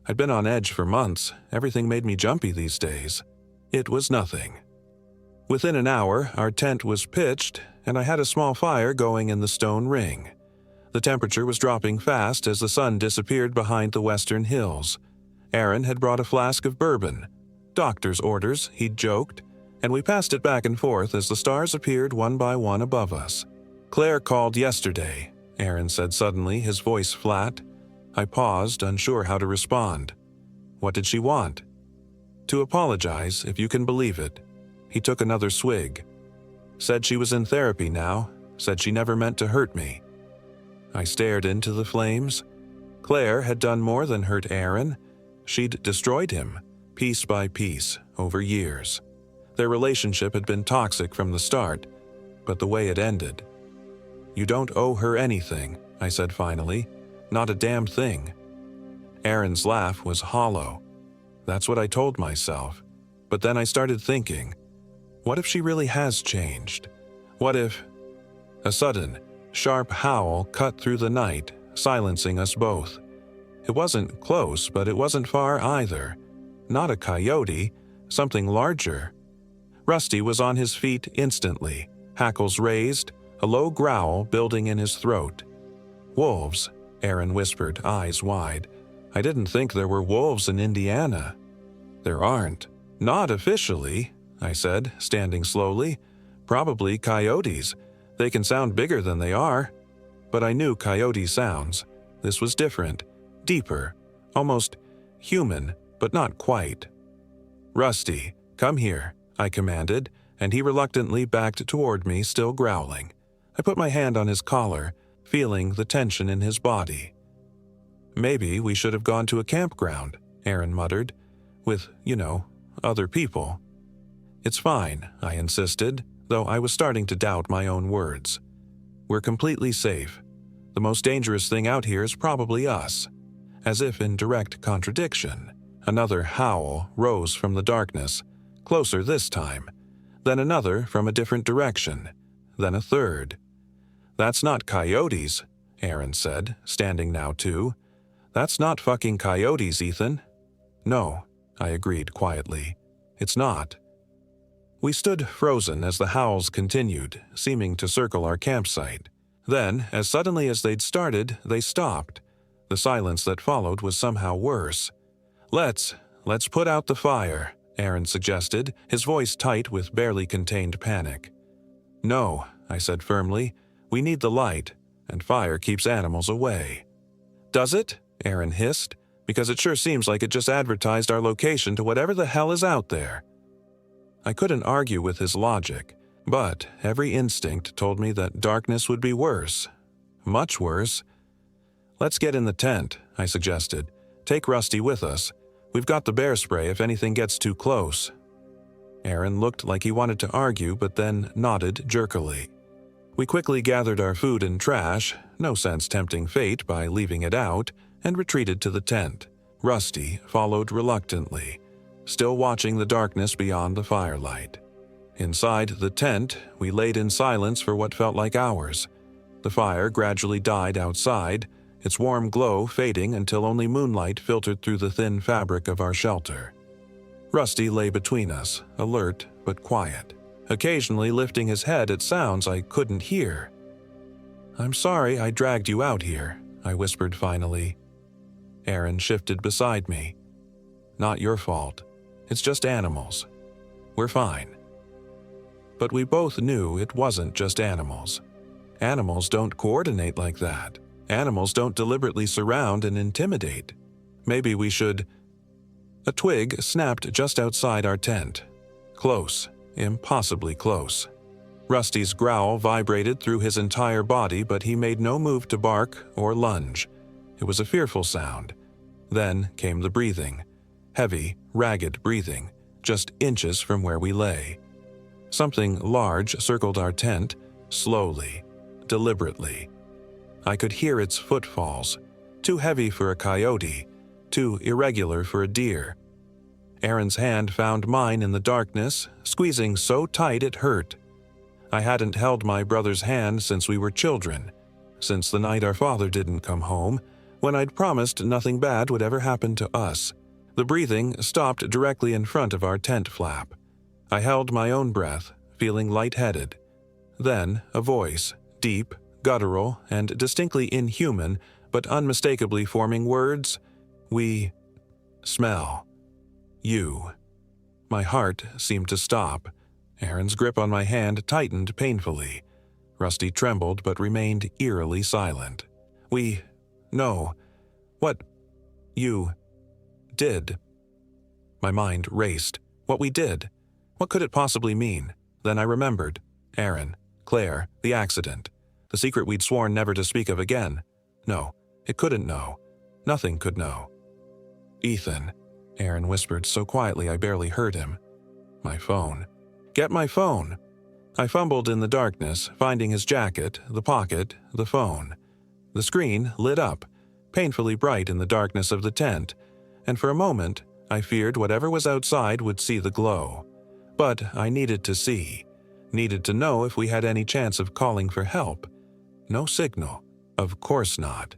S1: I'd been on edge for months. Everything made me jumpy these days. It was nothing. Within an hour, our tent was pitched, and I had a small fire going in the stone ring. The temperature was dropping fast as the sun disappeared behind the western hills. Aaron had brought a flask of bourbon. Doctor's orders, he'd joked, and we passed it back and forth as the stars appeared one by one above us. "Claire called yesterday," Aaron said suddenly, his voice flat. I paused, unsure how to respond. "What did she want?" "To apologize, if you can believe it." He took another swig. "Said she was in therapy now, said she never meant to hurt me." I stared into the flames. Claire had done more than hurt Aaron. She'd destroyed him, piece by piece, over years. Their relationship had been toxic from the start, but the way it ended. "You don't owe her anything," I said finally. "Not a damn thing." Aaron's laugh was hollow. That's what I told myself. But then I started thinking, what if she really has changed? What if... A sudden, sharp howl cut through the night, silencing us both. It wasn't close, but it wasn't far either. Not a coyote, something larger. Rusty was on his feet instantly, hackles raised, a low growl building in his throat. "Wolves," Aaron whispered, eyes wide. "I didn't think there were wolves in Indiana." "There aren't. Not officially," I said, standing slowly. "Probably coyotes. They can sound bigger than they are." But I knew coyote sounds. This was different, deeper, almost human, but not quite. "Rusty, come here," I commanded, and he reluctantly backed toward me, still growling. I put my hand on his collar, feeling the tension in his body. "Maybe we should have gone to a campground," Aaron muttered, "with, other people." "It's fine," I insisted, though I was starting to doubt my own words. "We're completely safe. The most dangerous thing out here is probably us." As if in direct contradiction, another howl rose from the darkness, closer this time, then another from a different direction, then a third. "That's not coyotes," Aaron said, standing now too. "That's not fucking coyotes, Ethan." "No," I agreed quietly. "It's not." We stood frozen as the howls continued, seeming to circle our campsite. Then, as suddenly as they'd started, they stopped. The silence that followed was somehow worse. Let's put out the fire," Aaron suggested, his voice tight with barely contained panic. "No," I said firmly. "We need the light, and fire keeps animals away." "Does it?" Aaron hissed. "Because it sure seems like it just advertised our location to whatever the hell is out there." I couldn't argue with his logic, but every instinct told me that darkness would be worse. Much worse. "Let's get in the tent," I suggested. "Take Rusty with us. We've got the bear spray if anything gets too close." Aaron looked like he wanted to argue, but then nodded jerkily. We quickly gathered our food and trash, no sense tempting fate by leaving it out, and retreated to the tent. Rusty followed reluctantly, still watching the darkness beyond the firelight. Inside the tent, we laid in silence for what felt like hours. The fire gradually died outside, its warm glow fading until only moonlight filtered through the thin fabric of our shelter. Rusty lay between us, alert but quiet, occasionally lifting his head at sounds I couldn't hear. "I'm sorry I dragged you out here," I whispered finally. Aaron shifted beside me. "Not your fault. It's just animals. We're fine." But we both knew it wasn't just animals. Animals don't coordinate like that. Animals don't deliberately surround and intimidate. Maybe we should... A twig snapped just outside our tent. Close, impossibly close. Rusty's growl vibrated through his entire body, but he made no move to bark or lunge. It was a fearful sound. Then came the breathing. Heavy, ragged breathing, just inches from where we lay. Something large circled our tent, slowly, deliberately. I could hear its footfalls, too heavy for a coyote, too irregular for a deer. Aaron's hand found mine in the darkness, squeezing so tight it hurt. I hadn't held my brother's hand since we were children, since the night our father didn't come home, when I'd promised nothing bad would ever happen to us. The breathing stopped directly in front of our tent flap. I held my own breath, feeling lightheaded. Then a voice, deep, guttural, and distinctly inhuman, but unmistakably forming words. "We smell you." My heart seemed to stop. Aaron's grip on my hand tightened painfully. Rusty trembled but remained eerily silent. "We know what you did." My mind raced. What we did? What could it possibly mean? Then I remembered. Aaron, Claire, the accident. The secret we'd sworn never to speak of again. No, it couldn't know. Nothing could know. "Ethan," Aaron whispered so quietly I barely heard him. "My phone." "Get my phone." I fumbled in the darkness, finding his jacket, the pocket, the phone. The screen lit up, painfully bright in the darkness of the tent, and for a moment I feared whatever was outside would see the glow. But I needed to see, needed to know if we had any chance of calling for help. No signal. Of course not.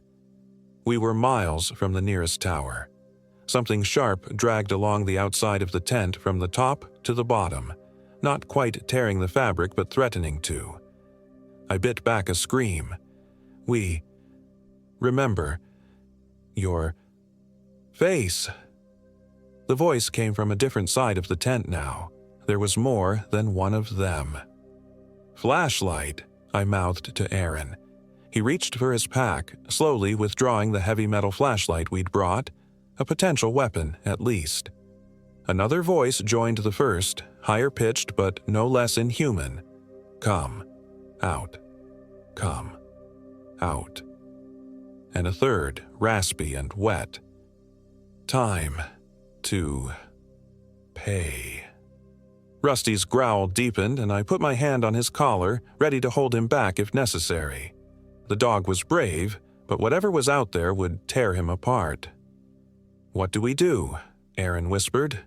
S1: We were miles from the nearest tower. Something sharp dragged along the outside of the tent from the top to the bottom, not quite tearing the fabric but threatening to. I bit back a scream. Remember, your face." The voice came from a different side of the tent now. There was more than one of them. "Flashlight," I mouthed to Aaron. He reached for his pack, slowly withdrawing the heavy metal flashlight we'd brought, a potential weapon at least. Another voice joined the first, higher pitched but no less inhuman. "Come. Out. Come. Out." And a third, raspy and wet. "Time. To. Pay." Rusty's growl deepened, and I put my hand on his collar, ready to hold him back if necessary. The dog was brave, but whatever was out there would tear him apart. "What do we do?" Aaron whispered.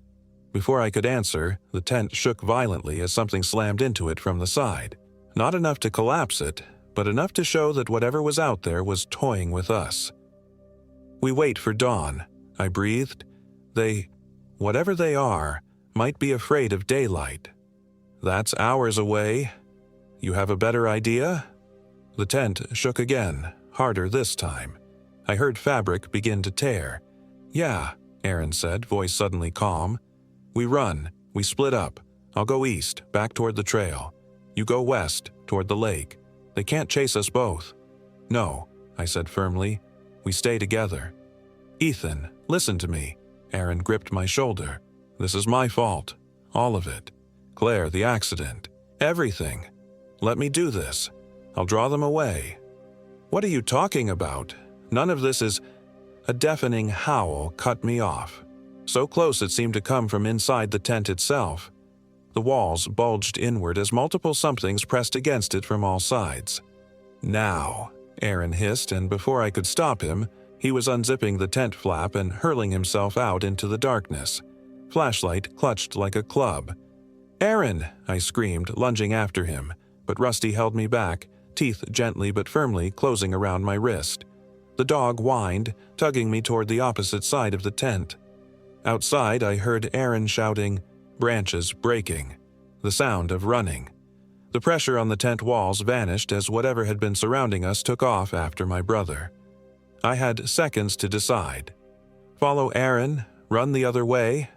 S1: Before I could answer, the tent shook violently as something slammed into it from the side. Not enough to collapse it, but enough to show that whatever was out there was toying with us. "We wait for dawn," I breathed. Whatever they are, might be afraid of daylight. That's hours away. You have a better idea? The tent shook again, harder this time. I heard fabric begin to tear. "Yeah," Aaron said, voice suddenly calm. "We run. We split up. I'll go east, back toward the trail. You go west, toward the lake. They can't chase us both." "No," I said firmly. "We stay together." "Ethan, listen to me." Aaron gripped my shoulder. "This is my fault. All of it. Claire, the accident. Everything. Let me do this. I'll draw them away." "What are you talking about? None of this is—" A deafening howl cut me off. So close it seemed to come from inside the tent itself. The walls bulged inward as multiple somethings pressed against it from all sides. "Now," Aaron hissed, and before I could stop him, he was unzipping the tent flap and hurling himself out into the darkness. Flashlight clutched like a club. "Aaron!" I screamed, lunging after him, but Rusty held me back, teeth gently but firmly closing around my wrist. The dog whined, tugging me toward the opposite side of the tent. Outside, I heard Aaron shouting, branches breaking, the sound of running. The pressure on the tent walls vanished as whatever had been surrounding us took off after my brother. I had seconds to decide. Follow Aaron, run the other way.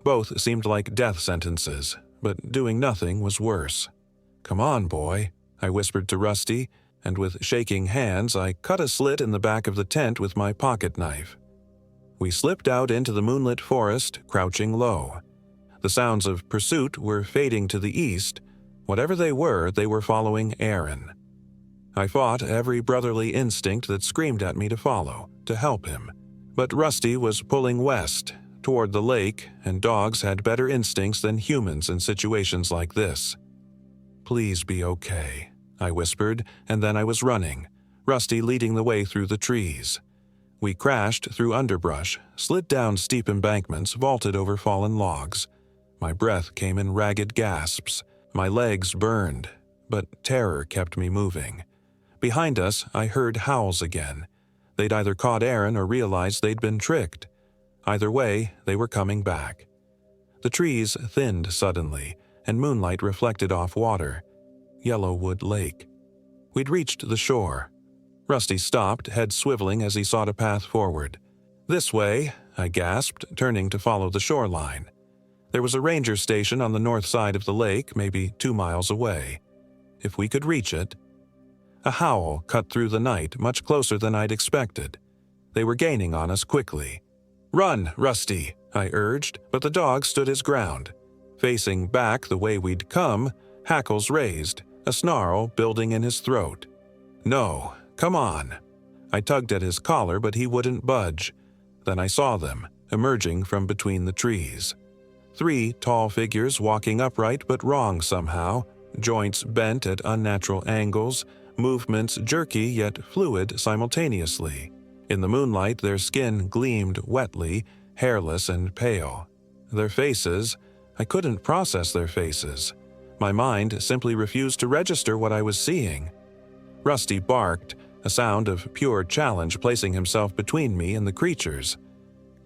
S1: Both seemed like death sentences, but doing nothing was worse. "Come on, boy," I whispered to Rusty, and with shaking hands I cut a slit in the back of the tent with my pocket knife. We slipped out into the moonlit forest, crouching low. The sounds of pursuit were fading to the east. Whatever they were following Aaron. I fought every brotherly instinct that screamed at me to follow, to help him. But Rusty was pulling west, toward the lake, and dogs had better instincts than humans in situations like this. "Please be okay," I whispered, and then I was running, Rusty leading the way through the trees. We crashed through underbrush, slid down steep embankments, vaulted over fallen logs. My breath came in ragged gasps. My legs burned, but terror kept me moving. Behind us, I heard howls again. They'd either caught Aaron or realized they'd been tricked. Either way, they were coming back. The trees thinned suddenly, and moonlight reflected off water. Yellowwood Lake. We'd reached the shore. Rusty stopped, head swiveling as he sought a path forward. "This way," I gasped, turning to follow the shoreline. There was a ranger station on the north side of the lake, maybe 2 miles away. If we could reach it. A howl cut through the night, much closer than I'd expected. They were gaining on us quickly. "Run, Rusty," I urged, but the dog stood his ground. Facing back the way we'd come, hackles raised, a snarl building in his throat. "No, come on." I tugged at his collar, but he wouldn't budge. Then I saw them, emerging from between the trees. 3 tall figures walking upright but wrong somehow, joints bent at unnatural angles, movements jerky yet fluid simultaneously. In the moonlight, their skin gleamed wetly, hairless and pale. Their faces, I couldn't process their faces. My mind simply refused to register what I was seeing. Rusty barked, a sound of pure challenge placing himself between me and the creatures.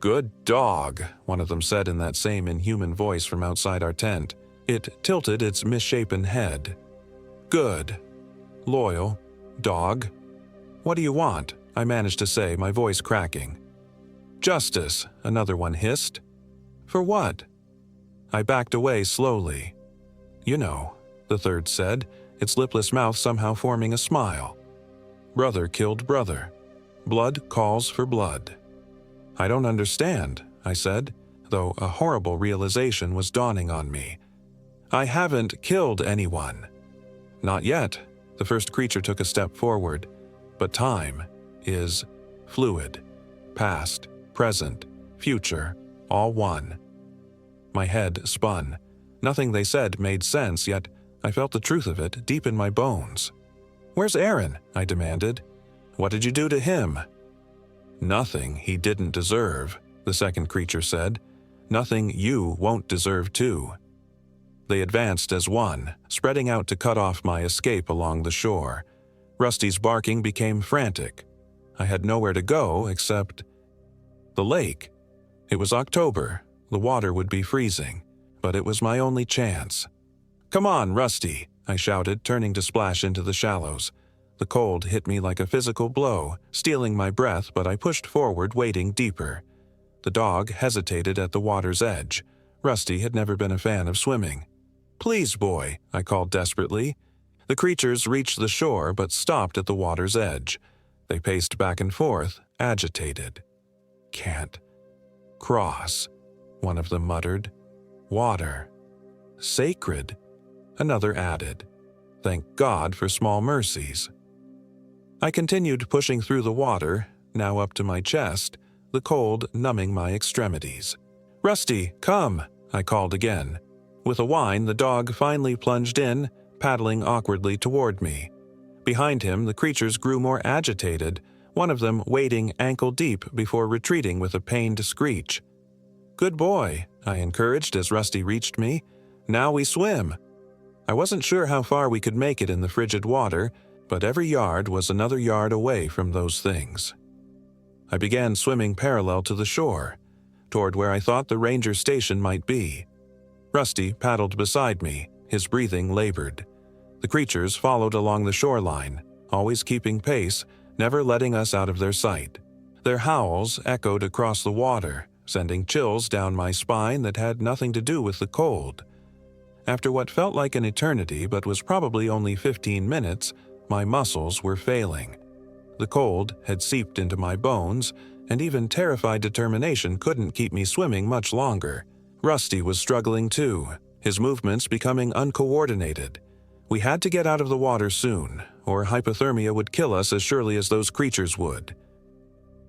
S1: "Good dog," one of them said in that same inhuman voice from outside our tent. It tilted its misshapen head. "Good. Loyal. Dog. What do you want?" I managed to say, my voice cracking. "Justice," another one hissed. "For what?" I backed away slowly. "You know," the third said, its lipless mouth somehow forming a smile. "Brother killed brother. Blood calls for blood." "I don't understand," I said, though a horrible realization was dawning on me. "I haven't killed anyone." "Not yet," the first creature took a step forward, "but time is fluid. Past, present, future, all one." My head spun. Nothing they said made sense, yet I felt the truth of it deep in my bones. "Where's Aaron?" I demanded. "What did you do to him?" "Nothing he didn't deserve," the second creature said. "Nothing you won't deserve too." They advanced as one, spreading out to cut off my escape along the shore. Rusty's barking became frantic. I had nowhere to go except the lake. It was October. The water would be freezing, but it was my only chance. "Come on, Rusty," I shouted, turning to splash into the shallows. The cold hit me like a physical blow, stealing my breath, but I pushed forward, wading deeper. The dog hesitated at the water's edge. Rusty had never been a fan of swimming. "Please, boy," I called desperately. The creatures reached the shore but stopped at the water's edge. They paced back and forth, agitated. "Can't cross," one of them muttered. "Water. Sacred," another added. "Thank God for small mercies." I continued pushing through the water, now up to my chest, the cold numbing my extremities. "Rusty, come," I called again. With a whine, the dog finally plunged in, paddling awkwardly toward me. Behind him, the creatures grew more agitated, one of them wading ankle-deep before retreating with a pained screech. "Good boy," I encouraged as Rusty reached me. "Now we swim." I wasn't sure how far we could make it in the frigid water, but every yard was another yard away from those things. I began swimming parallel to the shore, toward where I thought the ranger station might be. Rusty paddled beside me, his breathing labored. The creatures followed along the shoreline, always keeping pace, never letting us out of their sight. Their howls echoed across the water, sending chills down my spine that had nothing to do with the cold. After what felt like an eternity but was probably only 15 minutes, my muscles were failing. The cold had seeped into my bones, and even terrified determination couldn't keep me swimming much longer. Rusty was struggling too, his movements becoming uncoordinated. We had to get out of the water soon, or hypothermia would kill us as surely as those creatures would.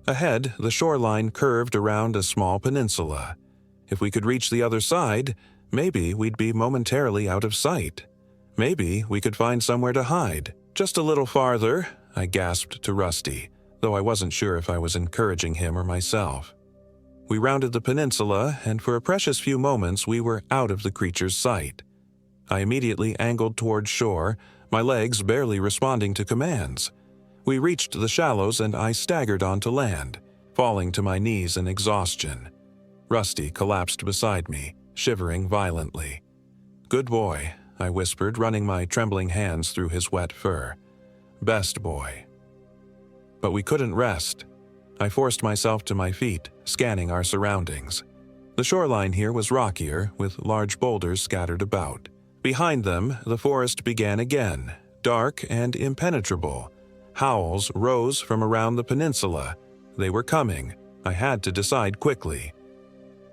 S1: Ahead, the shoreline curved around a small peninsula. If we could reach the other side, maybe we'd be momentarily out of sight. Maybe we could find somewhere to hide. "Just a little farther," I gasped to Rusty, though I wasn't sure if I was encouraging him or myself. We rounded the peninsula, and for a precious few moments we were out of the creature's sight. I immediately angled toward shore, my legs barely responding to commands. We reached the shallows and I staggered onto land, falling to my knees in exhaustion. Rusty collapsed beside me, shivering violently. "Good boy," I whispered, running my trembling hands through his wet fur. "Best boy." But we couldn't rest. I forced myself to my feet, scanning our surroundings. The shoreline here was rockier, with large boulders scattered about. Behind them, the forest began again, dark and impenetrable. Howls rose from around the peninsula. They were coming. I had to decide quickly.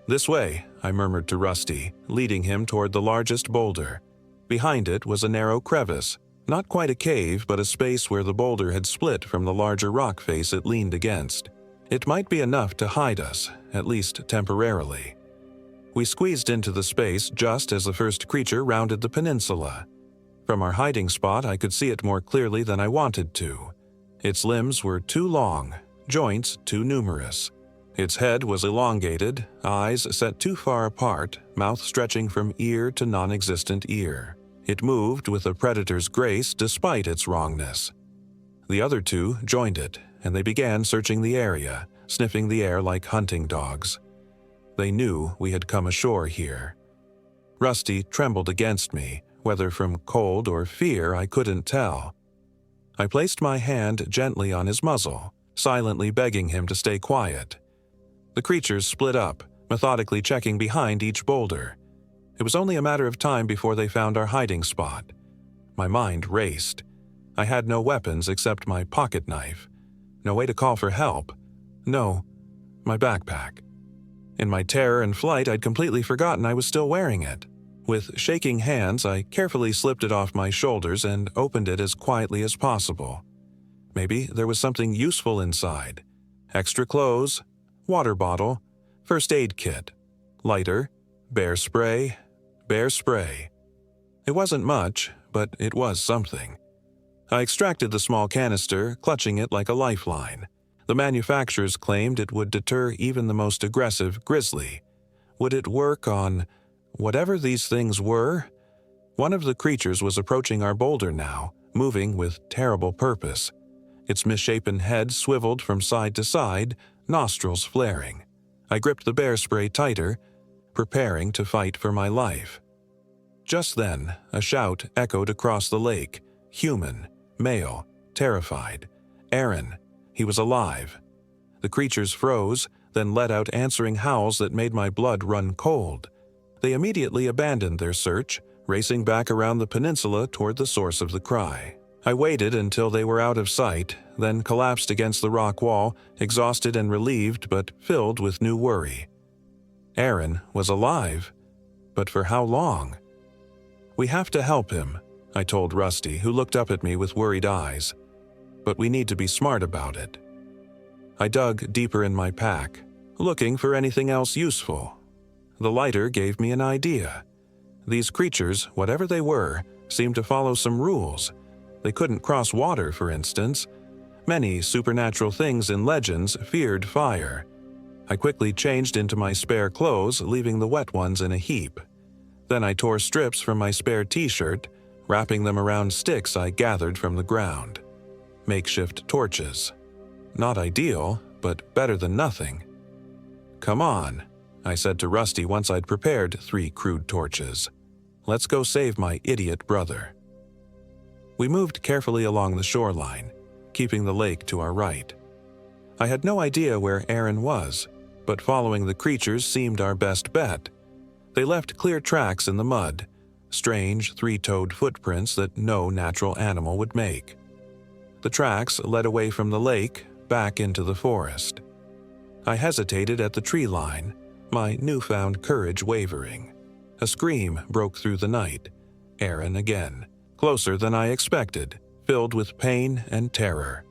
S1: "This way," I murmured to Rusty, leading him toward the largest boulder. Behind it was a narrow crevice, not quite a cave, but a space where the boulder had split from the larger rock face it leaned against. It might be enough to hide us, at least temporarily. We squeezed into the space just as the first creature rounded the peninsula. From our hiding spot, I could see it more clearly than I wanted to. Its limbs were too long, joints too numerous. Its head was elongated, eyes set too far apart, mouth stretching from ear to non-existent ear. It moved with a predator's grace despite its wrongness. The other two joined it, and they began searching the area, sniffing the air like hunting dogs. They knew we had come ashore here. Rusty trembled against me, whether from cold or fear I couldn't tell. I placed my hand gently on his muzzle, silently begging him to stay quiet. The creatures split up, methodically checking behind each boulder. It was only a matter of time before they found our hiding spot. My mind raced. I had no weapons except my pocket knife. No way to call for help. No, my backpack. In my terror and flight, I'd completely forgotten I was still wearing it. With shaking hands, I carefully slipped it off my shoulders and opened it as quietly as possible. Maybe there was something useful inside. Extra clothes, water bottle, first aid kit, lighter, bear spray. It wasn't much, but it was something. I extracted the small canister, clutching it like a lifeline. The manufacturers claimed it would deter even the most aggressive grizzly. Would it work on whatever these things were? One of the creatures was approaching our boulder now, moving with terrible purpose. Its misshapen head swiveled from side to side, nostrils flaring. I gripped the bear spray tighter, preparing to fight for my life. Just then, a shout echoed across the lake. Human, male, terrified. Aaron. He was alive. The creatures froze, then let out answering howls that made my blood run cold. They immediately abandoned their search, racing back around the peninsula toward the source of the cry. I waited until they were out of sight, then collapsed against the rock wall, exhausted and relieved but filled with new worry. Aaron was alive, but for how long? "We have to help him," I told Rusty, who looked up at me with worried eyes. "But we need to be smart about it." I dug deeper in my pack, looking for anything else useful. The lighter gave me an idea. These creatures, whatever they were, seemed to follow some rules. They couldn't cross water, for instance. Many supernatural things in legends feared fire. I quickly changed into my spare clothes, leaving the wet ones in a heap. Then I tore strips from my spare t-shirt, wrapping them around sticks I gathered from the ground. Makeshift torches. Not ideal, but better than nothing. "Come on," I said to Rusty once I'd prepared 3 crude torches. "Let's go save my idiot brother." We moved carefully along the shoreline, keeping the lake to our right. I had no idea where Aaron was, but following the creatures seemed our best bet. They left clear tracks in the mud, strange 3-toed footprints that no natural animal would make. The tracks led away from the lake, back into the forest. I hesitated at the tree line, my newfound courage wavering. A scream broke through the night. Aaron again, closer than I expected, filled with pain and terror.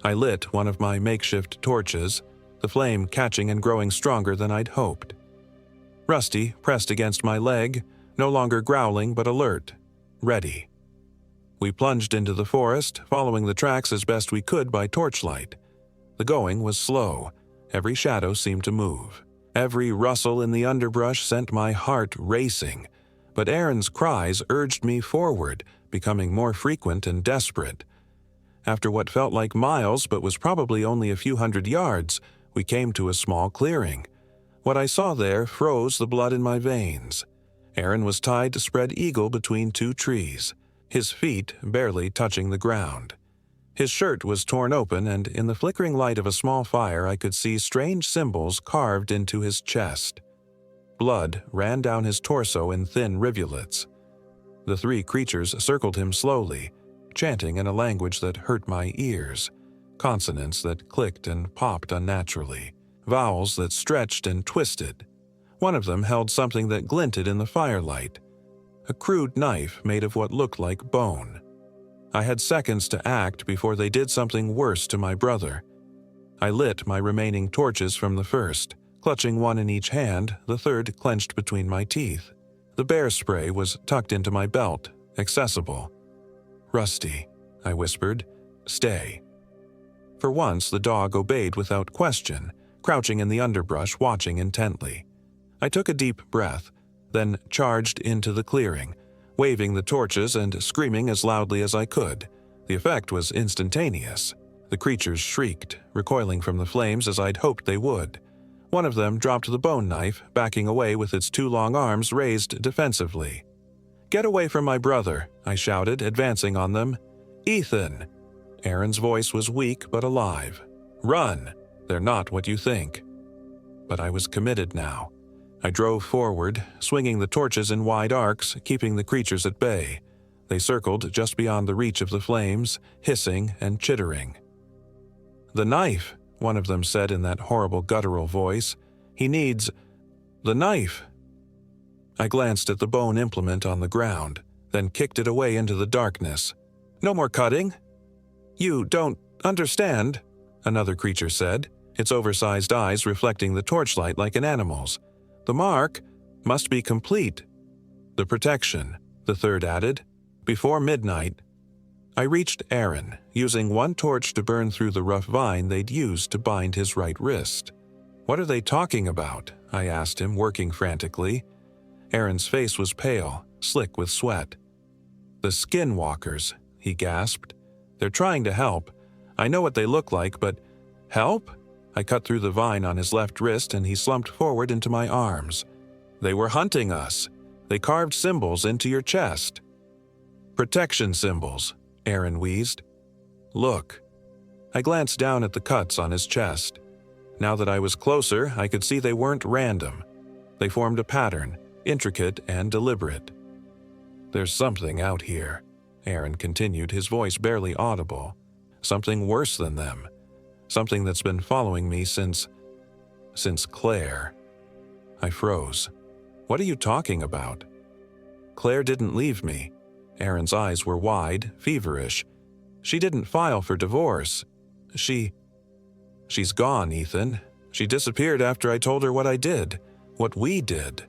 S1: I lit one of my makeshift torches, the flame catching and growing stronger than I'd hoped. Rusty pressed against my leg, no longer growling but alert, ready. We plunged into the forest, following the tracks as best we could by torchlight. The going was slow. Every shadow seemed to move. Every rustle in the underbrush sent my heart racing, but Aaron's cries urged me forward, becoming more frequent and desperate. After what felt like miles but was probably only a few hundred yards, we came to a small clearing. What I saw there froze the blood in my veins. Aaron was tied to spread eagle between 2 trees, his feet barely touching the ground. His shirt was torn open, and in the flickering light of a small fire I could see strange symbols carved into his chest. Blood ran down his torso in thin rivulets. The 3 creatures circled him slowly, chanting in a language that hurt my ears, consonants that clicked and popped unnaturally, vowels that stretched and twisted. One of them held something that glinted in the firelight, a crude knife made of what looked like bone. I had seconds to act before they did something worse to my brother. I lit my remaining torches from the first, Clutching one in each hand, the third clenched between my teeth. The bear spray was tucked into my belt, accessible. "Rusty," I whispered. "Stay." For once, the dog obeyed without question, crouching in the underbrush, watching intently. I took a deep breath, then charged into the clearing, waving the torches and screaming as loudly as I could. The effect was instantaneous. The creatures shrieked, recoiling from the flames as I'd hoped they would. One of them dropped the bone knife, backing away with its two long arms raised defensively. "Get away from my brother," I shouted, advancing on them. "Ethan!" Aaron's voice was weak but alive. "Run! They're not what you think." But I was committed now. I drove forward, swinging the torches in wide arcs, keeping the creatures at bay. They circled just beyond the reach of the flames, hissing and chittering. "The knife," one of them said in that horrible guttural voice. "He needs the knife." I glanced at the bone implement on the ground, then kicked it away into the darkness. "No more cutting." "You don't understand," another creature said, its oversized eyes reflecting the torchlight like an animal's. "The mark must be complete." "The protection," the third added. "Before midnight." I reached Aaron, using one torch to burn through the rough vine they'd used to bind his right wrist. "What are they talking about?" I asked him, working frantically. Aaron's face was pale, slick with sweat. "The skinwalkers," he gasped. "They're trying to help. I know what they look like, but help?" I cut through the vine on his left wrist and he slumped forward into my arms. "They were hunting us. They carved symbols into your chest." "Protection symbols," Aaron wheezed. "Look." I glanced down at the cuts on his chest. Now that I was closer, I could see they weren't random. They formed a pattern, intricate and deliberate. "There's something out here," Aaron continued, his voice barely audible. "Something worse than them. Something that's been following me since Claire." I froze. "What are you talking about?" "Claire didn't leave me." Aaron's eyes were wide, feverish. "She didn't file for divorce. She's gone, Ethan. She disappeared after I told her what I did. What we did."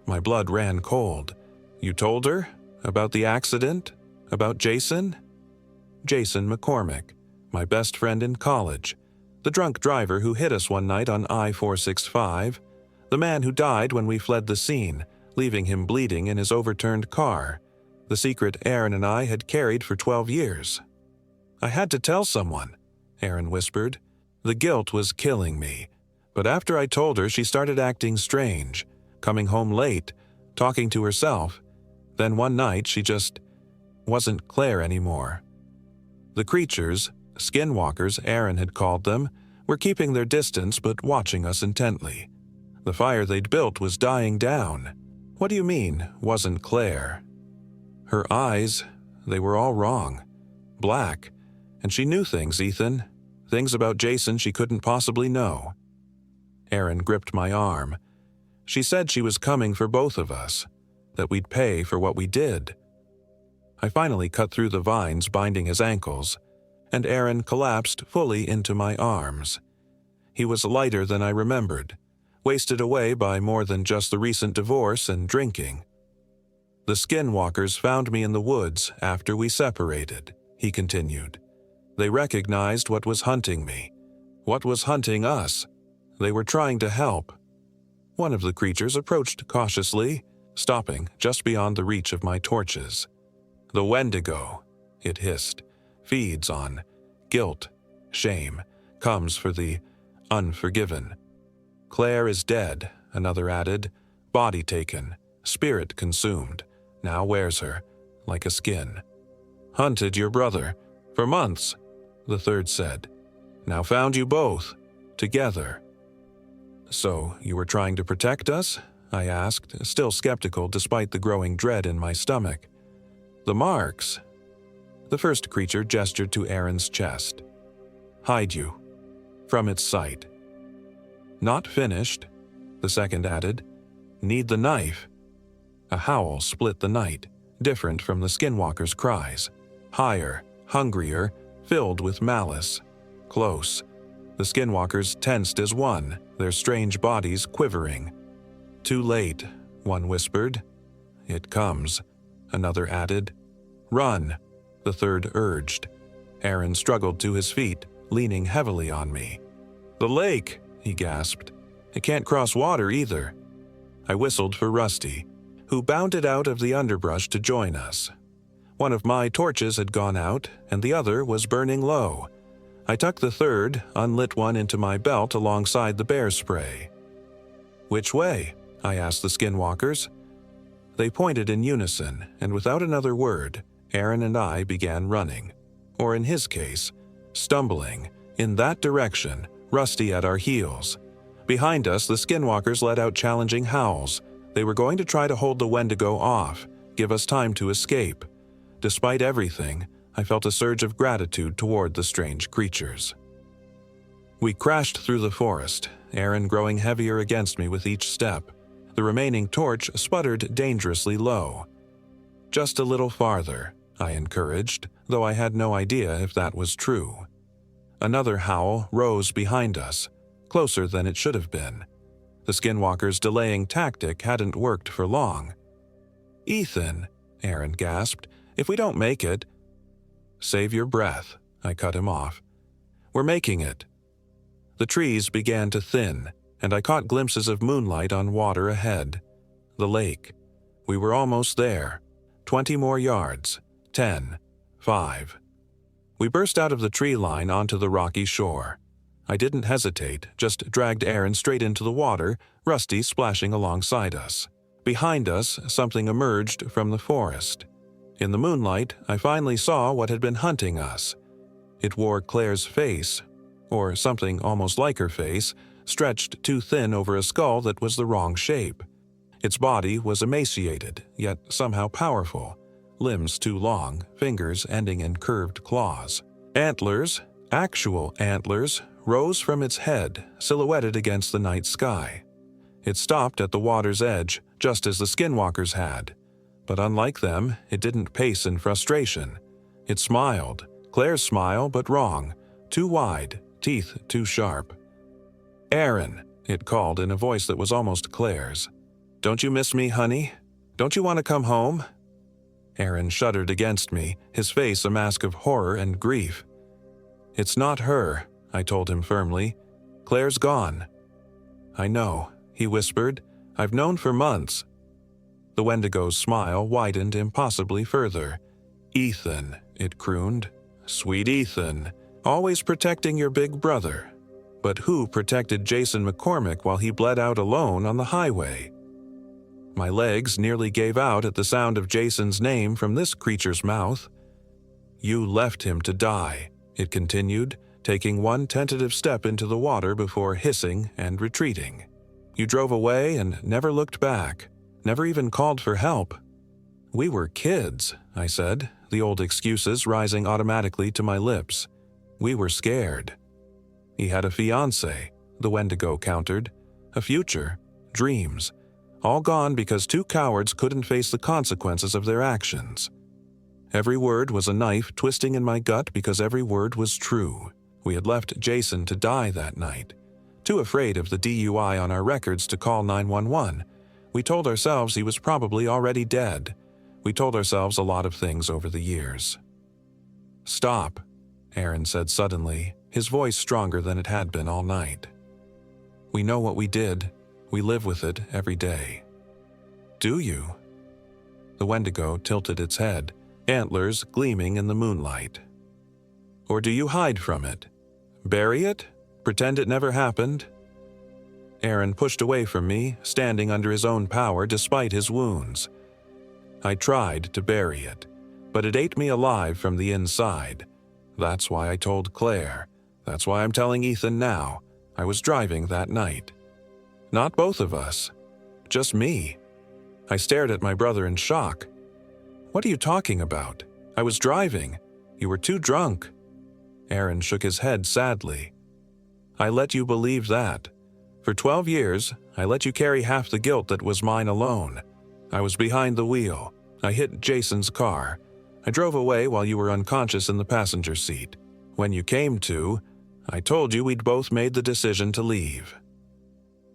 S1: My blood ran cold. "You told her? About the accident? About Jason?" "Jason McCormick, my best friend in college. The drunk driver who hit us one night on I-465. The man who died when we fled the scene, leaving him bleeding in his overturned car. The secret Aaron and I had carried for 12 years. "I had to tell someone," Aaron whispered. "The guilt was killing me. But after I told her, she started acting strange, coming home late, talking to herself. Then one night she just wasn't Claire anymore." The creatures, skinwalkers Aaron had called them, were keeping their distance but watching us intently. The fire they'd built was dying down. "What do you mean, wasn't Claire?" "Her eyes, they were all wrong. Black. And she knew things, Ethan. Things about Jason she couldn't possibly know." Aaron gripped my arm. "She said she was coming for both of us, that we'd pay for what we did." I finally cut through the vines binding his ankles, and Aaron collapsed fully into my arms. He was lighter than I remembered, wasted away by more than just the recent divorce and drinking. "The skinwalkers found me in the woods after we separated," he continued. "They recognized what was hunting me, what was hunting us. They were trying to help." One of the creatures approached cautiously, stopping just beyond the reach of my torches. "The Wendigo," it hissed, "feeds on guilt, shame, comes for the unforgiven. Claire is dead," another added, "body taken, spirit consumed, now wears her, like a skin. Hunted your brother, for months," the third said. "Now found you both, together." "So you were trying to protect us?" I asked, still skeptical despite the growing dread in my stomach. "The marks." The first creature gestured to Aaron's chest. "Hide you. From its sight." "Not finished," the second added. "Need the knife." A howl split the night, different from the skinwalker's cries. Higher, hungrier, filled with malice. Close. The skinwalkers tensed as one, their strange bodies quivering. "Too late," one whispered. "It comes," another added. "Run," the third urged. Aaron struggled to his feet, leaning heavily on me. "The lake," he gasped. "It can't cross water either." I whistled for Rusty, who bounded out of the underbrush to join us. One of my torches had gone out, and the other was burning low. I tucked the third, unlit one into my belt alongside the bear spray. "Which way?" I asked the skinwalkers. They pointed in unison, and without another word, Aaron and I began running. Or in his case, stumbling, in that direction, Rusty at our heels. Behind us, the skinwalkers let out challenging howls. They were going to try to hold the Wendigo off, give us time to escape. Despite everything, I felt a surge of gratitude toward the strange creatures. We crashed through the forest, Aaron growing heavier against me with each step. The remaining torch sputtered dangerously low. "Just a little farther," I encouraged, though I had no idea if that was true. Another howl rose behind us, closer than it should have been. The skinwalkers' delaying tactic hadn't worked for long. "Ethan," Aaron gasped, "if we don't make it—" "Save your breath," I cut him off. "We're making it." The trees began to thin, and I caught glimpses of moonlight on water ahead. The lake. We were almost there. 20 more yards. 10. 5. We burst out of the tree line onto the rocky shore. I didn't hesitate, just dragged Aaron straight into the water, Rusty splashing alongside us. Behind us, something emerged from the forest. In the moonlight, I finally saw what had been hunting us. It wore Claire's face, or something almost like her face, stretched too thin over a skull that was the wrong shape. Its body was emaciated, yet somehow powerful. Limbs too long, fingers ending in curved claws. Antlers, actual antlers, rose from its head, silhouetted against the night sky. It stopped at the water's edge, just as the skinwalkers had. But unlike them, it didn't pace in frustration. It smiled, Claire's smile, but wrong. Too wide, teeth too sharp. "Aaron," it called in a voice that was almost Claire's. "Don't you miss me, honey? Don't you want to come home?" Aaron shuddered against me, his face a mask of horror and grief. "It's not her," I told him firmly. "Claire's gone." "I know," he whispered. "I've known for months." The Wendigo's smile widened impossibly further. "Ethan," it crooned. "Sweet Ethan, always protecting your big brother. But who protected Jason McCormick while he bled out alone on the highway?" My legs nearly gave out at the sound of Jason's name from this creature's mouth. "You left him to die," it continued, taking one tentative step into the water before hissing and retreating. "You drove away and never looked back, never even called for help." "We were kids," I said, the old excuses rising automatically to my lips. "We were scared." "He had a fiancé," the Wendigo countered. "A future, dreams, all gone because two cowards couldn't face the consequences of their actions." Every word was a knife twisting in my gut because every word was true. We had left Jason to die that night. Too afraid of the DUI on our records to call 911. We told ourselves he was probably already dead. We told ourselves a lot of things over the years. "Stop," Aaron said suddenly, his voice stronger than it had been all night. "We know what we did. We live with it every day." "Do you?" The Wendigo tilted its head, antlers gleaming in the moonlight. "Or do you hide from it? Bury it? Pretend it never happened?" Aaron pushed away from me, standing under his own power despite his wounds. "I tried to bury it, but it ate me alive from the inside. That's why I told Claire. That's why I'm telling Ethan now. I was driving that night. Not both of us. Just me." I stared at my brother in shock. "What are you talking about? I was driving. You were too drunk." Aaron shook his head sadly. "I let you believe that. For 12 years, I let you carry half the guilt that was mine alone. I was behind the wheel. I hit Jason's car. I drove away while you were unconscious in the passenger seat. When you came to, I told you we'd both made the decision to leave."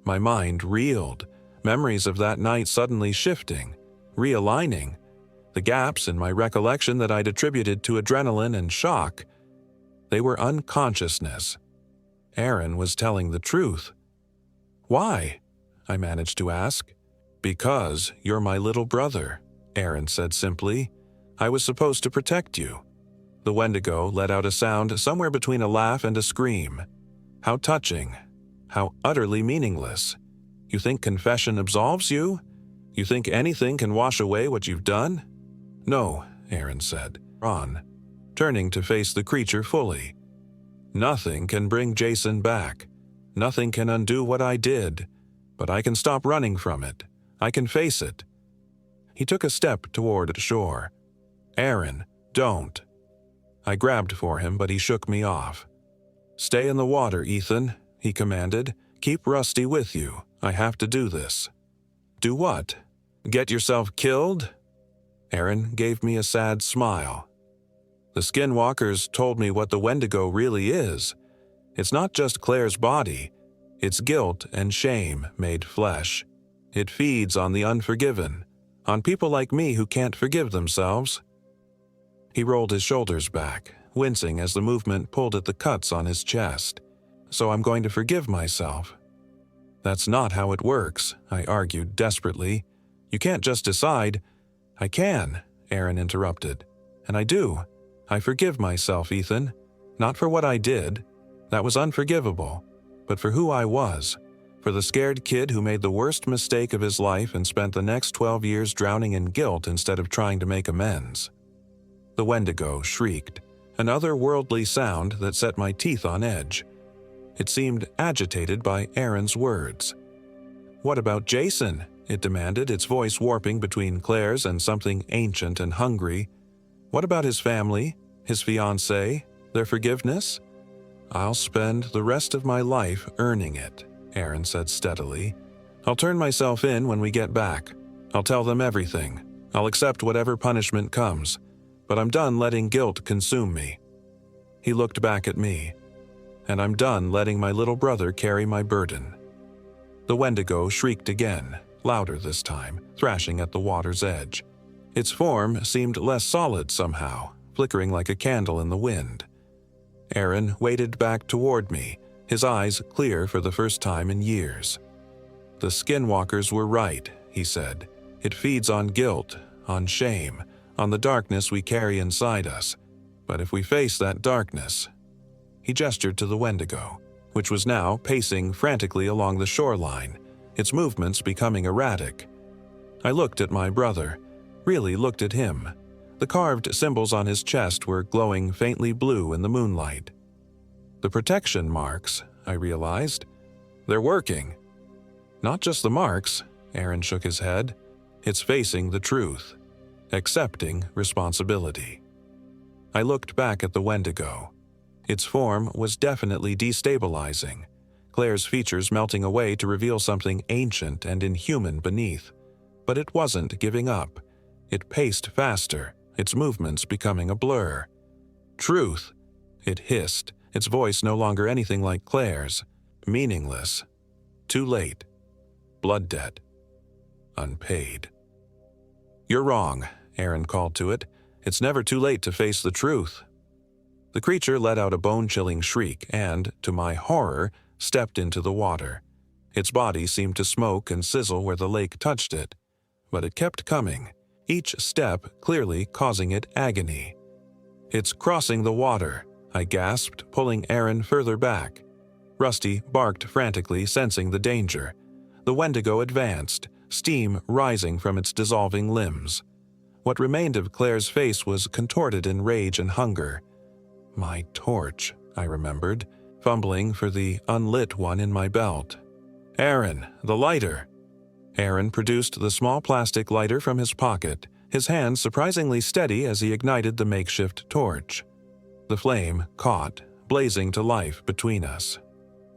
S1: My mind reeled, memories of that night suddenly shifting, realigning. The gaps in my recollection that I'd attributed to adrenaline and shock, they were unconsciousness. Aaron was telling the truth. "Why?" I managed to ask. "Because you're my little brother," Aaron said simply. "I was supposed to protect you." The Wendigo let out a sound somewhere between a laugh and a scream. How touching. How utterly meaningless. You think confession absolves you? You think anything can wash away what you've done? "No," Aaron said, on, turning to face the creature fully. "Nothing can bring Jason back. Nothing can undo what I did. But I can stop running from it. I can face it." He took a step toward shore. "Aaron, don't." I grabbed for him, but he shook me off. "Stay in the water, Ethan," he commanded. "Keep Rusty with you. I have to do this." "Do what? Get yourself killed?" Aaron gave me a sad smile. "The skinwalkers told me what the Wendigo really is. It's not just Claire's body. It's guilt and shame made flesh. It feeds on the unforgiven, on people like me who can't forgive themselves." He rolled his shoulders back, wincing as the movement pulled at the cuts on his chest. "So I'm going to forgive myself." "That's not how it works," I argued desperately. "You can't just decide." "I can," Aaron interrupted. "And I do. I forgive myself, Ethan. Not for what I did. That was unforgivable. But for who I was. For the scared kid who made the worst mistake of his life and spent the next 12 years drowning in guilt instead of trying to make amends." The Wendigo shrieked, an otherworldly sound that set my teeth on edge. It seemed agitated by Aaron's words. "What about Jason?" it demanded, its voice warping between Claire's and something ancient and hungry. "What about his family, his fiancée, their forgiveness?" "I'll spend the rest of my life earning it," Aaron said steadily. "I'll turn myself in when we get back. I'll tell them everything. I'll accept whatever punishment comes. But I'm done letting guilt consume me." He looked back at me. "And I'm done letting my little brother carry my burden." The Wendigo shrieked again, louder this time, thrashing at the water's edge. Its form seemed less solid somehow, flickering like a candle in the wind. Aaron waded back toward me, his eyes clear for the first time in years. "The skinwalkers were right," he said. "It feeds on guilt, on shame, on the darkness we carry inside us. But if we face that darkness—" He gestured to the Wendigo, which was now pacing frantically along the shoreline, its movements becoming erratic. I looked at my brother, really looked at him. The carved symbols on his chest were glowing faintly blue in the moonlight. The protection marks, I realized. They're working. "Not just the marks," Aaron shook his head. "It's facing the truth. Accepting responsibility." I looked back at the Wendigo. Its form was definitely destabilizing, Claire's features melting away to reveal something ancient and inhuman beneath. But it wasn't giving up. It paced faster, its movements becoming a blur. "Truth," it hissed, its voice no longer anything like Claire's. Meaningless. Too late. Blood debt. Unpaid. "You're wrong," Aaron called to it. "It's never too late to face the truth." The creature let out a bone-chilling shriek and, to my horror, stepped into the water. Its body seemed to smoke and sizzle where the lake touched it. But it kept coming, each step clearly causing it agony. "It's crossing the water," I gasped, pulling Aaron further back. Rusty barked frantically, sensing the danger. The Wendigo advanced, steam rising from its dissolving limbs. What remained of Claire's face was contorted in rage and hunger. My torch, I remembered, fumbling for the unlit one in my belt. "Aaron, the lighter!" Aaron produced the small plastic lighter from his pocket, his hand surprisingly steady as he ignited the makeshift torch. The flame caught, blazing to life between us.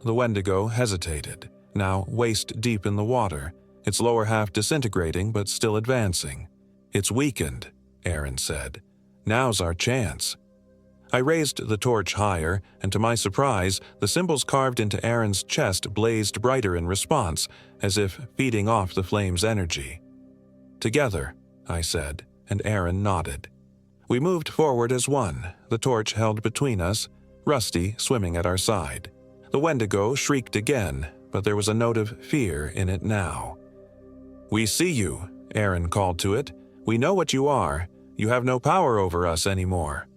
S1: The Wendigo hesitated, now waist-deep in the water, its lower half disintegrating but still advancing. "It's weakened," Aaron said. "Now's our chance." I raised the torch higher, and to my surprise, the symbols carved into Aaron's chest blazed brighter in response, as if feeding off the flame's energy. "Together," I said, and Aaron nodded. We moved forward as one, the torch held between us, Rusty swimming at our side. The Wendigo shrieked again, but there was a note of fear in it now. "We see you," Aaron called to it. "We know what you are. You have no power over us anymore."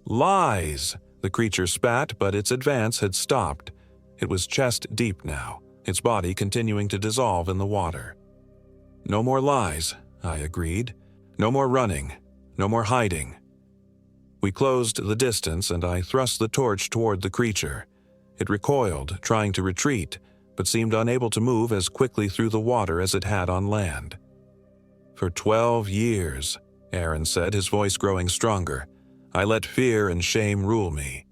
S1: "Lies!" The creature spat, but its advance had stopped. It was chest deep now, its body continuing to dissolve in the water. "No more lies," I agreed. "No more running. No more hiding." We closed the distance, and I thrust the torch toward the creature. It recoiled, trying to retreat, but seemed unable to move as quickly through the water as it had on land. "For 12 years," Aaron said, his voice growing stronger, "I let fear and shame rule me.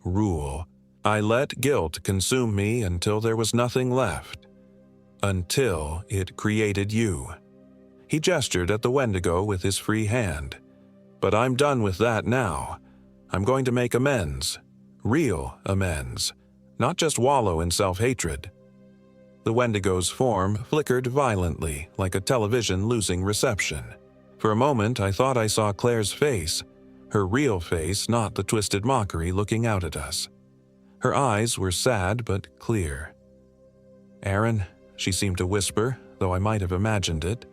S1: Rule. I let guilt consume me until there was nothing left. Until it created you." He gestured at the Wendigo with his free hand. "But I'm done with that now. I'm going to make amends. Real amends. Not just wallow in self-hatred." The Wendigo's form flickered violently, like a television losing reception. For a moment, I thought I saw Claire's face, her real face, not the twisted mockery looking out at us. Her eyes were sad but clear. "Aaron," she seemed to whisper, though I might have imagined it.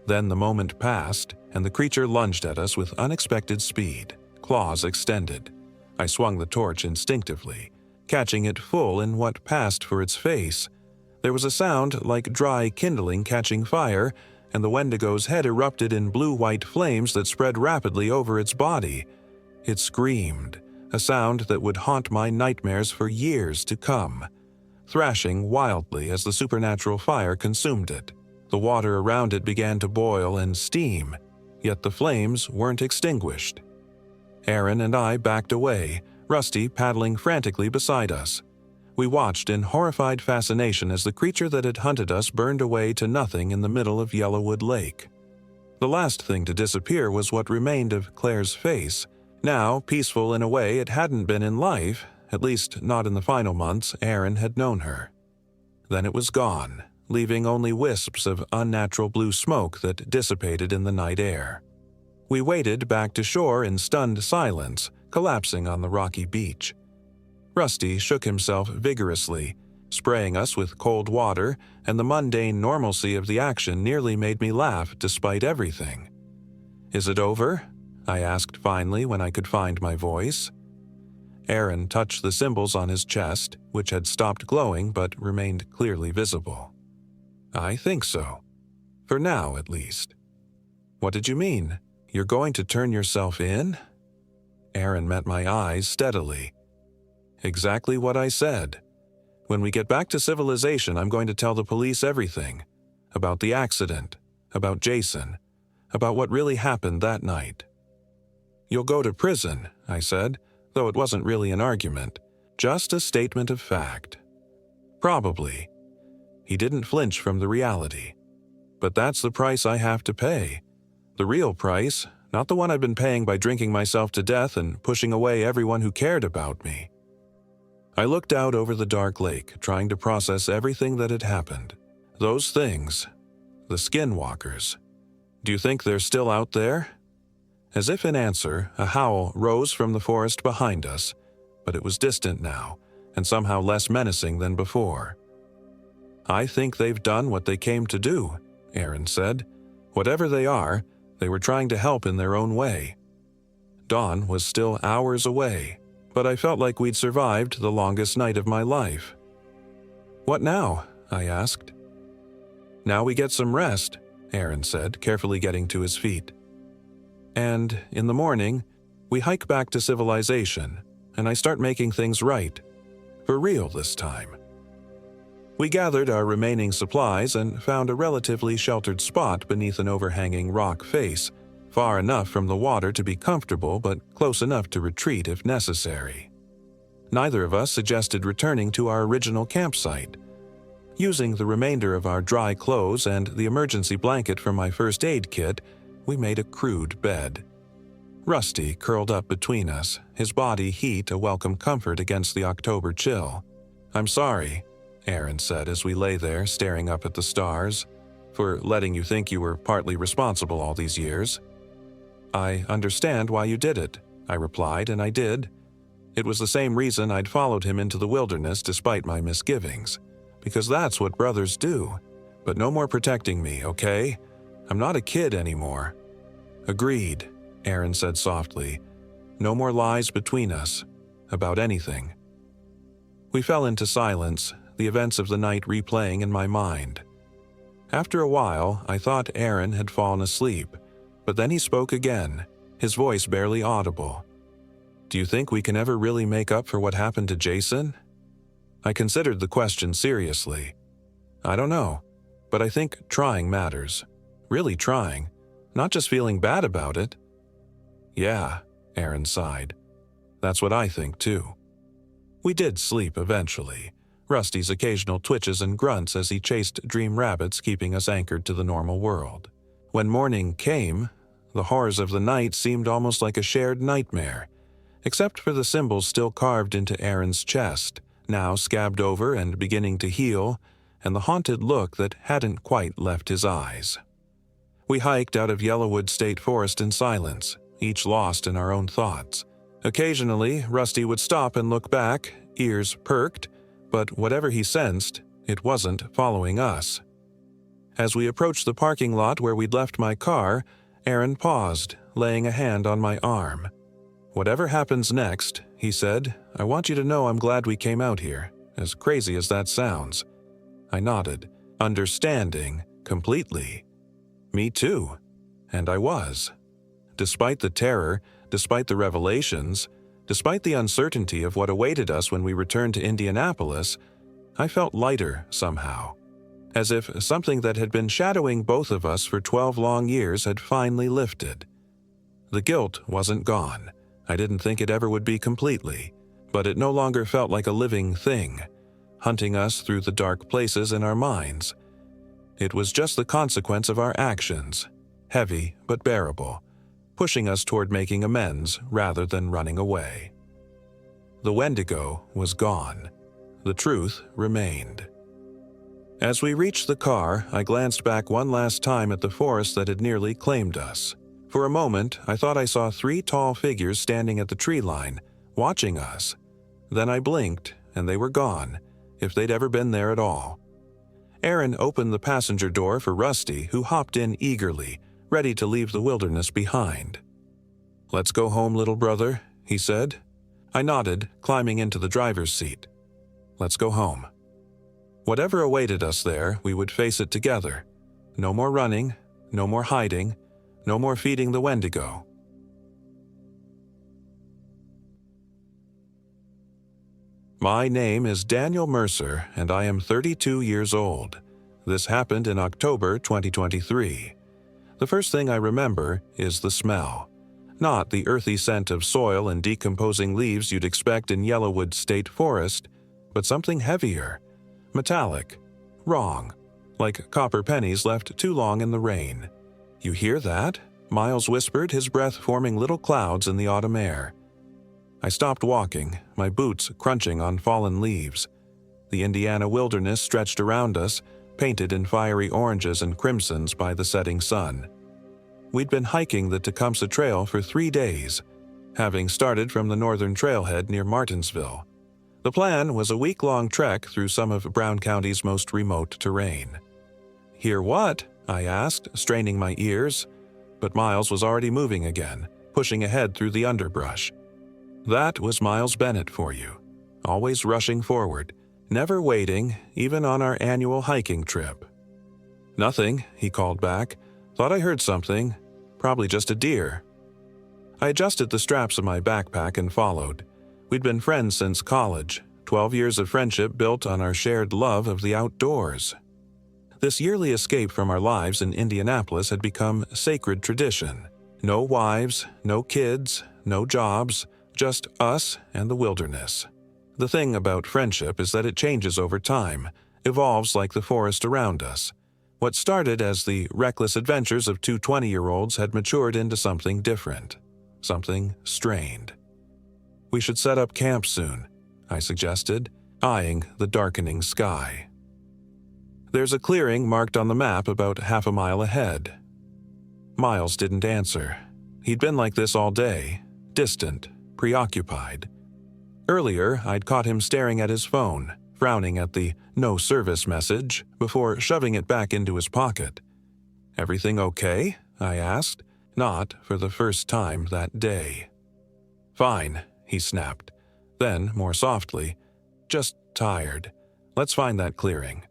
S1: Then the moment passed, and the creature lunged at us with unexpected speed, claws extended. I swung the torch instinctively, catching it full in what passed for its face. There was a sound like dry kindling catching fire, and the Wendigo's head erupted in blue-white flames that spread rapidly over its body. It screamed, a sound that would haunt my nightmares for years to come, thrashing wildly as the supernatural fire consumed it. The water around it began to boil and steam, yet the flames weren't extinguished. Aaron and I backed away, Rusty paddling frantically beside us. We watched in horrified fascination as the creature that had hunted us burned away to nothing in the middle of Yellowwood Lake. The last thing to disappear was what remained of Claire's face, now peaceful in a way it hadn't been in life, at least not in the final months Aaron had known her. Then it was gone, leaving only wisps of unnatural blue smoke that dissipated in the night air. We waded back to shore in stunned silence, collapsing on the rocky beach. Rusty shook himself vigorously, spraying us with cold water, and the mundane normalcy of the action nearly made me laugh despite everything. "Is it over?" I asked finally when I could find my voice. Aaron touched the symbols on his chest, which had stopped glowing but remained clearly visible. "I think so. For now, at least." "What did you mean? You're going to turn yourself in?" Aaron met my eyes steadily. "Exactly what I said. When we get back to civilization, I'm going to tell the police everything. About the accident, about Jason, about what really happened that night." "You'll go to prison," I said, though it wasn't really an argument, just a statement of fact. "Probably." He didn't flinch from the reality. "But that's the price I have to pay. The real price, not the one I've been paying by drinking myself to death and pushing away everyone who cared about me." I looked out over the dark lake, trying to process everything that had happened. Those things, the skinwalkers. Do you think they're still out there? As if in answer, a howl rose from the forest behind us, but it was distant now, and somehow less menacing than before. "I think they've done what they came to do," Aaron said. "Whatever they are, they were trying to help in their own way." Dawn was still hours away, but I felt like we'd survived the longest night of my life. "What now?" I asked. "Now we get some rest," Aaron said, carefully getting to his feet. "And, in the morning, we hike back to civilization, and I start making things right. For real this time." We gathered our remaining supplies and found a relatively sheltered spot beneath an overhanging rock face, far enough from the water to be comfortable but close enough to retreat if necessary. Neither of us suggested returning to our original campsite. Using the remainder of our dry clothes and the emergency blanket from my first aid kit, we made a crude bed. Rusty curled up between us, his body heat a welcome comfort against the October chill. "I'm sorry," Aaron said as we lay there staring up at the stars, "for letting you think you were partly responsible all these years." "I understand why you did it," I replied, and I did. It was the same reason I'd followed him into the wilderness despite my misgivings, because that's what brothers do. But no more protecting me, okay? I'm not a kid anymore. "Agreed," Aaron said softly. "No more lies between us, about anything." We fell into silence, the events of the night replaying in my mind. After a while, I thought Aaron had fallen asleep, but then he spoke again, his voice barely audible. "Do you think we can ever really make up for what happened to Jason?" I considered the question seriously. "I don't know, but I think trying matters. Really trying, not just feeling bad about it." "Yeah," Aaron sighed. "That's what I think too." We did sleep eventually, Rusty's occasional twitches and grunts as he chased dream rabbits keeping us anchored to the normal world. When morning came, the horrors of the night seemed almost like a shared nightmare, except for the symbols still carved into Aaron's chest, now scabbed over and beginning to heal, and the haunted look that hadn't quite left his eyes. We hiked out of Yellowwood State Forest in silence, each lost in our own thoughts. Occasionally, Rusty would stop and look back, ears perked, but whatever he sensed, it wasn't following us. As we approached the parking lot where we'd left my car, Aaron paused, laying a hand on my arm. "Whatever happens next," he said, "I want you to know I'm glad we came out here, as crazy as that sounds." I nodded, understanding completely. Me too. And I was. Despite the terror, despite the revelations, despite the uncertainty of what awaited us when we returned to Indianapolis, I felt lighter somehow, as if something that had been shadowing both of us for 12 long years had finally lifted. The guilt wasn't gone. I didn't think it ever would be completely, but it no longer felt like a living thing, hunting us through the dark places in our minds. It was just the consequence of our actions, heavy but bearable, pushing us toward making amends rather than running away. The Wendigo was gone. The truth remained. As we reached the car, I glanced back one last time at the forest that had nearly claimed us. For a moment, I thought I saw 3 tall figures standing at the tree line, watching us. Then I blinked, and they were gone, if they'd ever been there at all. Aaron opened the passenger door for Rusty, who hopped in eagerly, ready to leave the wilderness behind. "Let's go home, little brother," he said. I nodded, climbing into the driver's seat. Let's go home. Whatever awaited us there, we would face it together. No more running, no more hiding, no more feeding the Wendigo. My name is Daniel Mercer, and I am 32 years old. This happened in October 2023. The first thing I remember is the smell. Not the earthy scent of soil and decomposing leaves you'd expect in Yellowwood State Forest, but something heavier, metallic, wrong, like copper pennies left too long in the rain. "You hear that?" Miles whispered, his breath forming little clouds in the autumn air. I stopped walking, my boots crunching on fallen leaves. The Indiana wilderness stretched around us, painted in fiery oranges and crimsons by the setting sun. We'd been hiking the Tecumseh Trail for 3 days, having started from the northern trailhead near Martinsville. The plan was a week-long trek through some of Brown County's most remote terrain. "Hear what?" I asked, straining my ears. But Miles was already moving again, pushing ahead through the underbrush. That was Miles Bennett for you, always rushing forward, never waiting, even on our annual hiking trip. "Nothing," he called back. "Thought I heard something. Probably just a deer." I adjusted the straps of my backpack and followed. We'd been friends since college, 12 years of friendship built on our shared love of the outdoors. This yearly escape from our lives in Indianapolis had become sacred tradition. No wives, no kids, no jobs, just us and the wilderness. The thing about friendship is that it changes over time, evolves like the forest around us. What started as the reckless adventures of two 20-year-olds had matured into something different. something strained. "We should set up camp soon," I suggested, eyeing the darkening sky. "There's a clearing marked on the map about half a mile ahead." Miles didn't answer. He'd been like this all day, distant, preoccupied. Earlier, I'd caught him staring at his phone, frowning at the "no service" message before shoving it back into his pocket. "Everything okay?" I asked, not for the first time that day. "Fine," he snapped. Then, more softly, "Just tired. Let's find that clearing."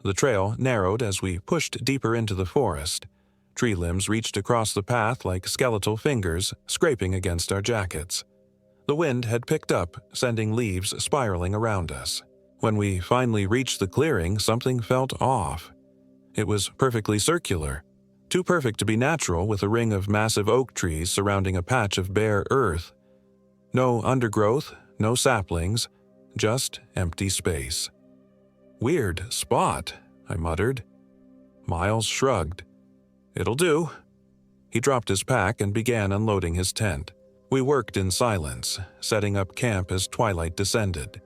S1: The trail narrowed as we pushed deeper into the forest. Tree limbs reached across the path like skeletal fingers, scraping against our jackets. The wind had picked up, sending leaves spiraling around us. When we finally reached the clearing, something felt off. It was perfectly circular, too perfect to be natural, with a ring of massive oak trees surrounding a patch of bare earth. No undergrowth, no saplings, just empty space. "Weird spot," I muttered. Miles shrugged. "It'll do." He dropped his pack and began unloading his tent. We worked in silence, setting up camp as twilight descended.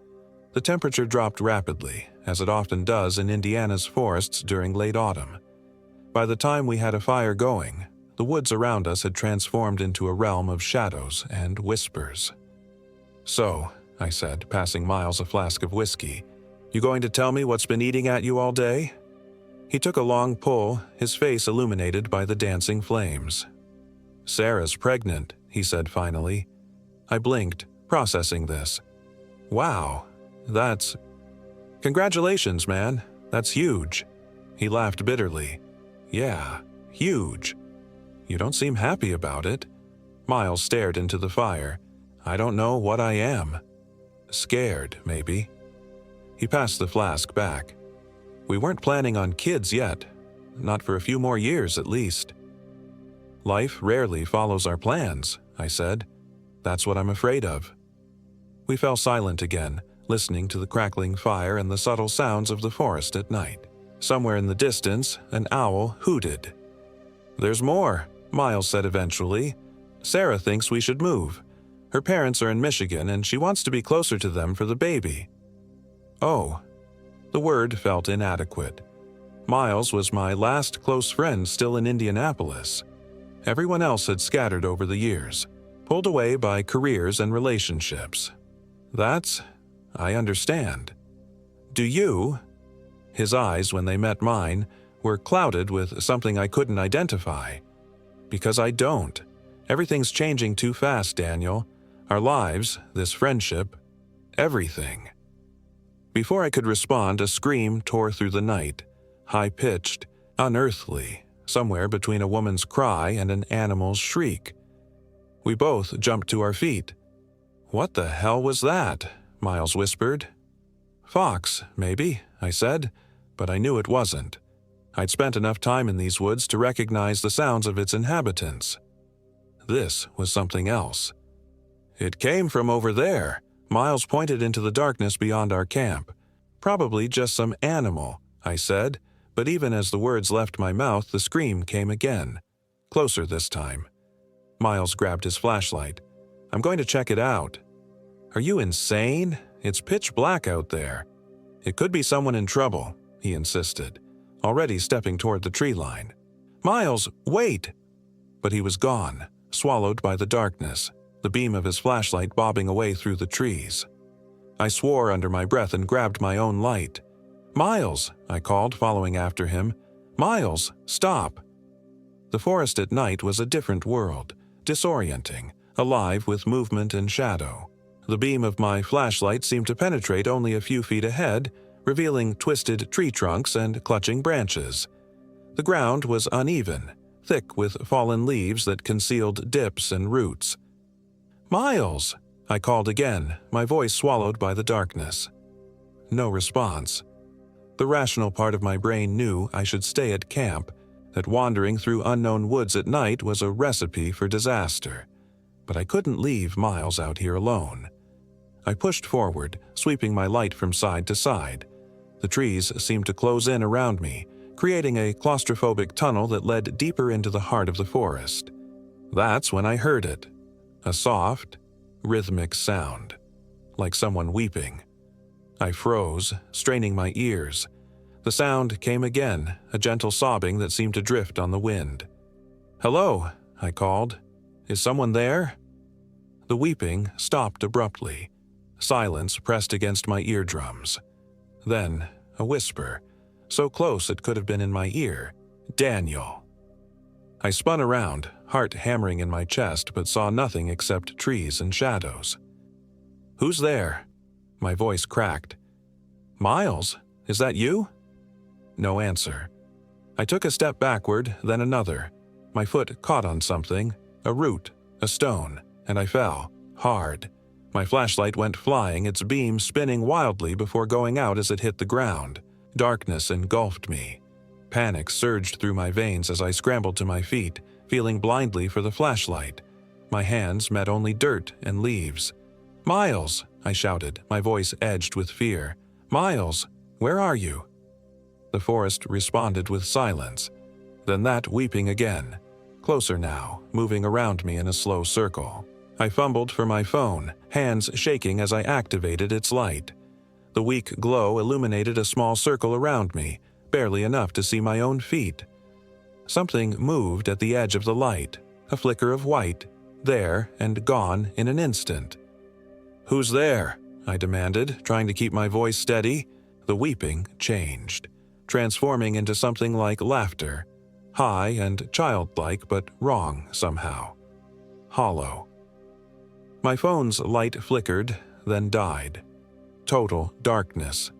S1: The temperature dropped rapidly, as it often does in Indiana's forests during late autumn. By the time we had a fire going, the woods around us had transformed into a realm of shadows and whispers. "So," I said, passing Miles a flask of whiskey, "you going to tell me what's been eating at you all day?" He took a long pull, his face illuminated by the dancing flames. "Sarah's pregnant," he said finally. I blinked, processing this. "Wow, that's... Congratulations, man. That's huge." He laughed bitterly. "Yeah, huge. You don't seem happy about it." Miles stared into the fire. "I don't know what I am. Scared, maybe." He passed the flask back. "We weren't planning on kids yet. Not for a few more years, at least." "Life rarely follows our plans," I said. "That's what I'm afraid of." We fell silent again, listening to the crackling fire and the subtle sounds of the forest at night. Somewhere in the distance, an owl hooted. "There's more," Miles said eventually. "Sarah thinks we should move. Her parents are in Michigan and she wants to be closer to them for the baby." "Oh." The word felt inadequate. Miles was my last close friend still in Indianapolis. Everyone else had scattered over the years, pulled away by careers and relationships. I understand. Do you?" His eyes, when they met mine, were clouded with something I couldn't identify. "Because I don't. Everything's changing too fast, Daniel. Our lives, this friendship, everything." Before I could respond, a scream tore through the night, high-pitched, unearthly, somewhere between a woman's cry and an animal's shriek. We both jumped to our feet. "What the hell was that?" Miles whispered. "Fox, maybe," I said, but I knew it wasn't. I'd spent enough time in these woods to recognize the sounds of its inhabitants. This was something else. "It came from over there." Miles pointed into the darkness beyond our camp. "Probably just some animal," I said, but even as the words left my mouth, the scream came again. Closer this time. Miles grabbed his flashlight. "I'm going to check it out." "Are you insane? It's pitch black out there." "It could be someone in trouble," he insisted, already stepping toward the tree line. "Miles, wait!" But he was gone, swallowed by the darkness, the beam of his flashlight bobbing away through the trees. I swore under my breath and grabbed my own light. "Miles!" I called, following after him. "Miles, stop!" The forest at night was a different world, disorienting, alive with movement and shadow. The beam of my flashlight seemed to penetrate only a few feet ahead, revealing twisted tree trunks and clutching branches. The ground was uneven, thick with fallen leaves that concealed dips and roots. "Miles!" I called again, my voice swallowed by the darkness. No response. The rational part of my brain knew I should stay at camp, that wandering through unknown woods at night was a recipe for disaster. But I couldn't leave Miles out here alone. I pushed forward, sweeping my light from side to side. The trees seemed to close in around me, creating a claustrophobic tunnel that led deeper into the heart of the forest. That's when I heard it, A soft, rhythmic sound, like someone weeping. I froze, straining my ears. The sound came again, a gentle sobbing that seemed to drift on the wind. "Hello," I called. "Is someone there?" The weeping stopped abruptly. Silence pressed against my eardrums. Then, a whisper, so close it could have been in my ear. "Daniel." I spun around, heart hammering in my chest, but saw nothing except trees and shadows. "Who's there?" My voice cracked. "Miles, is that you?" No answer. I took a step backward, then another. My foot caught on something, a root, a stone, and I fell, hard. My flashlight went flying, its beam spinning wildly before going out as it hit the ground. Darkness engulfed me. Panic surged through my veins as I scrambled to my feet, feeling blindly for the flashlight. My hands met only dirt and leaves. "Miles!" I shouted, my voice edged with fear. "Miles, where are you?" The forest responded with silence. Then that weeping again. Closer now, moving around me in a slow circle. I fumbled for my phone, hands shaking as I activated its light. The weak glow illuminated a small circle around me, barely enough to see my own feet. Something moved at the edge of the light, a flicker of white, there and gone in an instant. "Who's there?" I demanded, trying to keep my voice steady. The weeping changed, transforming into something like laughter, high and childlike but wrong somehow. Hollow. My phone's light flickered, then died. Total darkness.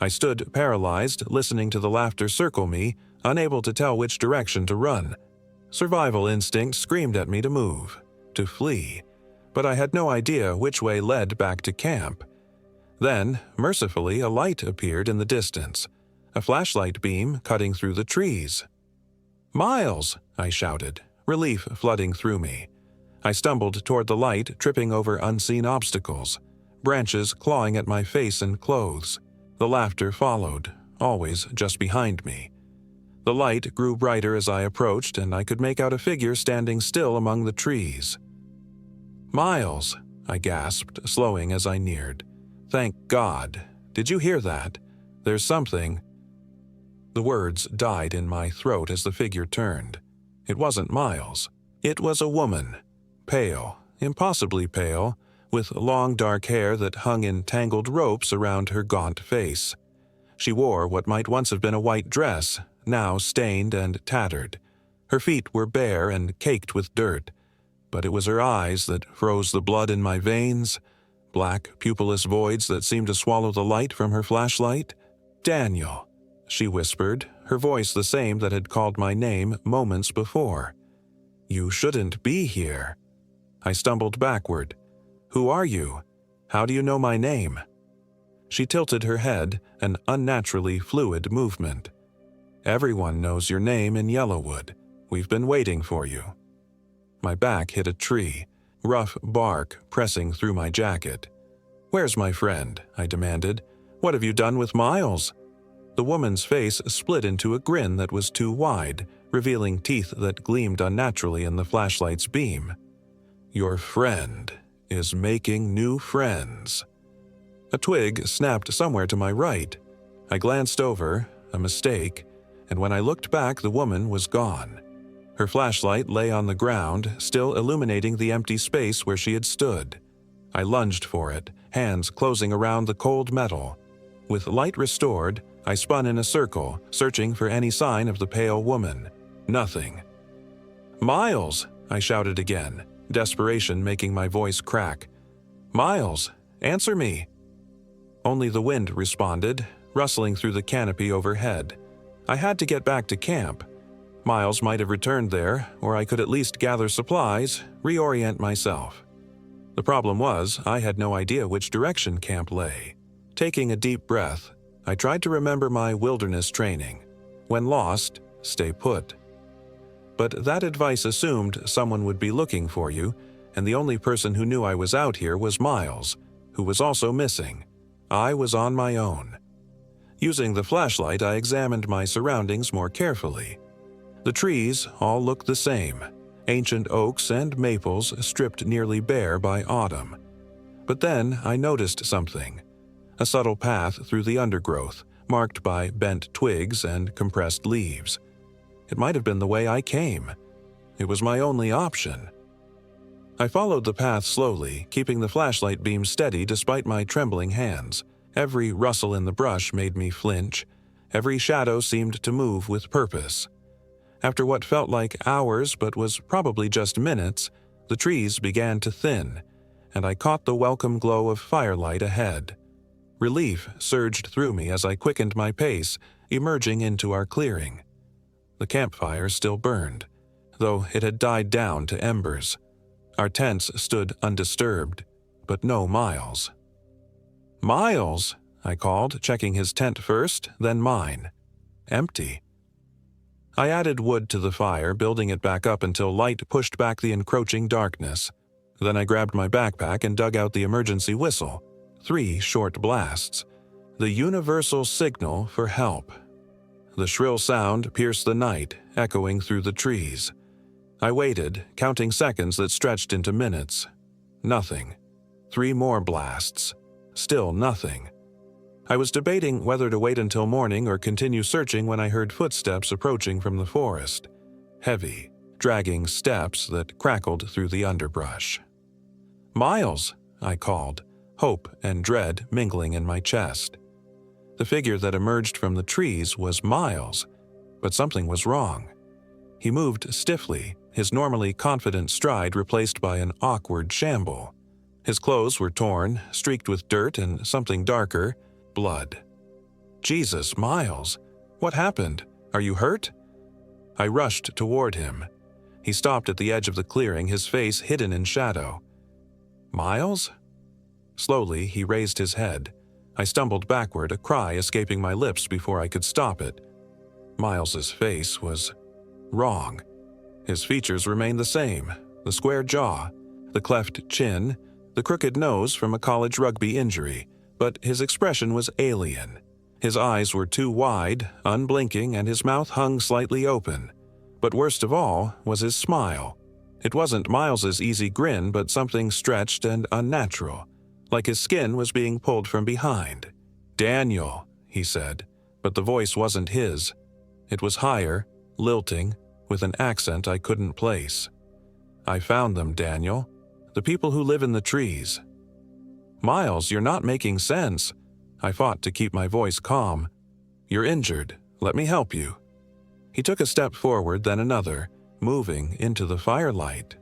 S1: I stood paralyzed, listening to the laughter circle me, unable to tell which direction to run. Survival instinct screamed at me to move, to flee, but I had no idea which way led back to camp. Then, mercifully, a light appeared in the distance, a flashlight beam cutting through the trees. "Miles!" I shouted, relief flooding through me. I stumbled toward the light, tripping over unseen obstacles, branches clawing at my face and clothes. The laughter followed, always just behind me. The light grew brighter as I approached, and I could make out a figure standing still among the trees. "Miles!" I gasped, slowing as I neared. "Thank God! Did you hear that? There's something—" The words died in my throat as the figure turned. It wasn't Miles. It was a woman. Pale, impossibly pale, with long dark hair that hung in tangled ropes around her gaunt face. She wore what might once have been a white dress, now stained and tattered. Her feet were bare and caked with dirt, but it was her eyes that froze the blood in my veins, black, pupilless voids that seemed to swallow the light from her flashlight. "Daniel," she whispered, her voice the same that had called my name moments before. "You shouldn't be here." I stumbled backward. "Who are you? How do you know my name?" She tilted her head, an unnaturally fluid movement. "Everyone knows your name in Yellowwood. We've been waiting for you." My back hit a tree, rough bark pressing through my jacket. "Where's my friend?" I demanded. "What have you done with Miles?" The woman's face split into a grin that was too wide, revealing teeth that gleamed unnaturally in the flashlight's beam. "Your friend is making new friends." A twig snapped somewhere to my right. I glanced over, a mistake, and when I looked back, the woman was gone. Her flashlight lay on the ground, still illuminating the empty space where she had stood. I lunged for it, hands closing around the cold metal. With light restored, I spun in a circle, searching for any sign of the pale woman. Nothing. "Miles!" I shouted again, desperation making my voice crack. "Miles, answer me!" Only the wind responded, rustling through the canopy overhead. I had to get back to camp. Miles might have returned there, or I could at least gather supplies, reorient myself. The problem was, I had no idea which direction camp lay. Taking a deep breath, I tried to remember my wilderness training. When lost, stay put. But that advice assumed someone would be looking for you, and the only person who knew I was out here was Miles, who was also missing. I was on my own. Using the flashlight, I examined my surroundings more carefully. The trees all looked the same, ancient oaks and maples stripped nearly bare by autumn. But then I noticed something, a subtle path through the undergrowth, marked by bent twigs and compressed leaves. It might have been the way I came. It was my only option. I followed the path slowly, keeping the flashlight beam steady despite my trembling hands. Every rustle in the brush made me flinch. Every shadow seemed to move with purpose. After what felt like hours but was probably just minutes, the trees began to thin, and I caught the welcome glow of firelight ahead. Relief surged through me as I quickened my pace, emerging into our clearing. The campfire still burned, though it had died down to embers. Our tents stood undisturbed, but no Miles. "Miles!" I called, checking his tent first, then mine. Empty. I added wood to the fire, building it back up until light pushed back the encroaching darkness. Then I grabbed my backpack and dug out the emergency whistle. 3 short blasts. The universal signal for help. The shrill sound pierced the night, echoing through the trees. I waited, counting seconds that stretched into minutes. Nothing. 3 more blasts. Still nothing. I was debating whether to wait until morning or continue searching when I heard footsteps approaching from the forest. Heavy, dragging steps that crackled through the underbrush. "Miles!" I called, hope and dread mingling in my chest. The figure that emerged from the trees was Miles, but something was wrong. He moved stiffly, his normally confident stride replaced by an awkward shamble. His clothes were torn, streaked with dirt and something darker, blood. "Jesus, Miles! What happened? Are you hurt?" I rushed toward him. He stopped at the edge of the clearing, his face hidden in shadow. "Miles?" Slowly, he raised his head. I stumbled backward, a cry escaping my lips before I could stop it. Miles's face was wrong. His features remained the same, the square jaw, the cleft chin, the crooked nose from a college rugby injury, but his expression was alien. His eyes were too wide, unblinking, and his mouth hung slightly open. But worst of all was his smile. It wasn't Miles's easy grin, but something stretched and unnatural, like his skin was being pulled from behind. "Daniel," he said, but the voice wasn't his. It was higher, lilting, with an accent I couldn't place. "I found them, Daniel. The people who live in the trees." "Miles, you're not making sense." I fought to keep my voice calm. "You're injured. Let me help you." He took a step forward, then another, moving into the firelight.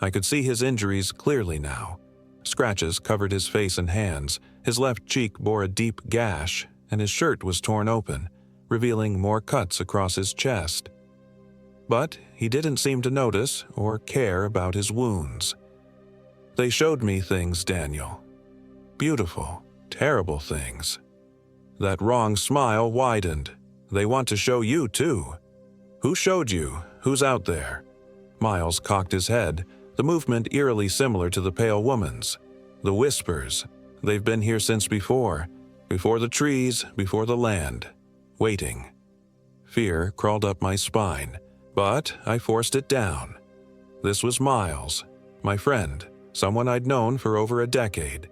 S1: I could see his injuries clearly now. Scratches covered his face and hands, his left cheek bore a deep gash, and his shirt was torn open, revealing more cuts across his chest. But he didn't seem to notice or care about his wounds. "They showed me things, Daniel. Beautiful, terrible things." That wrong smile widened. "They want to show you, too." "Who showed you? Who's out there?" Miles cocked his head, the movement eerily similar to the pale woman's. "The whispers. They've been here since before the trees, before the land. Waiting." Fear crawled up my spine, but I forced it down. This was Miles, my friend, someone I'd known for over a decade.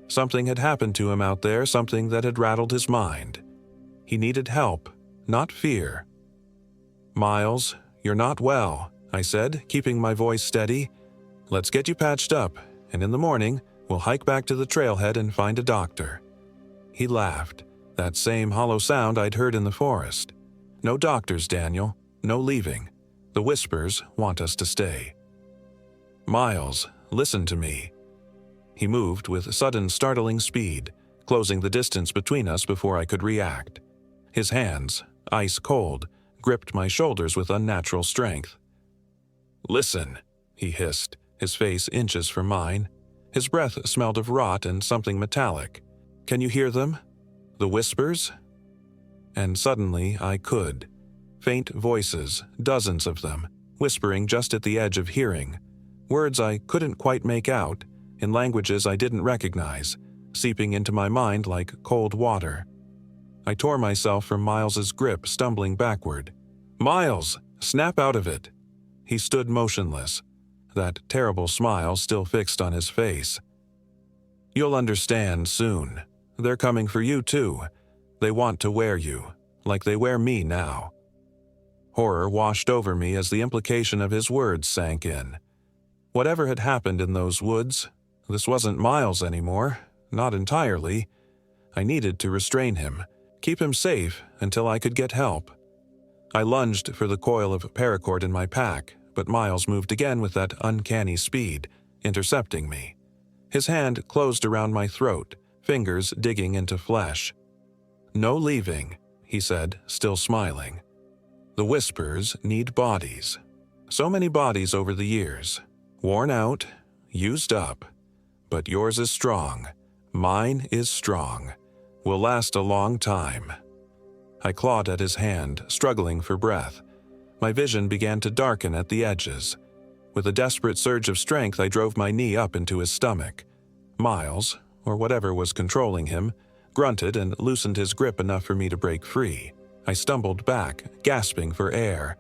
S1: Something had happened to him out there, something that had rattled his mind. He needed help, not fear. "Miles, you're not well," I said, keeping my voice steady. "Let's get you patched up, and in the morning, we'll hike back to the trailhead and find a doctor." He laughed, that same hollow sound I'd heard in the forest. "No doctors, Daniel. No leaving. The whispers want us to stay." "Miles, listen to me." He moved with sudden startling speed, closing the distance between us before I could react. His hands, ice cold, gripped my shoulders with unnatural strength. "Listen," he hissed, his face inches from mine. His breath smelled of rot and something metallic. "Can you hear them? The whispers?" And suddenly I could. Faint voices, dozens of them, whispering just at the edge of hearing. Words I couldn't quite make out, in languages I didn't recognize, seeping into my mind like cold water. I tore myself from Miles's grip, stumbling backward. "Miles, snap out of it!" He stood motionless, that terrible smile still fixed on his face. "You'll understand soon. They're coming for you too. They want to wear you, like they wear me now." Horror washed over me as the implication of his words sank in. Whatever had happened in those woods, this wasn't Miles anymore, not entirely. I needed to restrain him, keep him safe until I could get help. I lunged for the coil of paracord in my pack, but Miles moved again with that uncanny speed, intercepting me. His hand closed around my throat, fingers digging into flesh. "No leaving," he said, still smiling. "The Whispers need bodies. So many bodies over the years. Worn out, used up. But yours is strong. Mine is strong. Will last a long time." I clawed at his hand, struggling for breath. My vision began to darken at the edges. With a desperate surge of strength, I drove my knee up into his stomach. Miles, or whatever was controlling him, grunted and loosened his grip enough for me to break free. I stumbled back, gasping for air.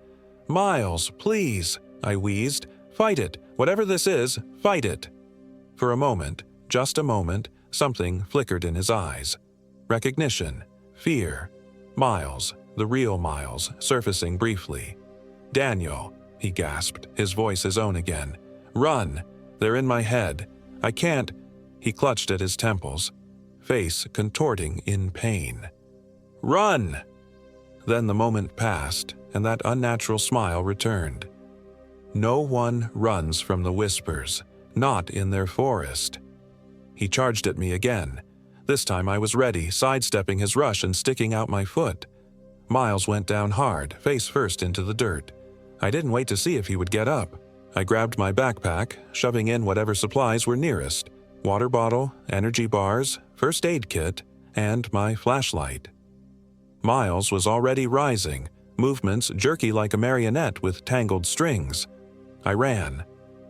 S1: "Miles, please," I wheezed. "Fight it. Whatever this is, fight it." For a moment, just a moment, something flickered in his eyes. Recognition, fear. Miles, the real Miles, surfacing briefly. "Daniel," he gasped, his voice his own again. "Run! They're in my head. I can't." He clutched at his temples, face contorting in pain. "Run!" Then the moment passed, and that unnatural smile returned. "No one runs from the Whispers, not in their forest." He charged at me again. This time I was ready, sidestepping his rush and sticking out my foot. Miles went down hard, face first into the dirt. I didn't wait to see if he would get up. I grabbed my backpack, shoving in whatever supplies were nearest: water bottle, energy bars, first aid kit, and my flashlight. Miles was already rising, movements jerky like a marionette with tangled strings. I ran.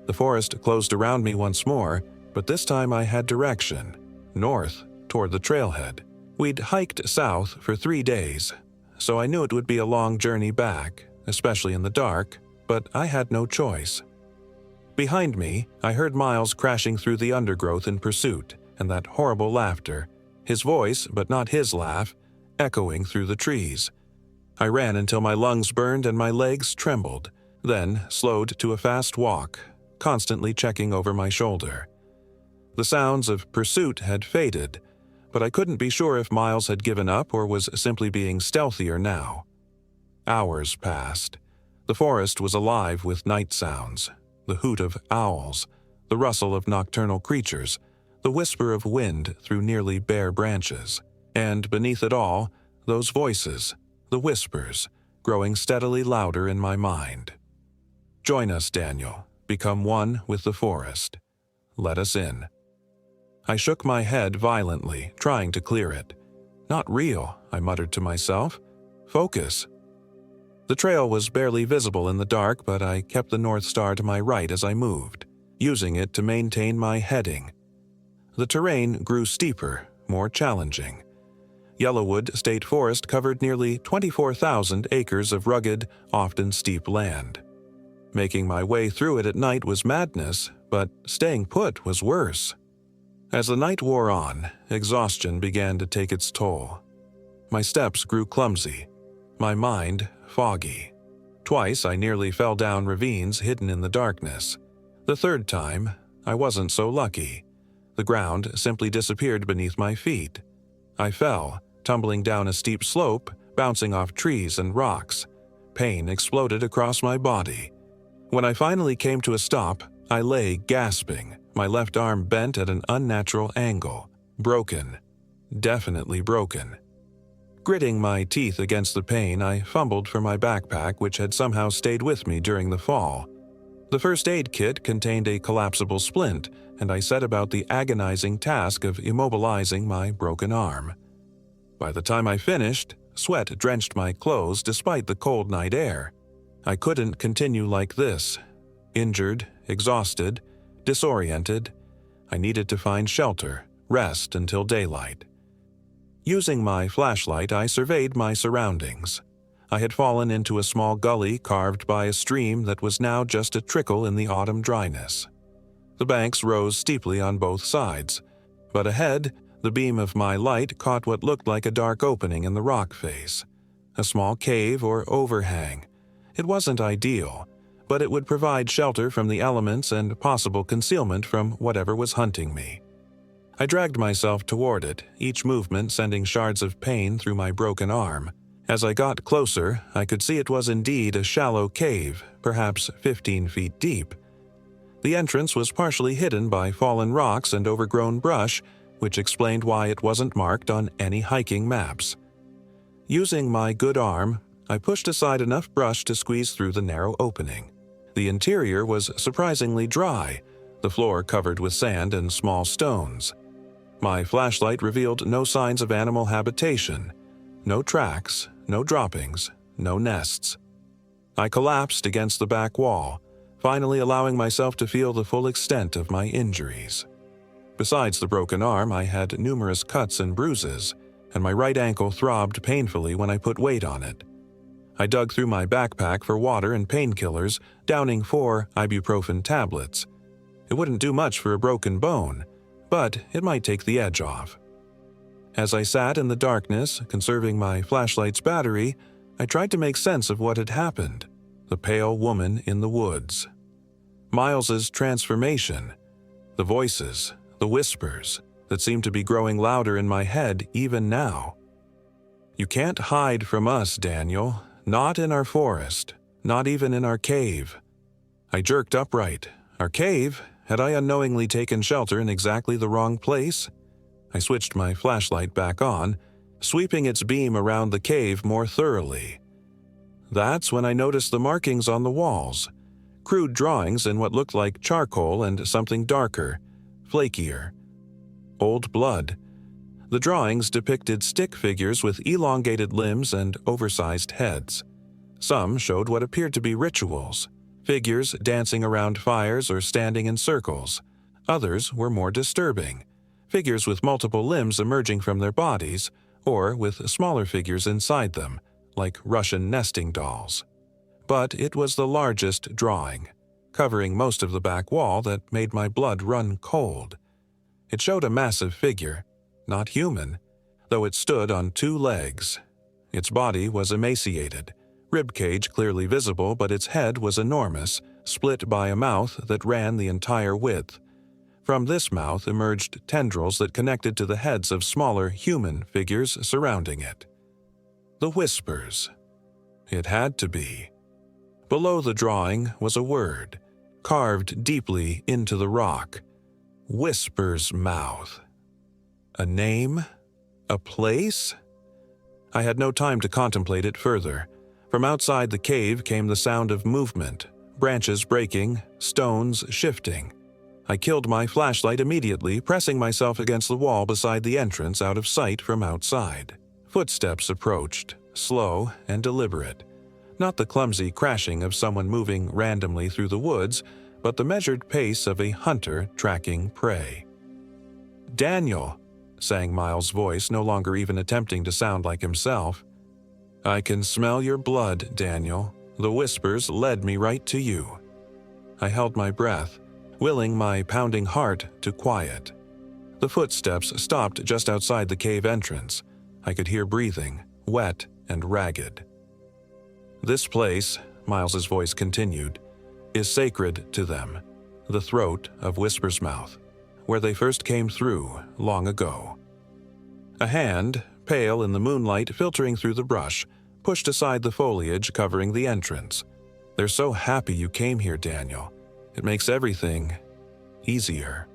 S1: The forest closed around me once more, but this time I had direction. North, toward the trailhead. We'd hiked south for 3 days, so I knew it would be a long journey back, especially in the dark, but I had no choice. Behind me, I heard Miles crashing through the undergrowth in pursuit, and that horrible laughter, his voice, but not his laugh, echoing through the trees. I ran until my lungs burned and my legs trembled, then slowed to a fast walk, constantly checking over my shoulder. The sounds of pursuit had faded, but I couldn't be sure if Miles had given up or was simply being stealthier now. Hours passed. The forest was alive with night sounds, the hoot of owls, the rustle of nocturnal creatures, the whisper of wind through nearly bare branches, and beneath it all, those voices, the whispers, growing steadily louder in my mind. "Join us, Daniel. Become one with the forest. Let us in." I shook my head violently, trying to clear it. "Not real," I muttered to myself. "Focus." The trail was barely visible in the dark, but I kept the North Star to my right as I moved, using it to maintain my heading. The terrain grew steeper, more challenging. Yellowwood State Forest covered nearly 24,000 acres of rugged, often steep land. Making my way through it at night was madness, but staying put was worse. As the night wore on, exhaustion began to take its toll. My steps grew clumsy, my mind foggy. Twice I nearly fell down ravines hidden in the darkness. The third time, I wasn't so lucky. The ground simply disappeared beneath my feet. I fell, tumbling down a steep slope, bouncing off trees and rocks. Pain exploded across my body. When I finally came to a stop, I lay gasping, my left arm bent at an unnatural angle. Broken. Definitely broken. Gritting my teeth against the pain, I fumbled for my backpack, which had somehow stayed with me during the fall. The first aid kit contained a collapsible splint, and I set about the agonizing task of immobilizing my broken arm. By the time I finished, sweat drenched my clothes despite the cold night air. I couldn't continue like this. Injured, exhausted, disoriented, I needed to find shelter, rest until daylight. Using my flashlight, I surveyed my surroundings. I had fallen into a small gully carved by a stream that was now just a trickle in the autumn dryness. The banks rose steeply on both sides, but ahead, the beam of my light caught what looked like a dark opening in the rock face, a small cave or overhang. It wasn't ideal, but it would provide shelter from the elements and possible concealment from whatever was hunting me. I dragged myself toward it, each movement sending shards of pain through my broken arm. As I got closer, I could see it was indeed a shallow cave, perhaps 15 feet deep. The entrance was partially hidden by fallen rocks and overgrown brush, which explained why it wasn't marked on any hiking maps. Using my good arm, I pushed aside enough brush to squeeze through the narrow opening. The interior was surprisingly dry, the floor covered with sand and small stones. My flashlight revealed no signs of animal habitation, no tracks, no droppings, no nests. I collapsed against the back wall, finally allowing myself to feel the full extent of my injuries. Besides the broken arm, I had numerous cuts and bruises, and my right ankle throbbed painfully when I put weight on it. I dug through my backpack for water and painkillers, downing 4 ibuprofen tablets. It wouldn't do much for a broken bone, but it might take the edge off. As I sat in the darkness, conserving my flashlight's battery, I tried to make sense of what had happened. The pale woman in the woods. Miles's transformation. The voices, the whispers, that seemed to be growing louder in my head even now. "You can't hide from us, Daniel. Not in our forest. Not even in our cave." I jerked upright. Our cave? Had I unknowingly taken shelter in exactly the wrong place? I switched my flashlight back on, sweeping its beam around the cave more thoroughly. That's when I noticed the markings on the walls. Crude drawings in what looked like charcoal and something darker, flakier. Old blood. The drawings depicted stick figures with elongated limbs and oversized heads. Some showed what appeared to be rituals, figures dancing around fires or standing in circles. Others were more disturbing, figures with multiple limbs emerging from their bodies, or with smaller figures inside them, like Russian nesting dolls. But it was the largest drawing, covering most of the back wall, that made my blood run cold. It showed a massive figure, not human, though it stood on 2 legs. Its body was emaciated, ribcage clearly visible, but its head was enormous, split by a mouth that ran the entire width. From this mouth emerged tendrils that connected to the heads of smaller human figures surrounding it. The whispers. It had to be. Below the drawing was a word, carved deeply into the rock. Whisper's Mouth. A name? A place? I had no time to contemplate it further. From outside the cave came the sound of movement, branches breaking, stones shifting. I killed my flashlight immediately, pressing myself against the wall beside the entrance out of sight from outside. Footsteps approached, slow and deliberate. Not the clumsy crashing of someone moving randomly through the woods, but the measured pace of a hunter tracking prey. "Daniel," sang Miles' voice, no longer even attempting to sound like himself. "I can smell your blood, Daniel. The whispers led me right to you." I held my breath, willing my pounding heart to quiet. The footsteps stopped just outside the cave entrance. I could hear breathing, wet and ragged. "This place," Miles's voice continued, "is sacred to them, the throat of Whisper's Mouth, where they first came through long ago." A hand, pale in the moonlight filtering through the brush, pushed aside the foliage covering the entrance. "They're so happy you came here, Daniel. It makes everything easier."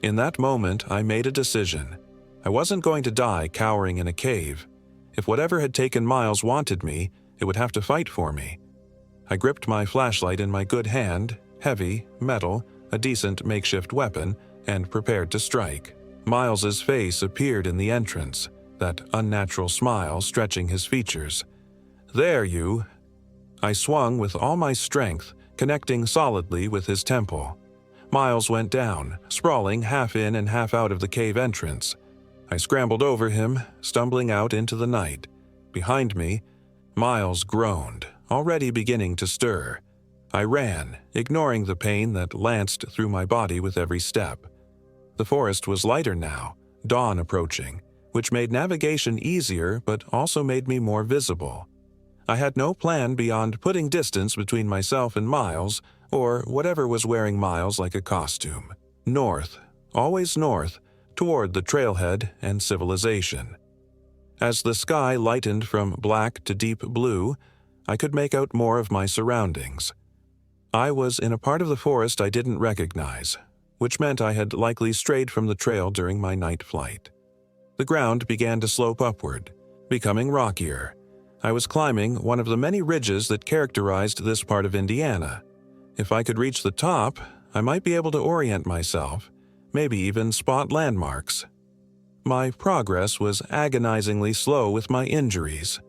S1: In that moment, I made a decision. I wasn't going to die cowering in a cave. If whatever had taken Miles wanted me, it would have to fight for me. I gripped my flashlight in my good hand, heavy, metal, a decent makeshift weapon, and prepared to strike. Miles's face appeared in the entrance, that unnatural smile stretching his features. "There, you." I swung with all my strength, connecting solidly with his temple. Miles went down, sprawling half in and half out of the cave entrance. I scrambled over him, stumbling out into the night. Behind me, Miles groaned, already beginning to stir. I ran, ignoring the pain that lanced through my body with every step. The forest was lighter now, dawn approaching, which made navigation easier but also made me more visible. I had no plan beyond putting distance between myself and Miles, or whatever was wearing Miles like a costume. North, always north, toward the trailhead and civilization. As the sky lightened from black to deep blue, I could make out more of my surroundings. I was in a part of the forest I didn't recognize, which meant I had likely strayed from the trail during my night flight. The ground began to slope upward, becoming rockier. I was climbing one of the many ridges that characterized this part of Indiana. If I could reach the top, I might be able to orient myself, maybe even spot landmarks. My progress was agonizingly slow with my injuries.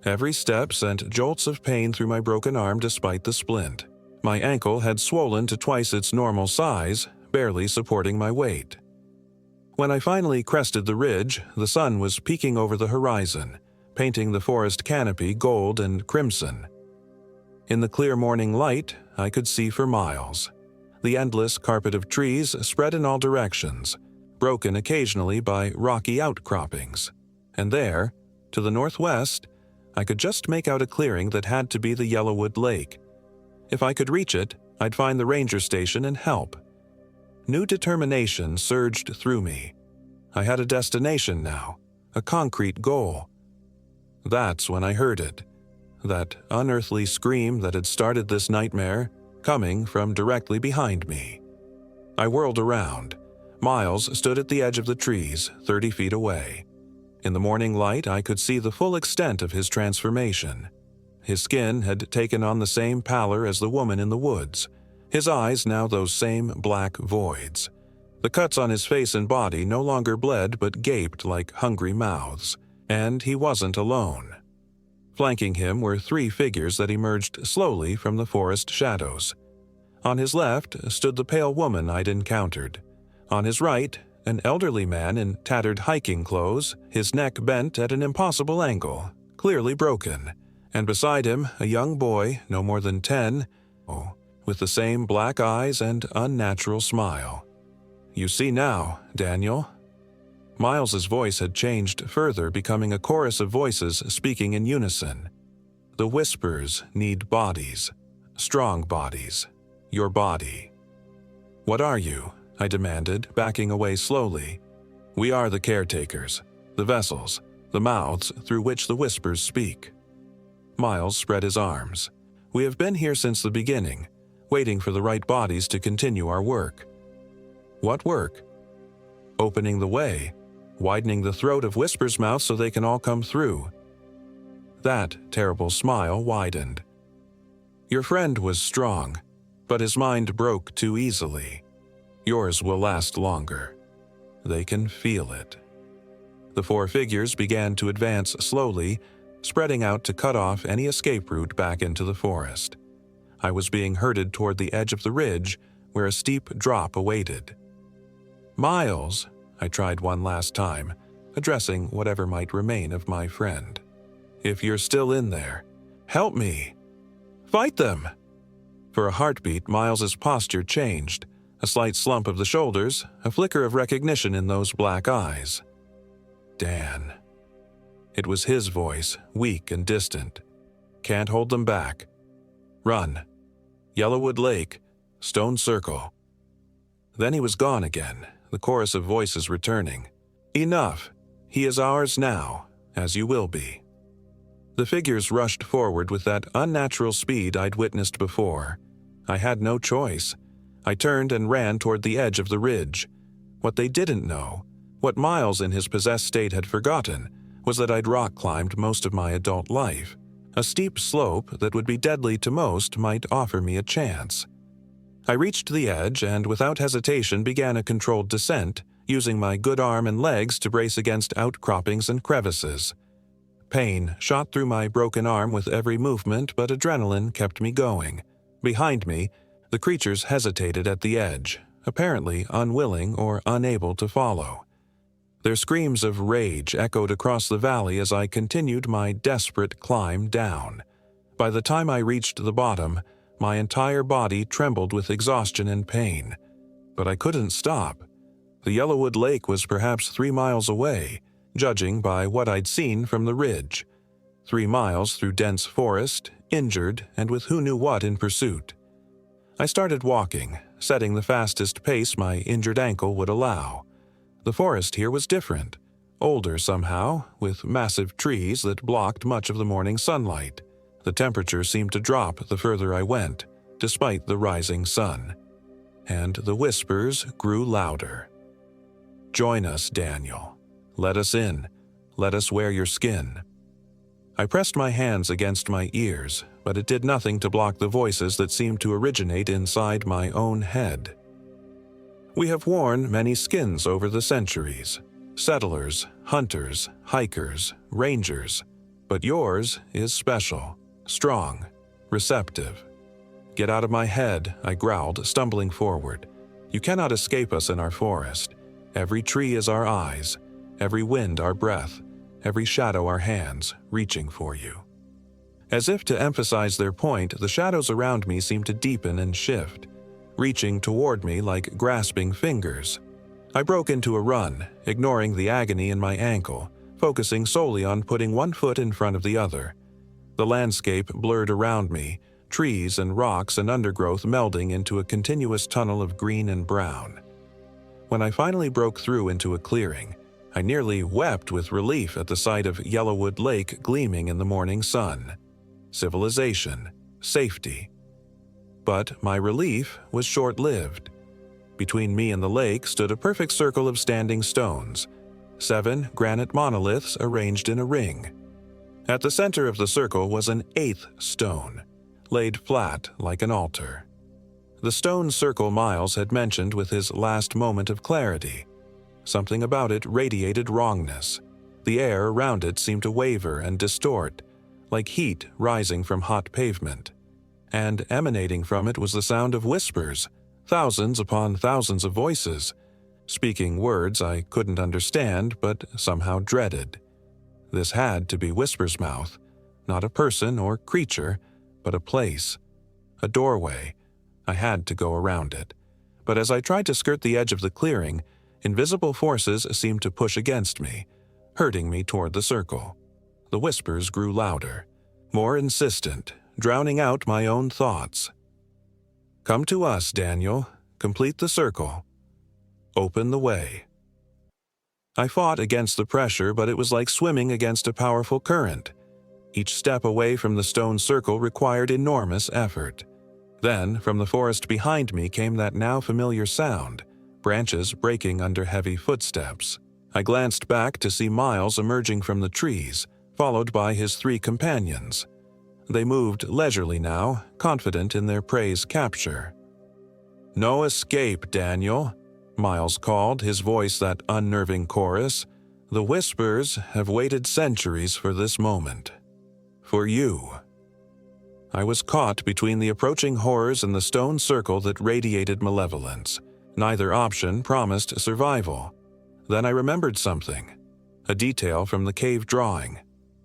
S1: Every step sent jolts of pain through my broken arm despite the splint. My ankle had swollen to twice its normal size, barely supporting my weight. When I finally crested the ridge, the sun was peeking over the horizon, painting the forest canopy gold and crimson. In the clear morning light, I could see for miles. The endless carpet of trees spread in all directions, broken occasionally by rocky outcroppings. And there, to the northwest, I could just make out a clearing that had to be the Yellowwood Lake. If I could reach it, I'd find the ranger station and help. New determination surged through me. I had a destination now, a concrete goal. That's when I heard it, that unearthly scream that had started this nightmare, coming from directly behind me. I whirled around. Miles stood at the edge of the trees, 30 feet away. In the morning light, I could see the full extent of his transformation. His skin had taken on the same pallor as the woman in the woods, his eyes now those same black voids. The cuts on his face and body no longer bled but gaped like hungry mouths, and he wasn't alone. Flanking him were 3 figures that emerged slowly from the forest shadows. On his left stood the pale woman I'd encountered. On his right, an elderly man in tattered hiking clothes, his neck bent at an impossible angle, clearly broken, and beside him a young boy, no more than 10, with the same black eyes and unnatural smile. "You see now, Daniel." Miles's voice had changed further, becoming a chorus of voices speaking in unison. "The whispers need bodies, strong bodies, your body." "What are you?" I demanded, backing away slowly. "We are the caretakers, the vessels, the mouths through which the whispers speak." Miles spread his arms. "We have been here since the beginning, waiting for the right bodies to continue our work." "What work?" "Opening the way, widening the throat of Whisper's mouth so they can all come through." That terrible smile widened. "Your friend was strong, but his mind broke too easily. Yours will last longer. They can feel it." The 4 figures began to advance slowly, spreading out to cut off any escape route back into the forest. I was being herded toward the edge of the ridge, where a steep drop awaited. "Miles," I tried one last time, addressing whatever might remain of my friend. "If you're still in there, help me. Fight them!" For a heartbeat, Miles's posture changed, a slight slump of the shoulders, a flicker of recognition in those black eyes. Dan. It was his voice, weak and distant. "Can't hold them back. Run. Yellowwood Lake, Stone Circle." Then he was gone again, the chorus of voices returning. "Enough. He is ours now, as you will be." The figures rushed forward with that unnatural speed I'd witnessed before. I had no choice. I turned and ran toward the edge of the ridge. What they didn't know, what Miles in his possessed state had forgotten, was that I'd rock climbed most of my adult life. A steep slope that would be deadly to most might offer me a chance. I reached the edge and without hesitation began a controlled descent, using my good arm and legs to brace against outcroppings and crevices. Pain shot through my broken arm with every movement, but adrenaline kept me going. Behind me, the creatures hesitated at the edge, apparently unwilling or unable to follow. Their screams of rage echoed across the valley as I continued my desperate climb down. By the time I reached the bottom, my entire body trembled with exhaustion and pain. But I couldn't stop. The Yellowwood Lake was perhaps 3 miles away, judging by what I'd seen from the ridge. 3 miles through dense forest, injured, and with who knew what in pursuit. I started walking, setting the fastest pace my injured ankle would allow. The forest here was different, older somehow, with massive trees that blocked much of the morning sunlight. The temperature seemed to drop the further I went, despite the rising sun. And the whispers grew louder. "Join us, Daniel. Let us in. Let us wear your skin." I pressed my hands against my ears, but it did nothing to block the voices that seemed to originate inside my own head. "We have worn many skins over the centuries. Settlers, hunters, hikers, rangers. But yours is special, strong, receptive." "Get out of my head," I growled, stumbling forward. "You cannot escape us in our forest. Every tree is our eyes, every wind our breath, every shadow our hands, reaching for you." As if to emphasize their point, the shadows around me seemed to deepen and shift, reaching toward me like grasping fingers. I broke into a run, ignoring the agony in my ankle, focusing solely on putting one foot in front of the other. The landscape blurred around me, trees and rocks and undergrowth melding into a continuous tunnel of green and brown. When I finally broke through into a clearing, I nearly wept with relief at the sight of Yellowwood Lake gleaming in the morning sun. Civilization, safety. But my relief was short-lived. Between me and the lake stood a perfect circle of standing stones, 7 granite monoliths arranged in a ring. At the center of the circle was an 8th stone, laid flat like an altar. The stone circle Miles had mentioned with his last moment of clarity. Something about it radiated wrongness. The air around it seemed to waver and distort, like heat rising from hot pavement. And emanating from it was the sound of whispers, thousands upon thousands of voices, speaking words I couldn't understand but somehow dreaded. This had to be Whisper's mouth, not a person or creature, but a place, a doorway. I had to go around it. But as I tried to skirt the edge of the clearing, invisible forces seemed to push against me, herding me toward the circle. The whispers grew louder, more insistent, drowning out my own thoughts. "Come to us, Daniel. Complete the circle. Open the way." I fought against the pressure, but it was like swimming against a powerful current. Each step away from the stone circle required enormous effort. Then, from the forest behind me came that now familiar sound, branches breaking under heavy footsteps. I glanced back to see Miles emerging from the trees, followed by his 3 companions. They moved leisurely now, confident in their prey's capture. "No escape, Daniel," Miles called, his voice that unnerving chorus. "The whispers have waited centuries for this moment. For you." I was caught between the approaching horrors and the stone circle that radiated malevolence. Neither option promised survival. Then I remembered something. A detail from the cave drawing.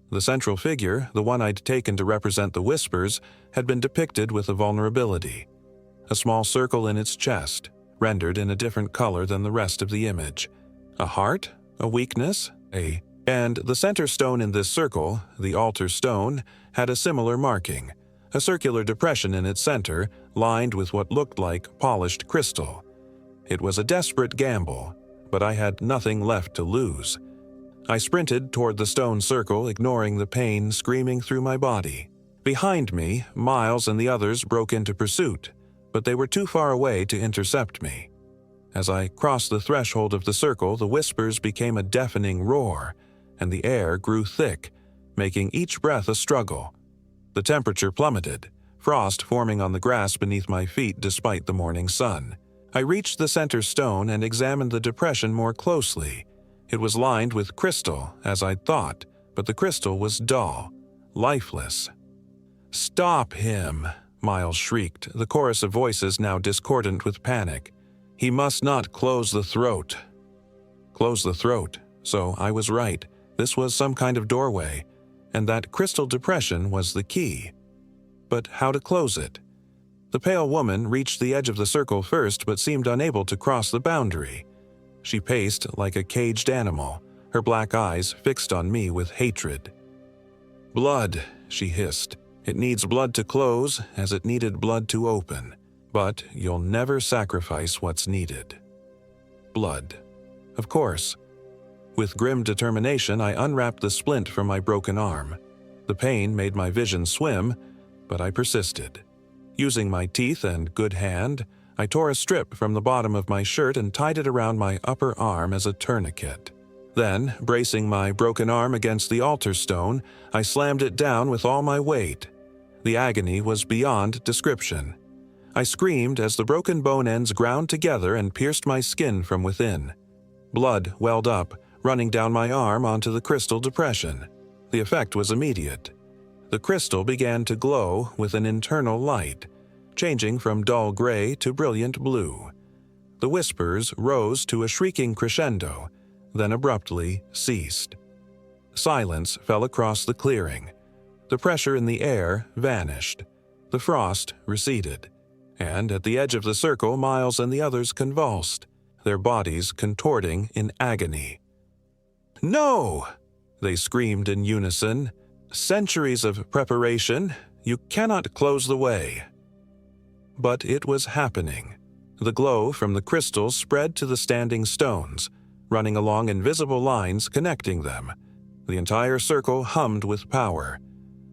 S1: The central figure, the one I'd taken to represent the whispers, had been depicted with a vulnerability. A small circle in its chest, rendered in a different color than the rest of the image. A heart? A weakness? And the center stone in this circle, the altar stone, had a similar marking. A circular depression in its center, lined with what looked like polished crystal. It was a desperate gamble, but I had nothing left to lose. I sprinted toward the stone circle, ignoring the pain screaming through my body. Behind me, Miles and the others broke into pursuit, but they were too far away to intercept me. As I crossed the threshold of the circle, the whispers became a deafening roar, and the air grew thick, making each breath a struggle. The temperature plummeted, frost forming on the grass beneath my feet despite the morning sun. I reached the center stone and examined the depression more closely. It was lined with crystal, as I'd thought, but the crystal was dull, lifeless. "Stop him!" Miles shrieked, the chorus of voices now discordant with panic. "He must not close the throat." "Close the throat? So I was right. This was some kind of doorway, and that crystal depression was the key. But how to close it? The pale woman reached the edge of the circle first but seemed unable to cross the boundary. She paced like a caged animal, her black eyes fixed on me with hatred. "Blood," she hissed. "It needs blood to close as it needed blood to open. But you'll never sacrifice what's needed." Blood. Of course. With grim determination, I unwrapped the splint from my broken arm. The pain made my vision swim, but I persisted. Using my teeth and good hand, I tore a strip from the bottom of my shirt and tied it around my upper arm as a tourniquet. Then, bracing my broken arm against the altar stone, I slammed it down with all my weight. The agony was beyond description. I screamed as the broken bone ends ground together and pierced my skin from within. Blood welled up, running down my arm onto the crystal depression. The effect was immediate. The crystal began to glow with an internal light, changing from dull gray to brilliant blue. The whispers rose to a shrieking crescendo, then abruptly ceased. Silence fell across the clearing. The pressure in the air vanished. The frost receded. And at the edge of the circle, Miles and the others convulsed, their bodies contorting in agony. "No!" they screamed in unison. "Centuries of preparation. You cannot close the way." But it was happening. The glow from the crystals spread to the standing stones, running along invisible lines connecting them. The entire circle hummed with power.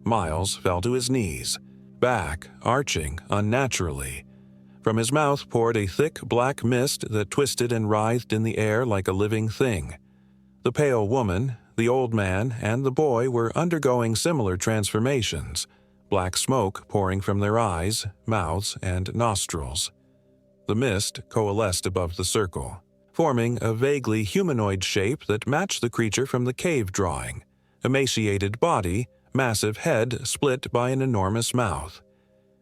S1: Miles fell to his knees, back arching unnaturally. From his mouth poured a thick black mist that twisted and writhed in the air like a living thing. The pale woman, the old man, and the boy were undergoing similar transformations, black smoke pouring from their eyes, mouths, and nostrils. The mist coalesced above the circle, forming a vaguely humanoid shape that matched the creature from the cave drawing: emaciated body, massive head split by an enormous mouth.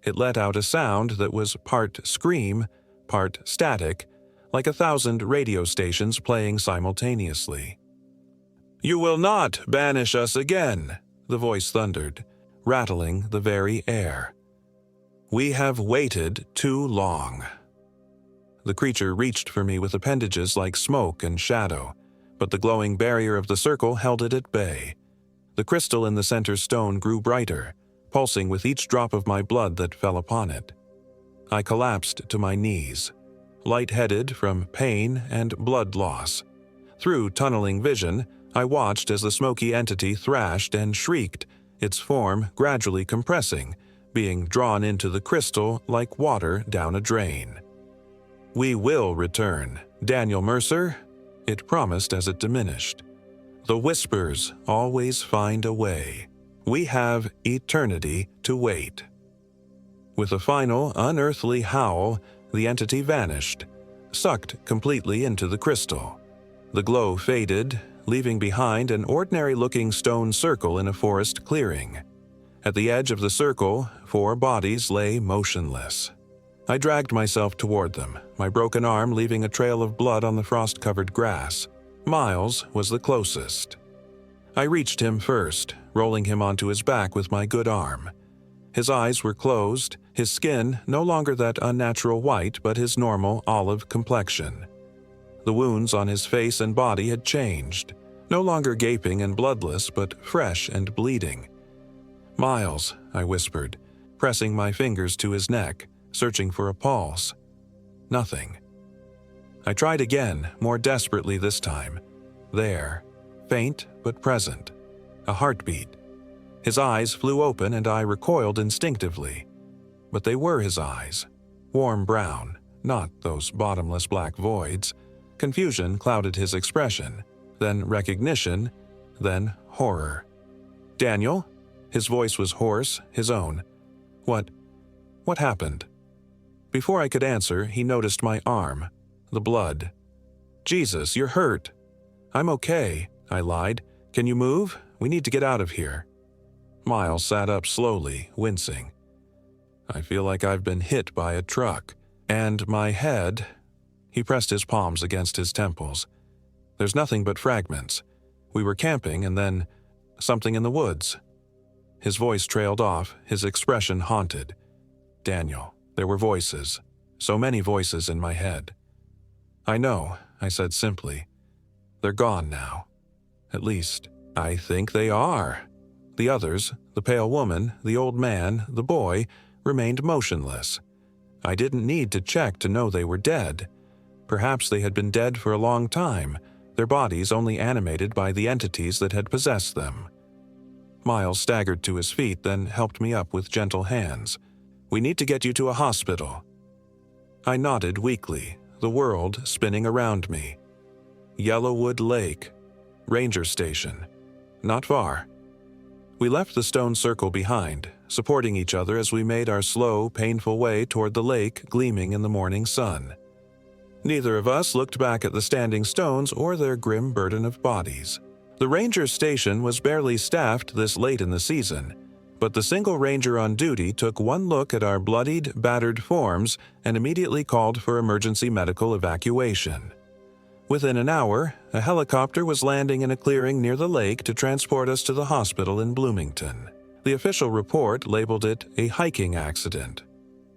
S1: It let out a sound that was part scream, part static, like 1,000 radio stations playing simultaneously. "You will not banish us again," the voice thundered, rattling the very air. "We have waited too long." The creature reached for me with appendages like smoke and shadow, but the glowing barrier of the circle held it at bay. The crystal in the center stone grew brighter, pulsing with each drop of my blood that fell upon it. I collapsed to my knees, lightheaded from pain and blood loss. Through tunneling vision, I watched as the smoky entity thrashed and shrieked, its form gradually compressing, being drawn into the crystal like water down a drain. "We will return, Daniel Mercer," it promised as it diminished. "The whispers always find a way. We have eternity to wait." With a final, unearthly howl, the entity vanished, sucked completely into the crystal. The glow faded, leaving behind an ordinary-looking stone circle in a forest clearing. At the edge of the circle, 4 bodies lay motionless. I dragged myself toward them, my broken arm leaving a trail of blood on the frost-covered grass. Miles was the closest. I reached him first, rolling him onto his back with my good arm. His eyes were closed, his skin no longer that unnatural white but his normal olive complexion. The wounds on his face and body had changed, no longer gaping and bloodless but fresh and bleeding. "Miles," I whispered, pressing my fingers to his neck, searching for a pulse. Nothing. I tried again, more desperately this time. There, faint but present. A heartbeat. His eyes flew open and I recoiled instinctively. But they were his eyes. Warm brown, not those bottomless black voids. Confusion clouded his expression, then recognition, then horror. "Daniel?" His voice was hoarse, his own. What happened?" Before I could answer, he noticed my arm, the blood. "Jesus, you're hurt." "I'm okay," I lied. "Can you move? We need to get out of here." Miles sat up slowly, wincing. "I feel like I've been hit by a truck. And my head..." He pressed his palms against his temples. There's nothing but fragments. We were camping and then something in the woods." His voice trailed off, his expression haunted. "Daniel, there were voices. So many voices in my head." "I know," I said simply. "They're gone now. At least, I think they are." The others, the pale woman, the old man, the boy, remained motionless. I didn't need to check to know they were dead. Perhaps they had been dead for a long time, their bodies only animated by the entities that had possessed them. Miles staggered to his feet, then helped me up with gentle hands. "We need to get you to a hospital." I nodded weakly, the world spinning around me. Yellowwood Lake. Ranger station. Not far. We left the stone circle behind, supporting each other as we made our slow, painful way toward the lake gleaming in the morning sun. Neither of us looked back at the standing stones or their grim burden of bodies. The ranger station was barely staffed this late in the season, but the single ranger on duty took one look at our bloodied, battered forms and immediately called for emergency medical evacuation. Within an hour, a helicopter was landing in a clearing near the lake to transport us to the hospital in Bloomington. The official report labeled it a hiking accident.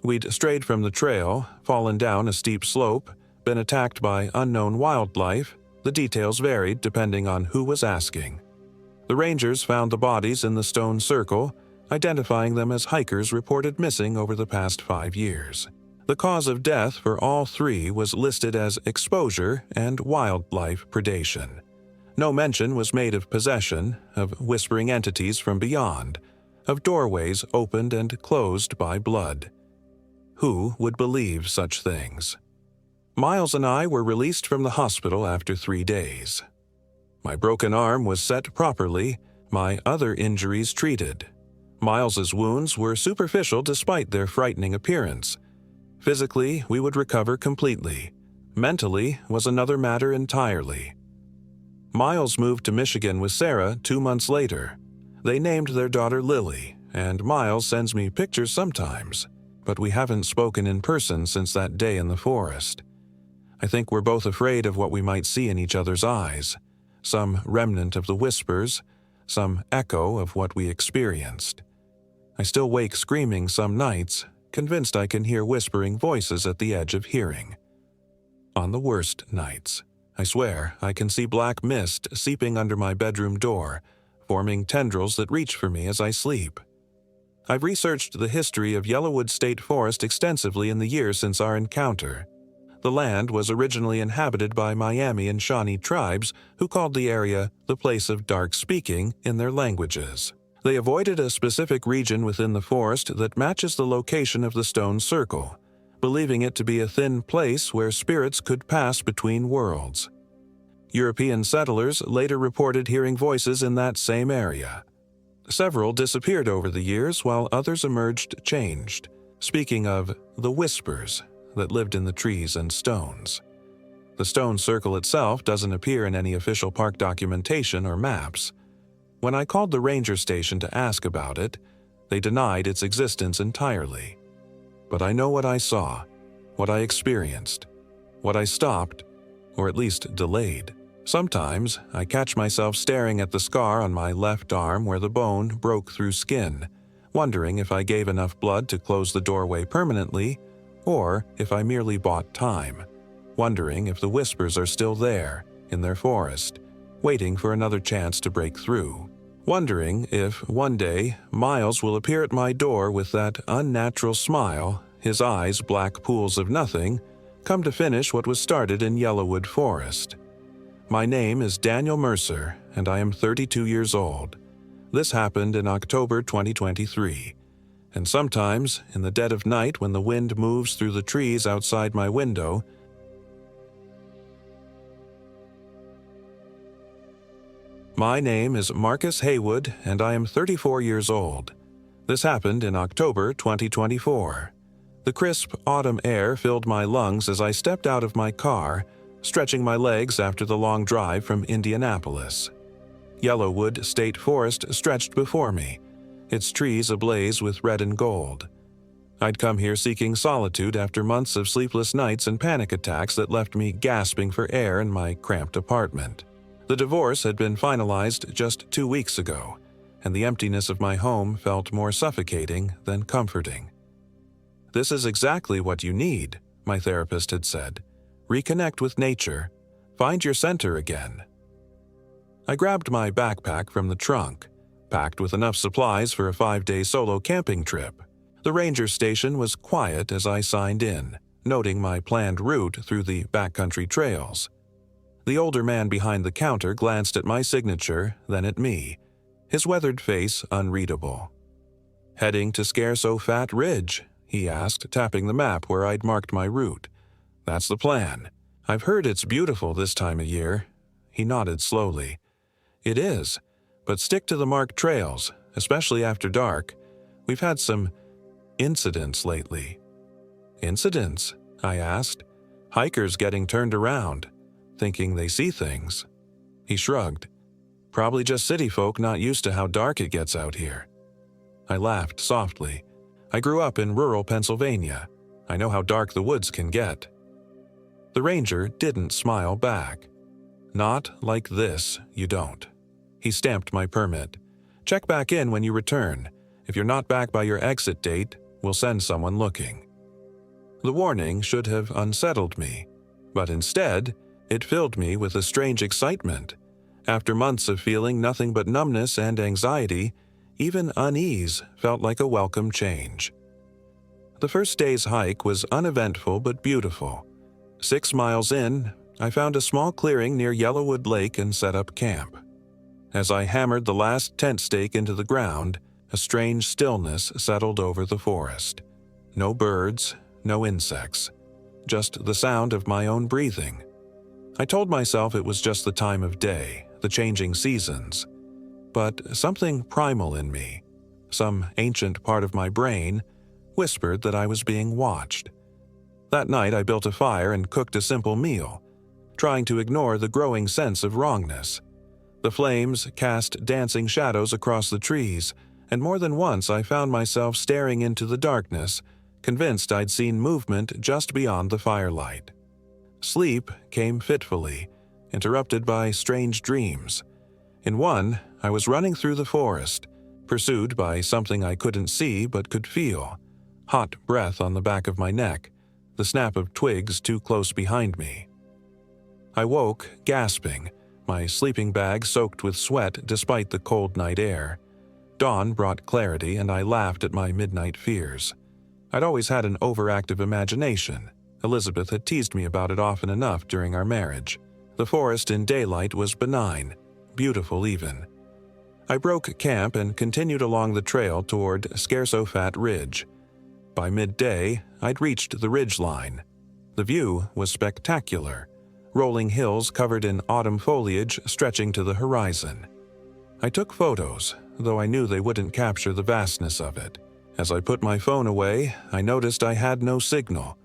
S1: We'd strayed from the trail, fallen down a steep slope, been attacked by unknown wildlife. The details varied depending on who was asking. The rangers found the bodies in the stone circle, identifying them as hikers reported missing over the past 5 years. The cause of death for all three was listed as exposure and wildlife predation. No mention was made of possession, of whispering entities from beyond, of doorways opened and closed by blood. Who would believe such things? Miles and I were released from the hospital after 3 days. My broken arm was set properly, my other injuries treated. Miles's wounds were superficial despite their frightening appearance. Physically, we would recover completely. Mentally was another matter entirely. Miles moved to Michigan with Sarah 2 months later. They named their daughter Lily, and Miles sends me pictures sometimes, but we haven't spoken in person since that day in the forest. I think we're both afraid of what we might see in each other's eyes, some remnant of the whispers, some echo of what we experienced. I still wake screaming some nights, convinced I can hear whispering voices at the edge of hearing. On the worst nights, I swear I can see black mist seeping under my bedroom door, forming tendrils that reach for me as I sleep. I've researched the history of Yellowwood State Forest extensively in the years since our encounter. The land was originally inhabited by Miami and Shawnee tribes who called the area the place of dark speaking in their languages. They avoided a specific region within the forest that matches the location of the stone circle, believing it to be a thin place where spirits could pass between worlds. European settlers later reported hearing voices in that same area. Several disappeared over the years while others emerged changed, speaking of the whispers that lived in the trees and stones. The stone circle itself doesn't appear in any official park documentation or maps. When I called the ranger station to ask about it, they denied its existence entirely. But I know what I saw, what I experienced, what I stopped, or at least delayed. Sometimes I catch myself staring at the scar on my left arm where the bone broke through skin, wondering if I gave enough blood to close the doorway permanently, or if I merely bought time, wondering if the whispers are still there, in their forest, waiting for another chance to break through. Wondering if, one day, Miles will appear at my door with that unnatural smile, his eyes black pools of nothing, come to finish what was started in Yellowwood Forest. My name is Daniel Mercer, and I am 32 years old. This happened in October 2023, and sometimes, in the dead of night when the wind moves through the trees outside my window, My name is Marcus Haywood, and I am 34 years old. This happened in October 2024. The crisp autumn air filled my lungs as I stepped out of my car, stretching my legs after the long drive from Indianapolis. Yellowwood State Forest stretched before me, its trees ablaze with red and gold. I'd come here seeking solitude after months of sleepless nights and panic attacks that left me gasping for air in my cramped apartment. The divorce had been finalized just 2 weeks ago, and the emptiness of my home felt more suffocating than comforting. "This is exactly what you need," my therapist had said. "Reconnect with nature. Find your center again." I grabbed my backpack from the trunk, packed with enough supplies for a 5-day solo camping trip. The ranger station was quiet as I signed in, noting my planned route through the backcountry trails. The older man behind the counter glanced at my signature, then at me, his weathered face unreadable. "Heading to Scarso-Fat Ridge?" he asked, tapping the map where I'd marked my route. "That's the plan. I've heard it's beautiful this time of year." He nodded slowly. "It is, but stick to the marked trails, especially after dark. We've had some incidents lately." "Incidents?" I asked. "Hikers getting turned around, thinking they see things." He shrugged. "Probably just city folk not used to how dark it gets out here." I laughed softly. I grew up in rural Pennsylvania. I know how dark the woods can get. The ranger didn't smile back. "Not like this, you don't." He stamped my permit. "Check back in when you return. If you're not back by your exit date, we'll send someone looking." The warning should have unsettled me, but instead, it filled me with a strange excitement. After months of feeling nothing but numbness and anxiety, even unease felt like a welcome change. The first day's hike was uneventful but beautiful. 6 miles in, I found a small clearing near Yellowwood Lake and set up camp. As I hammered the last tent stake into the ground, a strange stillness settled over the forest. No birds, no insects, just the sound of my own breathing. I told myself it was just the time of day, the changing seasons. But something primal in me, some ancient part of my brain, whispered that I was being watched. That night I built a fire and cooked a simple meal, trying to ignore the growing sense of wrongness. The flames cast dancing shadows across the trees, and more than once I found myself staring into the darkness, convinced I'd seen movement just beyond the firelight. Sleep came fitfully, interrupted by strange dreams. In one, I was running through the forest, pursued by something I couldn't see but could feel. Hot breath on the back of my neck, the snap of twigs too close behind me. I woke, gasping, my sleeping bag soaked with sweat despite the cold night air. Dawn brought clarity, and I laughed at my midnight fears. I'd always had an overactive imagination. Elizabeth had teased me about it often enough during our marriage. The forest in daylight was benign, beautiful even. I broke camp and continued along the trail toward Scarso-Fat Ridge. By midday, I'd reached the ridge line. The view was spectacular, rolling hills covered in autumn foliage stretching to the horizon. I took photos, though I knew they wouldn't capture the vastness of it. As I put my phone away, I noticed I had no signal.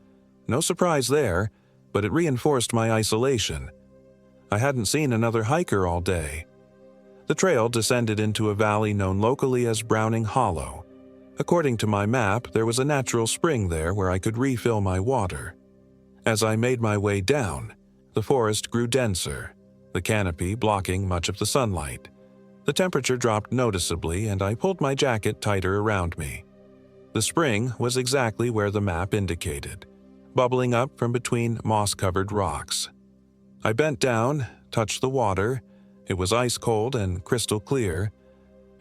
S1: No surprise there, but it reinforced my isolation. I hadn't seen another hiker all day. The trail descended into a valley known locally as Browning Hollow. According to my map, there was a natural spring there where I could refill my water. As I made my way down, the forest grew denser, the canopy blocking much of the sunlight. The temperature dropped noticeably, and I pulled my jacket tighter around me. The spring was exactly where the map indicated, bubbling up from between moss-covered rocks. I bent down, touched the water. It was ice-cold and crystal clear.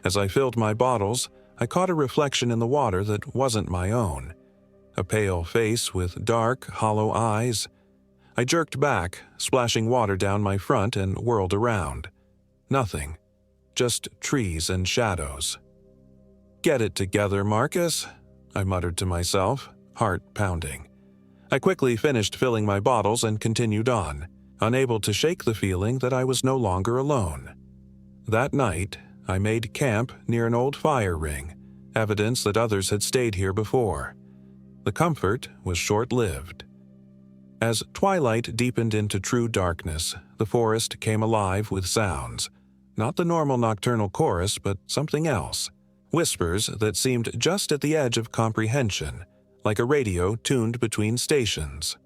S1: As I filled my bottles, I caught a reflection in the water that wasn't my own. A pale face with dark, hollow eyes. I jerked back, splashing water down my front, and whirled around. Nothing. Just trees and shadows. "Get it together, Marcus," I muttered to myself, heart pounding. I quickly finished filling my bottles and continued on, unable to shake the feeling that I was no longer alone. That night, I made camp near an old fire ring, evidence that others had stayed here before. The comfort was short-lived. As twilight deepened into true darkness, the forest came alive with sounds. Not the normal nocturnal chorus, but something else. Whispers that seemed just at the edge of comprehension, like a radio tuned between stations.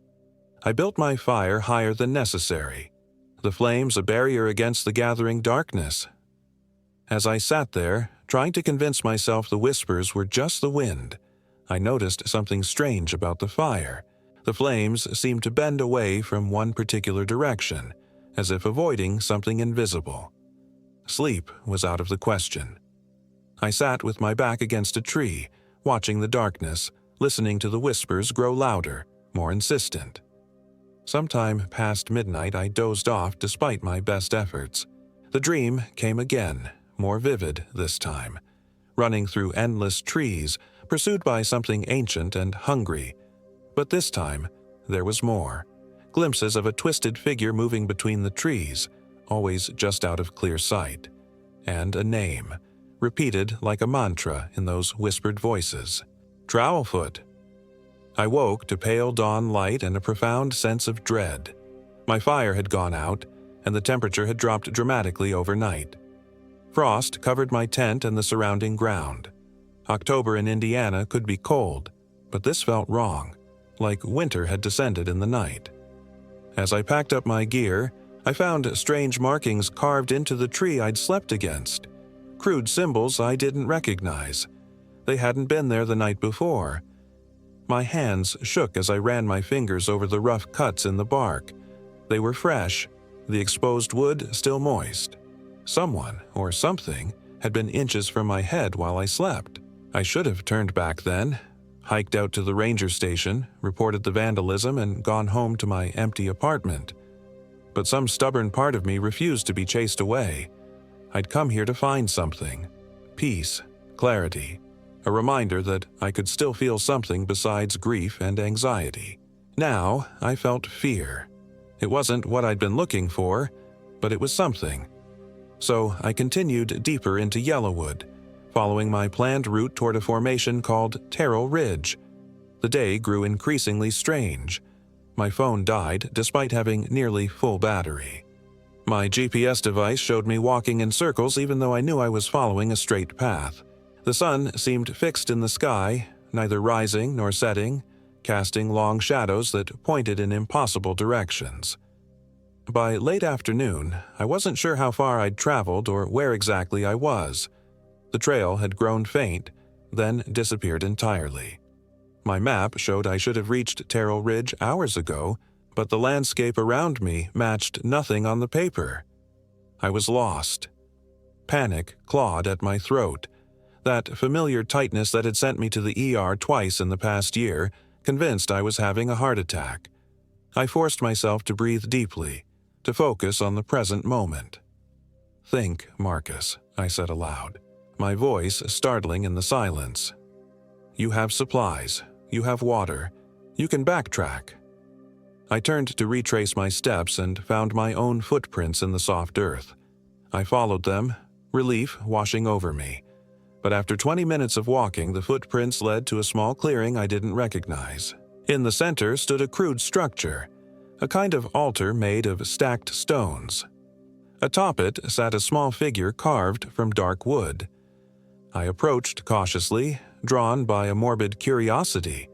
S1: I built my fire higher than necessary, the flames a barrier against the gathering darkness. As I sat there, trying to convince myself the whispers were just the wind, I noticed something strange about the fire. The flames seemed to bend away from one particular direction, as if avoiding something invisible. Sleep was out of the question. I sat with my back against a tree, watching the darkness, listening to the whispers grow louder, more insistent. Sometime past midnight, I dozed off despite my best efforts. The dream came again, more vivid this time, running through endless trees, pursued by something ancient and hungry. But this time, there was more. Glimpses of a twisted figure moving between the trees, always just out of clear sight. And a name, repeated like a mantra in those whispered voices. Trowelfoot. I woke to pale dawn light and a profound sense of dread. My fire had gone out, and the temperature had dropped dramatically overnight. Frost covered my tent and the surrounding ground. October in Indiana could be cold, but this felt wrong, like winter had descended in the night. As I packed up my gear, I found strange markings carved into the tree I'd slept against. Crude symbols I didn't recognize. They hadn't been there the night before. My hands shook as I ran my fingers over the rough cuts in the bark. They were fresh, the exposed wood still moist. Someone, or something, had been inches from my head while I slept. I should have turned back then, hiked out to the ranger station, reported the vandalism, and gone home to my empty apartment. But some stubborn part of me refused to be chased away. I'd come here to find something. Peace, clarity, a reminder that I could still feel something besides grief and anxiety. Now, I felt fear. It wasn't what I'd been looking for, but it was something. So I continued deeper into Yellowwood, following my planned route toward a formation called Terrell Ridge. The day grew increasingly strange. My phone died despite having nearly full battery. My GPS device showed me walking in circles even though I knew I was following a straight path. The sun seemed fixed in the sky, neither rising nor setting, casting long shadows that pointed in impossible directions. By late afternoon, I wasn't sure how far I'd traveled or where exactly I was. The trail had grown faint, then disappeared entirely. My map showed I should have reached Terrell Ridge hours ago, but the landscape around me matched nothing on the paper. I was lost. Panic clawed at my throat. That familiar tightness that had sent me to the ER twice in the past year, convinced I was having a heart attack. I forced myself to breathe deeply, to focus on the present moment. "Think, Marcus," I said aloud, my voice startling in the silence. "You have supplies. You have water. You can backtrack." I turned to retrace my steps and found my own footprints in the soft earth. I followed them, relief washing over me. But after 20 minutes of walking, the footprints led to a small clearing I didn't recognize. In the center stood a crude structure, a kind of altar made of stacked stones. Atop it sat a small figure carved from dark wood. I approached cautiously, drawn by a morbid curiosity.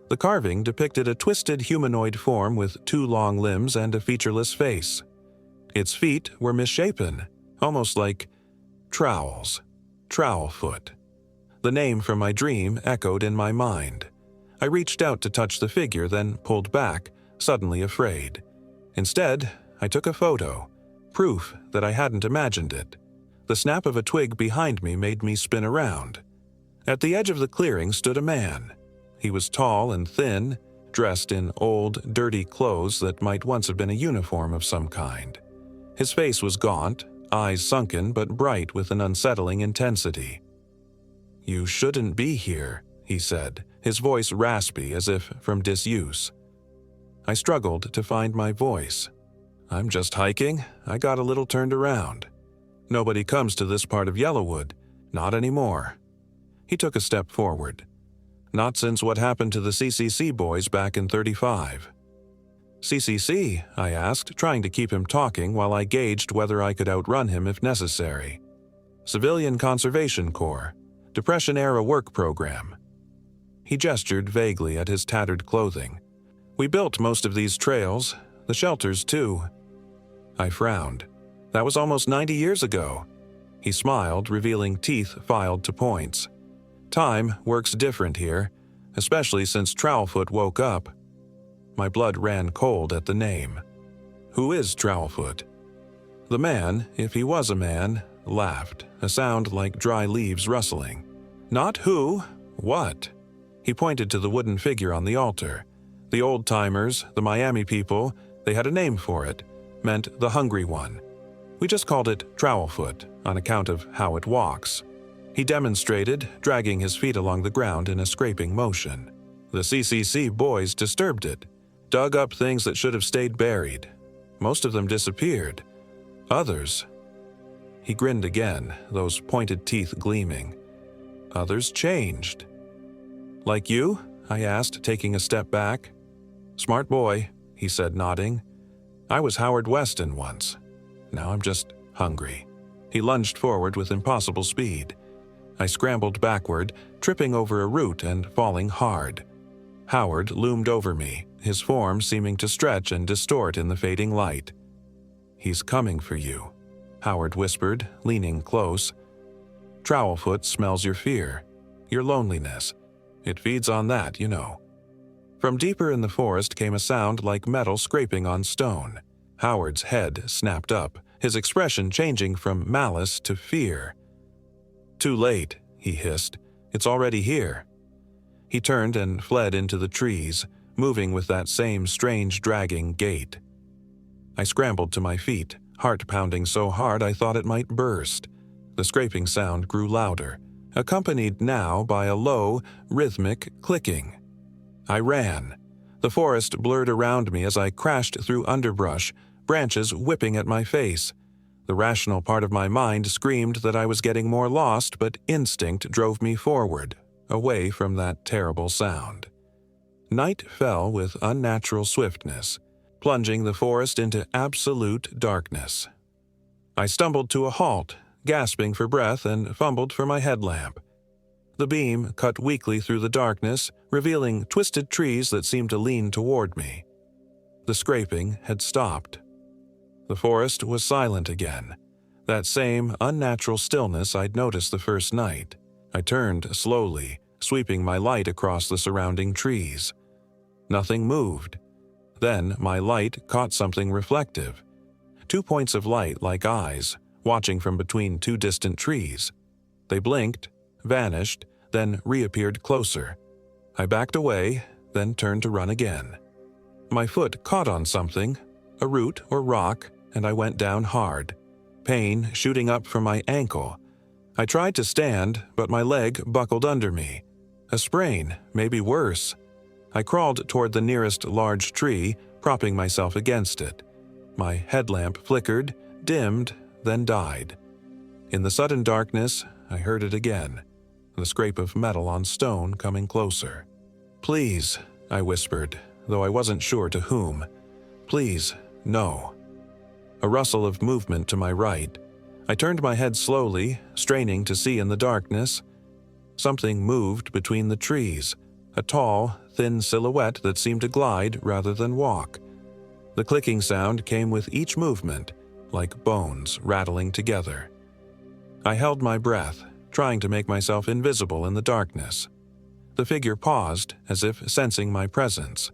S1: The carving depicted a twisted humanoid form with 2 long limbs and a featureless face. Its feet were misshapen, almost like trowels. Trowelfoot. The name from my dream echoed in my mind. I reached out to touch the figure, then pulled back, suddenly afraid. Instead, I took a photo, proof that I hadn't imagined it. The snap of a twig behind me made me spin around. At the edge of the clearing stood a man. He was tall and thin, dressed in old, dirty clothes that might once have been a uniform of some kind. His face was gaunt, eyes sunken but bright with an unsettling intensity. "You shouldn't be here," he said, his voice raspy as if from disuse. I struggled to find my voice. "I'm just hiking. I got a little turned around. Nobody comes to this part of Yellowwood. Not anymore." He took a step forward. "Not since what happened to the CCC boys back in '35. "CCC?" I asked, trying to keep him talking while I gauged whether I could outrun him if necessary. "Civilian Conservation Corps. Depression-era work program." He gestured vaguely at his tattered clothing. "We built most of these trails, the shelters too." I frowned. "That was almost 90 years ago." He smiled, revealing teeth filed to points. "Time works different here, especially since Trowelfoot woke up." My blood ran cold at the name. "Who is Trowelfoot?" The man, if he was a man, laughed, a sound like dry leaves rustling. "Not who, what?" He pointed to the wooden figure on the altar. "The old-timers, the Miami people, they had a name for it, meant the hungry one. We just called it Trowelfoot, on account of how it walks." He demonstrated, dragging his feet along the ground in a scraping motion. "The CCC boys disturbed it, dug up things that should have stayed buried. Most of them disappeared. Others—" He grinned again, those pointed teeth gleaming. "Others changed." "Like you?" I asked, taking a step back. "Smart boy," he said, nodding. "I was Howard Weston once. Now I'm just hungry." He lunged forward with impossible speed. I scrambled backward, tripping over a root and falling hard. Howard loomed over me, his form seeming to stretch and distort in the fading light. "He's coming for you," Howard whispered, leaning close. "Trowelfoot smells your fear, your loneliness. It feeds on that, you know." From deeper in the forest came a sound like metal scraping on stone. Howard's head snapped up, his expression changing from malice to fear. "Too late," he hissed. "It's already here." He turned and fled into the trees, moving with that same strange dragging gait. I scrambled to my feet, heart pounding so hard I thought it might burst. The scraping sound grew louder, accompanied now by a low, rhythmic clicking. I ran. The forest blurred around me as I crashed through underbrush, branches whipping at my face. The rational part of my mind screamed that I was getting more lost, but instinct drove me forward, away from that terrible sound. Night fell with unnatural swiftness, plunging the forest into absolute darkness. I stumbled to a halt, gasping for breath, and fumbled for my headlamp. The beam cut weakly through the darkness, revealing twisted trees that seemed to lean toward me. The scraping had stopped. The forest was silent again, that same unnatural stillness I'd noticed the first night. I turned slowly, sweeping my light across the surrounding trees. Nothing moved. Then my light caught something reflective. 2 points of light like eyes, watching from between 2 distant trees. They blinked, vanished, then reappeared closer. I backed away, then turned to run again. My foot caught on something, a root or rock, and I went down hard, pain shooting up from my ankle. I tried to stand, but my leg buckled under me. A sprain, maybe worse. I crawled toward the nearest large tree, propping myself against it. My headlamp flickered, dimmed, then died. In the sudden darkness, I heard it again, the scrape of metal on stone coming closer. "Please," I whispered, though I wasn't sure to whom. "Please, no." A rustle of movement to my right. I turned my head slowly, straining to see in the darkness. Something moved between the trees, a tall, thin silhouette that seemed to glide rather than walk. The clicking sound came with each movement, like bones rattling together. I held my breath, trying to make myself invisible in the darkness. The figure paused, as if sensing my presence.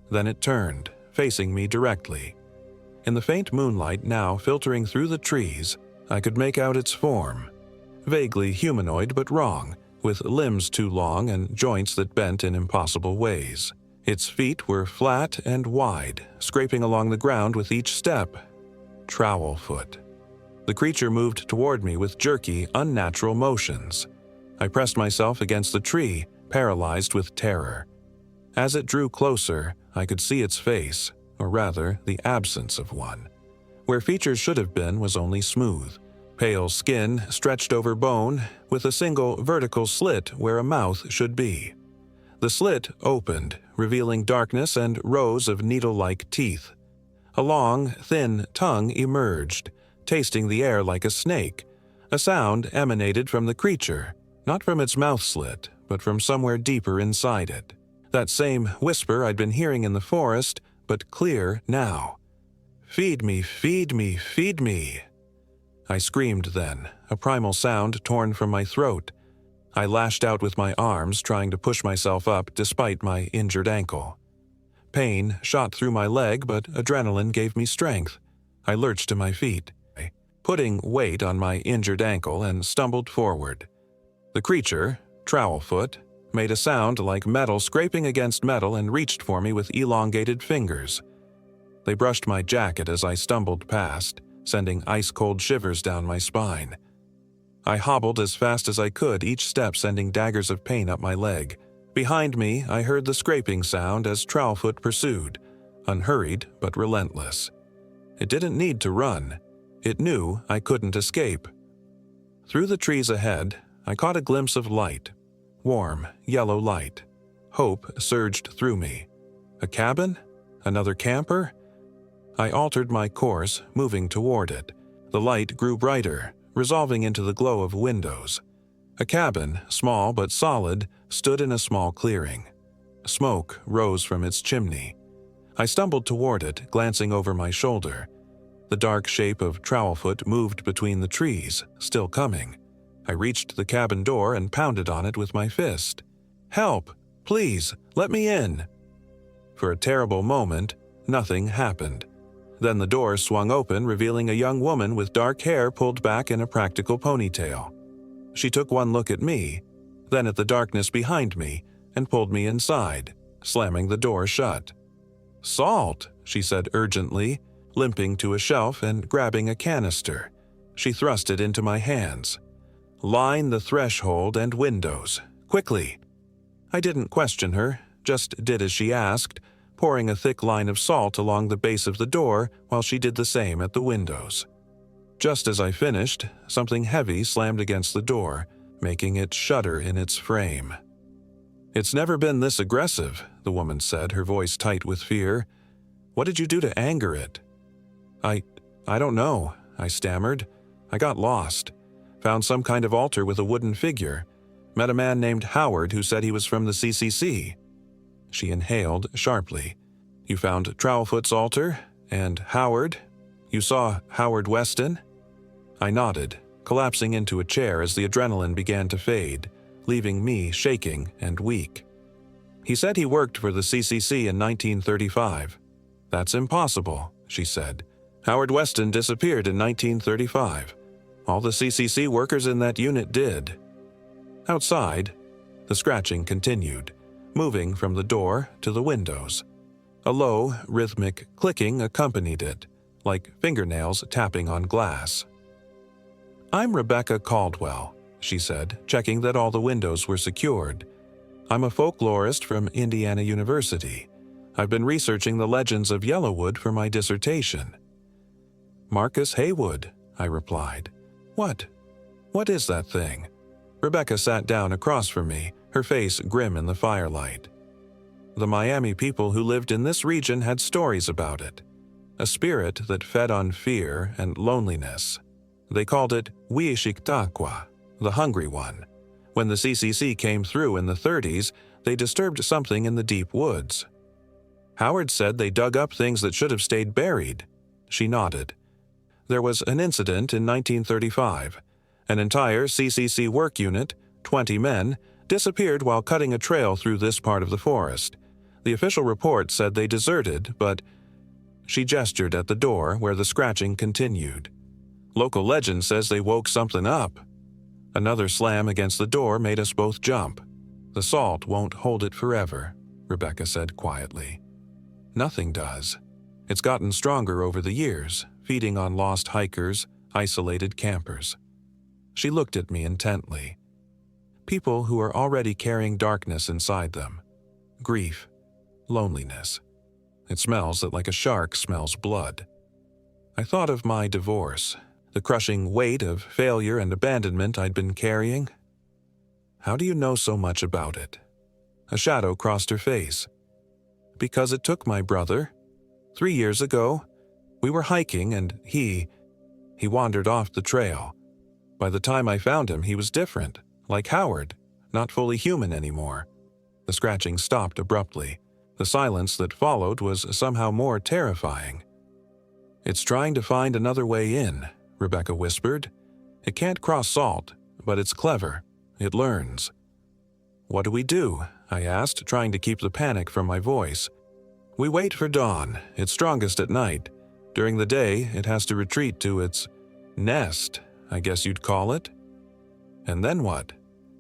S1: Then it turned, facing me directly. In the faint moonlight now filtering through the trees, I could make out its form. Vaguely humanoid but wrong, with limbs too long and joints that bent in impossible ways. Its feet were flat and wide, scraping along the ground with each step. Trowelfoot. The creature moved toward me with jerky, unnatural motions. I pressed myself against the tree, paralyzed with terror. As it drew closer, I could see its face, or rather, the absence of one. Where features should have been was only smooth. Pale skin stretched over bone, with a single vertical slit where a mouth should be. The slit opened, revealing darkness and rows of needle-like teeth. A long, thin tongue emerged, tasting the air like a snake. A sound emanated from the creature, not from its mouth slit, but from somewhere deeper inside it. That same whisper I'd been hearing in the forest, but clear now. "Feed me, feed me, feed me." I screamed then, a primal sound torn from my throat. I lashed out with my arms, trying to push myself up despite my injured ankle. Pain shot through my leg, but adrenaline gave me strength. I lurched to my feet, putting weight on my injured ankle, and stumbled forward. The creature, Trowelfoot, made a sound like metal scraping against metal and reached for me with elongated fingers. They brushed my jacket as I stumbled past, sending ice-cold shivers down my spine. I hobbled as fast as I could, each step sending daggers of pain up my leg. Behind me, I heard the scraping sound as Trowelfoot pursued, unhurried but relentless. It didn't need to run. It knew I couldn't escape. Through the trees ahead, I caught a glimpse of light. Warm, yellow light. Hope surged through me. A cabin? Another camper? I altered my course, moving toward it. The light grew brighter, resolving into the glow of windows. A cabin, small but solid, stood in a small clearing. Smoke rose from its chimney. I stumbled toward it, glancing over my shoulder. The dark shape of Trowelfoot moved between the trees, still coming. I reached the cabin door and pounded on it with my fist. "Help! Please, let me in!" For a terrible moment, nothing happened. Then the door swung open, revealing a young woman with dark hair pulled back in a practical ponytail. She took one look at me, then at the darkness behind me, and pulled me inside, slamming the door shut. "Salt," she said urgently, limping to a shelf and grabbing a canister. She thrust it into my hands. "Line the threshold and windows, quickly." I didn't question her, just did as she asked, pouring a thick line of salt along the base of the door while she did the same at the windows. Just as I finished, something heavy slammed against the door, making it shudder in its frame. "It's never been this aggressive," the woman said, her voice tight with fear. "What did you do to anger it?" I don't know," I stammered. "I got lost. Found some kind of altar with a wooden figure. Met a man named Howard who said he was from the CCC. She inhaled sharply. "You found Trowelfoot's altar? And Howard? You saw Howard Weston?" I nodded, collapsing into a chair as the adrenaline began to fade, leaving me shaking and weak. "He said he worked for the CCC in 1935. "That's impossible," she said. "Howard Weston disappeared in 1935. All the CCC workers in that unit did." Outside, the scratching continued, moving from the door to the windows. A low, rhythmic clicking accompanied it, like fingernails tapping on glass. "I'm Rebecca Caldwell," she said, checking that all the windows were secured. "I'm a folklorist from Indiana University. I've been researching the legends of Yellowwood for my dissertation." "Marcus Haywood," I replied. What is that thing?" Rebecca sat down across from me, her face grim in the firelight. "The Miami people who lived in this region had stories about it. A spirit that fed on fear and loneliness. They called it Wiishiktakwa, the Hungry One. When the CCC came through in the 30s, they disturbed something in the deep woods. Howard said they dug up things that should have stayed buried." She nodded. "There was an incident in 1935. An entire CCC work unit, 20 men, disappeared while cutting a trail through this part of the forest. The official report said they deserted, but—" She gestured at the door where the scratching continued. "Local legend says they woke something up." Another slam against the door made us both jump. "The salt won't hold it forever," Rebecca said quietly. "Nothing does. It's gotten stronger over the years, feeding on lost hikers, isolated campers." She looked at me intently. People who are already carrying darkness inside them. Grief. Loneliness. It smells like a shark smells blood. I thought of my divorce, the crushing weight of failure and abandonment I'd been carrying. "How do you know so much about it?" A shadow crossed her face. "Because it took my brother. 3 years ago, we were hiking and he wandered off the trail. By the time I found him, he was different, like Howard, not fully human anymore. The scratching stopped abruptly. The silence that followed was somehow more terrifying. "It's trying to find another way in," Rebecca whispered. "It can't cross salt, but it's clever. It learns." "What do we do?" I asked, trying to keep the panic from my voice. "We wait for dawn. It's strongest at night. During the day, it has to retreat to its nest, I guess you'd call it." "And then what?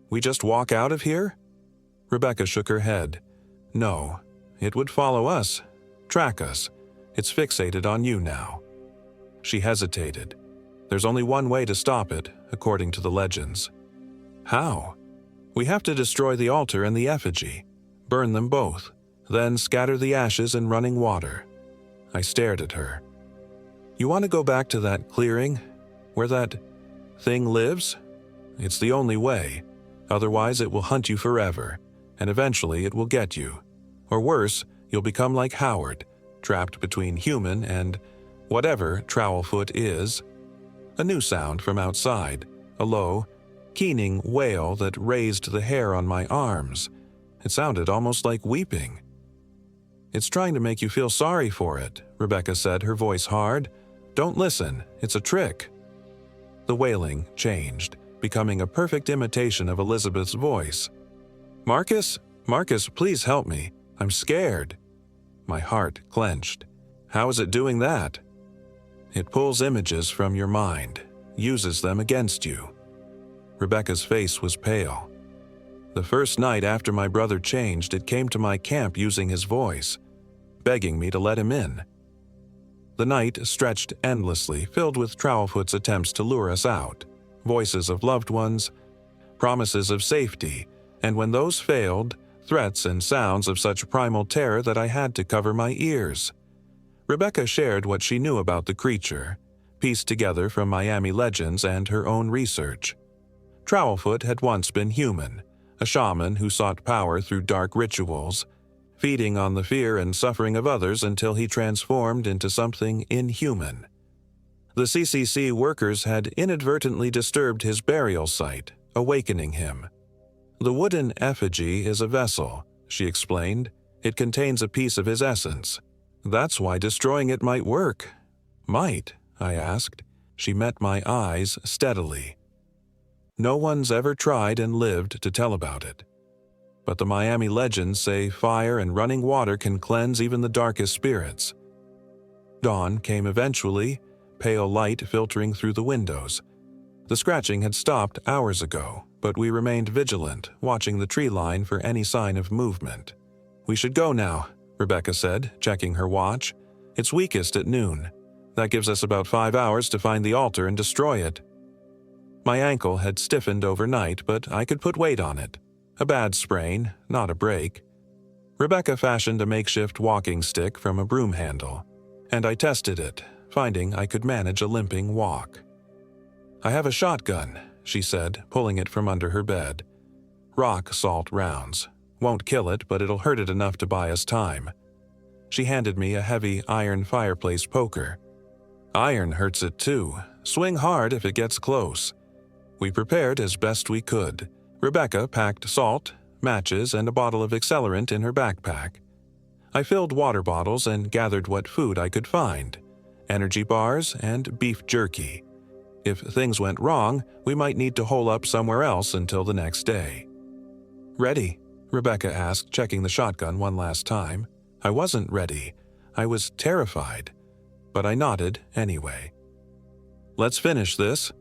S1: We just walk out of here?" Rebecca shook her head. "No. It would follow us, track us. It's fixated on you now." She hesitated. "There's only one way to stop it, according to the legends." "How?" "We have to destroy the altar and the effigy, burn them both, then scatter the ashes in running water." I stared at her. "You want to go back to that clearing, where that thing lives? It's the only way. Otherwise it will hunt you forever, and eventually it will get you. Or worse, you'll become like Howard, trapped between human and whatever Trowelfoot is." A new sound from outside, a low, keening wail that raised the hair on my arms. It sounded almost like weeping. "It's trying to make you feel sorry for it," Rebecca said, her voice hard. "Don't listen, it's a trick." The wailing changed, becoming a perfect imitation of Elizabeth's voice. Marcus, please help me. I'm scared." My heart clenched. "How is it doing that?" "It pulls images from your mind, uses them against you." Rebecca's face was pale. "The first night after my brother changed, it came to my camp using his voice, begging me to let him in." The night stretched endlessly, filled with Trowelfoot's attempts to lure us out, voices of loved ones, promises of safety, and when those failed, threats and sounds of such primal terror that I had to cover my ears. Rebecca shared what she knew about the creature, pieced together from Miami legends and her own research. Trowelfoot had once been human, a shaman who sought power through dark rituals, feeding on the fear and suffering of others until he transformed into something inhuman. The CCC workers had inadvertently disturbed his burial site, awakening him. "The wooden effigy is a vessel," she explained. "It contains a piece of his essence. That's why destroying it might work." "Might?" I asked. She met my eyes steadily. "No one's ever tried and lived to tell about it. But the Miami legends say fire and running water can cleanse even the darkest spirits." Dawn came eventually, pale light filtering through the windows. The scratching had stopped hours ago, but we remained vigilant, watching the tree line for any sign of movement. "We should go now," Rebecca said, checking her watch. "It's weakest at noon. That gives us about 5 hours to find the altar and destroy it." My ankle had stiffened overnight, but I could put weight on it. A bad sprain, not a break. Rebecca fashioned a makeshift walking stick from a broom handle, and I tested it, finding I could manage a limping walk. "I have a shotgun," she said, pulling it from under her bed. "Rock salt rounds. Won't kill it, but it'll hurt it enough to buy us time." She handed me a heavy iron fireplace poker. "Iron hurts it too. Swing hard if it gets close." We prepared as best we could. Rebecca packed salt, matches, and a bottle of accelerant in her backpack. I filled water bottles and gathered what food I could find: energy bars and beef jerky. If things went wrong, we might need to hole up somewhere else until the next day. "Ready?" Rebecca asked, checking the shotgun one last time. I wasn't ready. I was terrified, but I nodded anyway. "Let's finish this."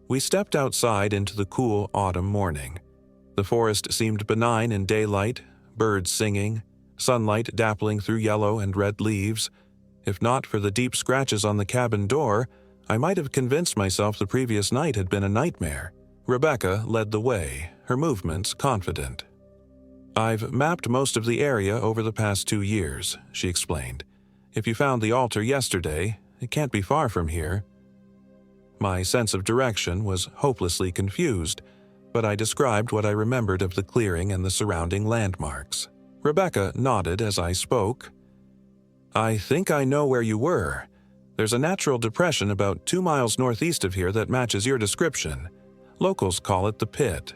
S1: We stepped outside into the cool autumn morning. The forest seemed benign in daylight, birds singing, sunlight dappling through yellow and red leaves. If not for the deep scratches on the cabin door, I might have convinced myself the previous night had been a nightmare. Rebecca led the way, her movements confident. "I've mapped most of the area over the past 2 years," she explained. "If you found the altar yesterday, it can't be far from here." My sense of direction was hopelessly confused, but I described what I remembered of the clearing and the surrounding landmarks. Rebecca nodded as I spoke. "I think I know where you were. There's a natural depression about 2 miles northeast of here that matches your description. Locals call it the Pit."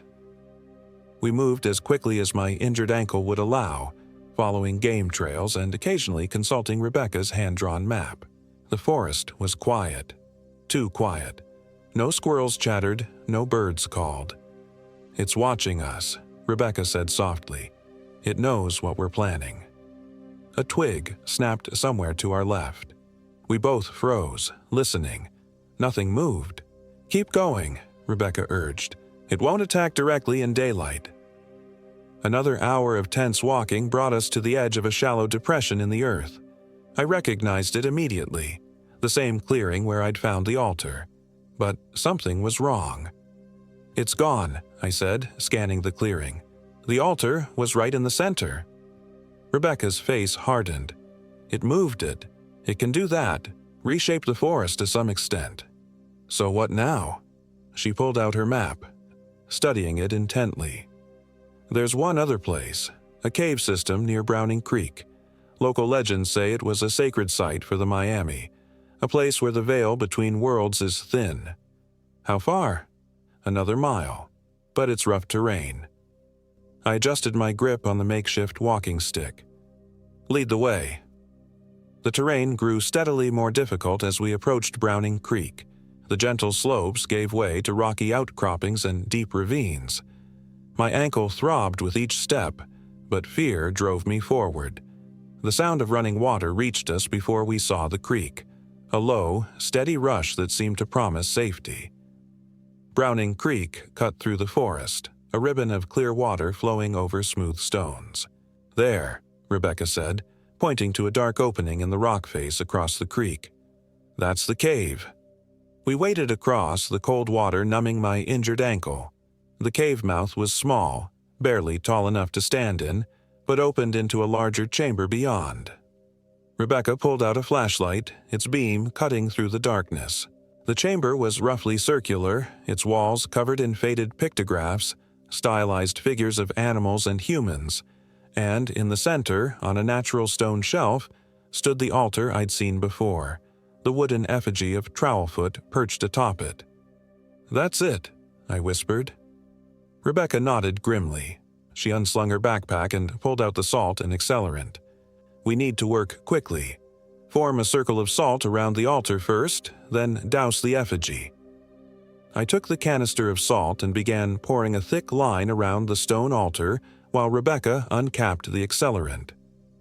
S1: We moved as quickly as my injured ankle would allow, following game trails and occasionally consulting Rebecca's hand-drawn map. The forest was quiet. Too quiet. No squirrels chattered, no birds called. "It's watching us," Rebecca said softly. "It knows what we're planning." A twig snapped somewhere to our left. We both froze, listening. Nothing moved. "Keep going," Rebecca urged. "It won't attack directly in daylight." Another hour of tense walking brought us to the edge of a shallow depression in the earth. I recognized it immediately, the same clearing where I'd found the altar. But something was wrong. "It's gone," I said, scanning the clearing. "The altar was right in the center." Rebecca's face hardened. "It moved it. It can do that, reshape the forest to some extent." "So what now?" She pulled out her map, studying it intently. "There's one other place, a cave system near Browning Creek. Local legends say it was a sacred site for the Miami, a place where the veil between worlds is thin." "How far?" "Another mile, but it's rough terrain." I adjusted my grip on the makeshift walking stick. "Lead the way." The terrain grew steadily more difficult as we approached Browning Creek. The gentle slopes gave way to rocky outcroppings and deep ravines. My ankle throbbed with each step, but fear drove me forward. The sound of running water reached us before we saw the creek, a low, steady rush that seemed to promise safety. Browning Creek cut through the forest, a ribbon of clear water flowing over smooth stones. "There," Rebecca said, pointing to a dark opening in the rock face across the creek. "That's the cave." We waded across, the cold water numbing my injured ankle. The cave mouth was small, barely tall enough to stand in, but opened into a larger chamber beyond. Rebecca pulled out a flashlight, its beam cutting through the darkness. The chamber was roughly circular, its walls covered in faded pictographs, stylized figures of animals and humans, and in the center, on a natural stone shelf, stood the altar I'd seen before, the wooden effigy of Trowelfoot perched atop it. "That's it," I whispered. Rebecca nodded grimly. She unslung her backpack and pulled out the salt and accelerant. "We need to work quickly. Form a circle of salt around the altar first, then douse the effigy." I took the canister of salt and began pouring a thick line around the stone altar while Rebecca uncapped the accelerant.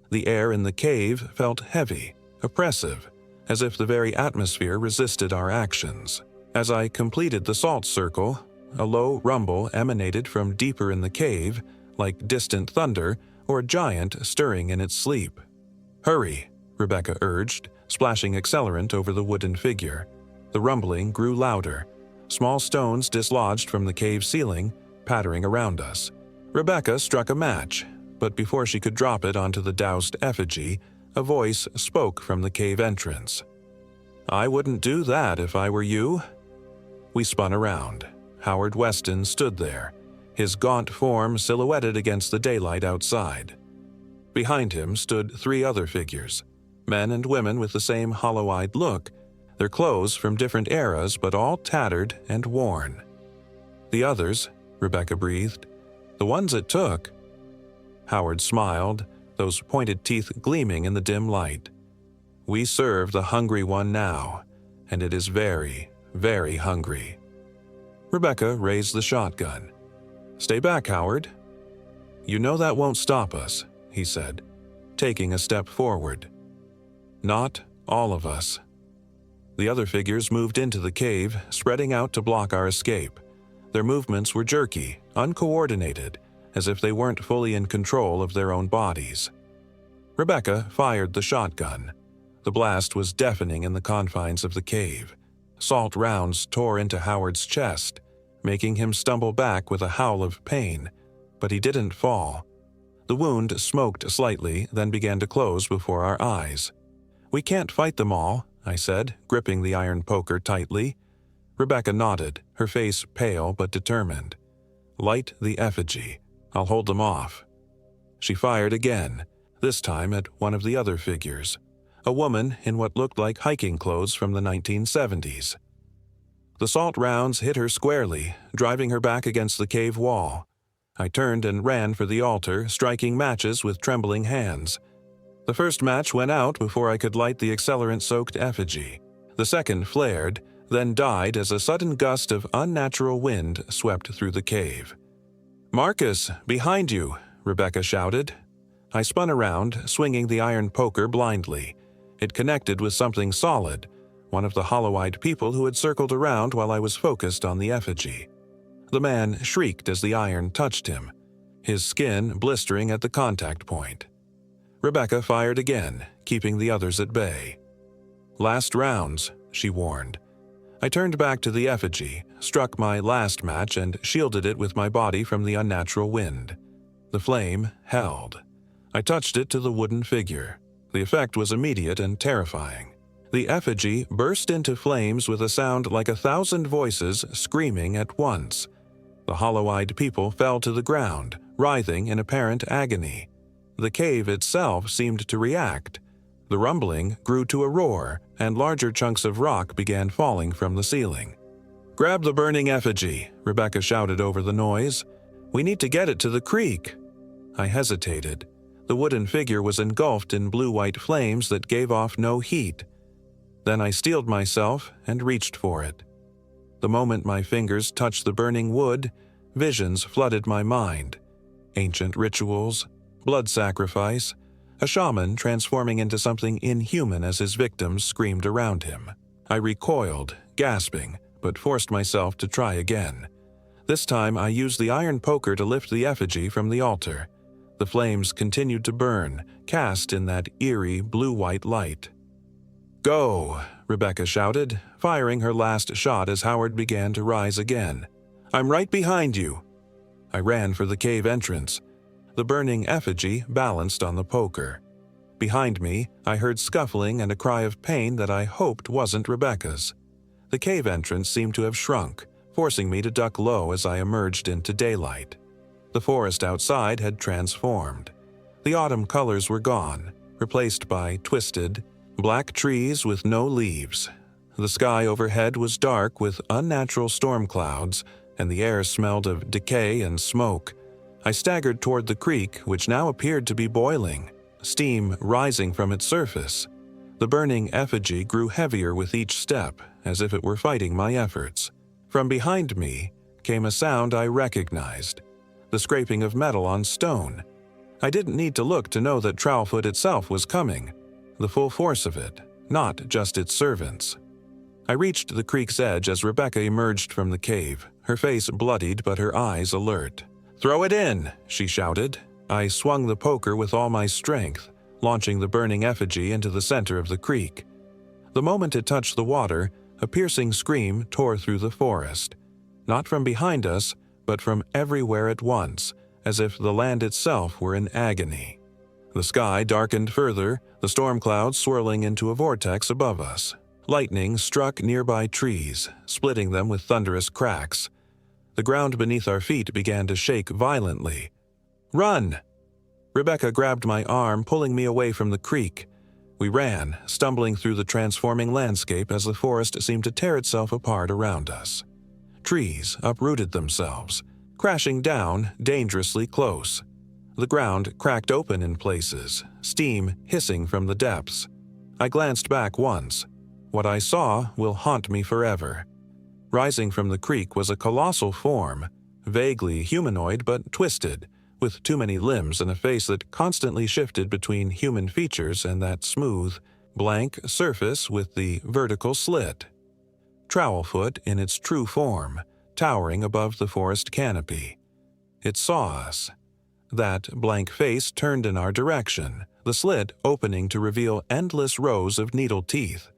S1: The air in the cave felt heavy, oppressive, as if the very atmosphere resisted our actions. As I completed the salt circle, a low rumble emanated from deeper in the cave, like distant thunder or a giant stirring in its sleep. "Hurry," Rebecca urged, splashing accelerant over the wooden figure. The rumbling grew louder. Small stones dislodged from the cave ceiling, pattering around us. Rebecca struck a match, but before she could drop it onto the doused effigy, a voice spoke from the cave entrance. "I wouldn't do that if I were you." We spun around. Howard Weston stood there, his gaunt form silhouetted against the daylight outside. Behind him stood 3 other figures, men and women with the same hollow-eyed look, their clothes from different eras but all tattered and worn. "The others," Rebecca breathed. "The ones it took." Howard smiled, those pointed teeth gleaming in the dim light. "We serve the hungry one now, and it is very, very hungry." Rebecca raised the shotgun. "Stay back, Howard." "You know that won't stop us," he said, taking a step forward. "Not all of us." The other figures moved into the cave, spreading out to block our escape. Their movements were jerky, uncoordinated, as if they weren't fully in control of their own bodies. Rebecca fired the shotgun. The blast was deafening in the confines of the cave. Salt rounds tore into Howard's chest, making him stumble back with a howl of pain, but he didn't fall. The wound smoked slightly, then began to close before our eyes. "We can't fight them all," I said, gripping the iron poker tightly. Rebecca nodded, her face pale but determined. "Light the effigy. I'll hold them off." She fired again, this time at one of the other figures, a woman in what looked like hiking clothes from the 1970s. The salt rounds hit her squarely, driving her back against the cave wall. I turned and ran for the altar, striking matches with trembling hands. The first match went out before I could light the accelerant-soaked effigy. The second flared, then died as a sudden gust of unnatural wind swept through the cave. "Marcus, behind you!" Rebecca shouted. I spun around, swinging the iron poker blindly. It connected with something solid, one of the hollow-eyed people who had circled around while I was focused on the effigy. The man shrieked as the iron touched him, his skin blistering at the contact point. Rebecca fired again, keeping the others at bay. "Last rounds," she warned. I turned back to the effigy, struck my last match and shielded it with my body from the unnatural wind. The flame held. I touched it to the wooden figure. The effect was immediate and terrifying. The effigy burst into flames with a sound like 1,000 voices screaming at once. The hollow-eyed people fell to the ground, writhing in apparent agony. The cave itself seemed to react. The rumbling grew to a roar, and larger chunks of rock began falling from the ceiling. "Grab the burning effigy," Rebecca shouted over the noise. "We need to get it to the creek." I hesitated. The wooden figure was engulfed in blue-white flames that gave off no heat. Then I steeled myself and reached for it. The moment my fingers touched the burning wood, visions flooded my mind. Ancient rituals, blood sacrifice, a shaman transforming into something inhuman as his victims screamed around him. I recoiled, gasping, but forced myself to try again. This time I used the iron poker to lift the effigy from the altar. The flames continued to burn, cast in that eerie blue-white light. "Go!" Rebecca shouted, firing her last shot as Howard began to rise again. "I'm right behind you." I ran for the cave entrance. The burning effigy balanced on the poker. Behind me, I heard scuffling and a cry of pain that I hoped wasn't Rebecca's. The cave entrance seemed to have shrunk, forcing me to duck low as I emerged into daylight. The forest outside had transformed. The autumn colors were gone, replaced by twisted, black trees with no leaves. The sky overhead was dark with unnatural storm clouds, and the air smelled of decay and smoke. I staggered toward the creek, which now appeared to be boiling, steam rising from its surface. The burning effigy grew heavier with each step, as if it were fighting my efforts. From behind me came a sound I recognized, the scraping of metal on stone. I didn't need to look to know that Trowelfoot itself was coming, the full force of it, not just its servants. I reached the creek's edge as Rebecca emerged from the cave, her face bloodied but her eyes alert. "Throw it in!" she shouted. I swung the poker with all my strength, launching the burning effigy into the center of the creek. The moment it touched the water, a piercing scream tore through the forest. Not from behind us, but from everywhere at once, as if the land itself were in agony. The sky darkened further, the storm clouds swirling into a vortex above us. Lightning struck nearby trees, splitting them with thunderous cracks. The ground beneath our feet began to shake violently. "Run!" Rebecca grabbed my arm, pulling me away from the creek. We ran, stumbling through the transforming landscape as the forest seemed to tear itself apart around us. Trees uprooted themselves, crashing down dangerously close. The ground cracked open in places, steam hissing from the depths. I glanced back once. What I saw will haunt me forever. Rising from the creek was a colossal form, vaguely humanoid but twisted, with too many limbs and a face that constantly shifted between human features and that smooth, blank surface with the vertical slit. Trowelfoot in its true form, towering above the forest canopy. It saw us. That blank face turned in our direction, the slit opening to reveal endless rows of needle teeth.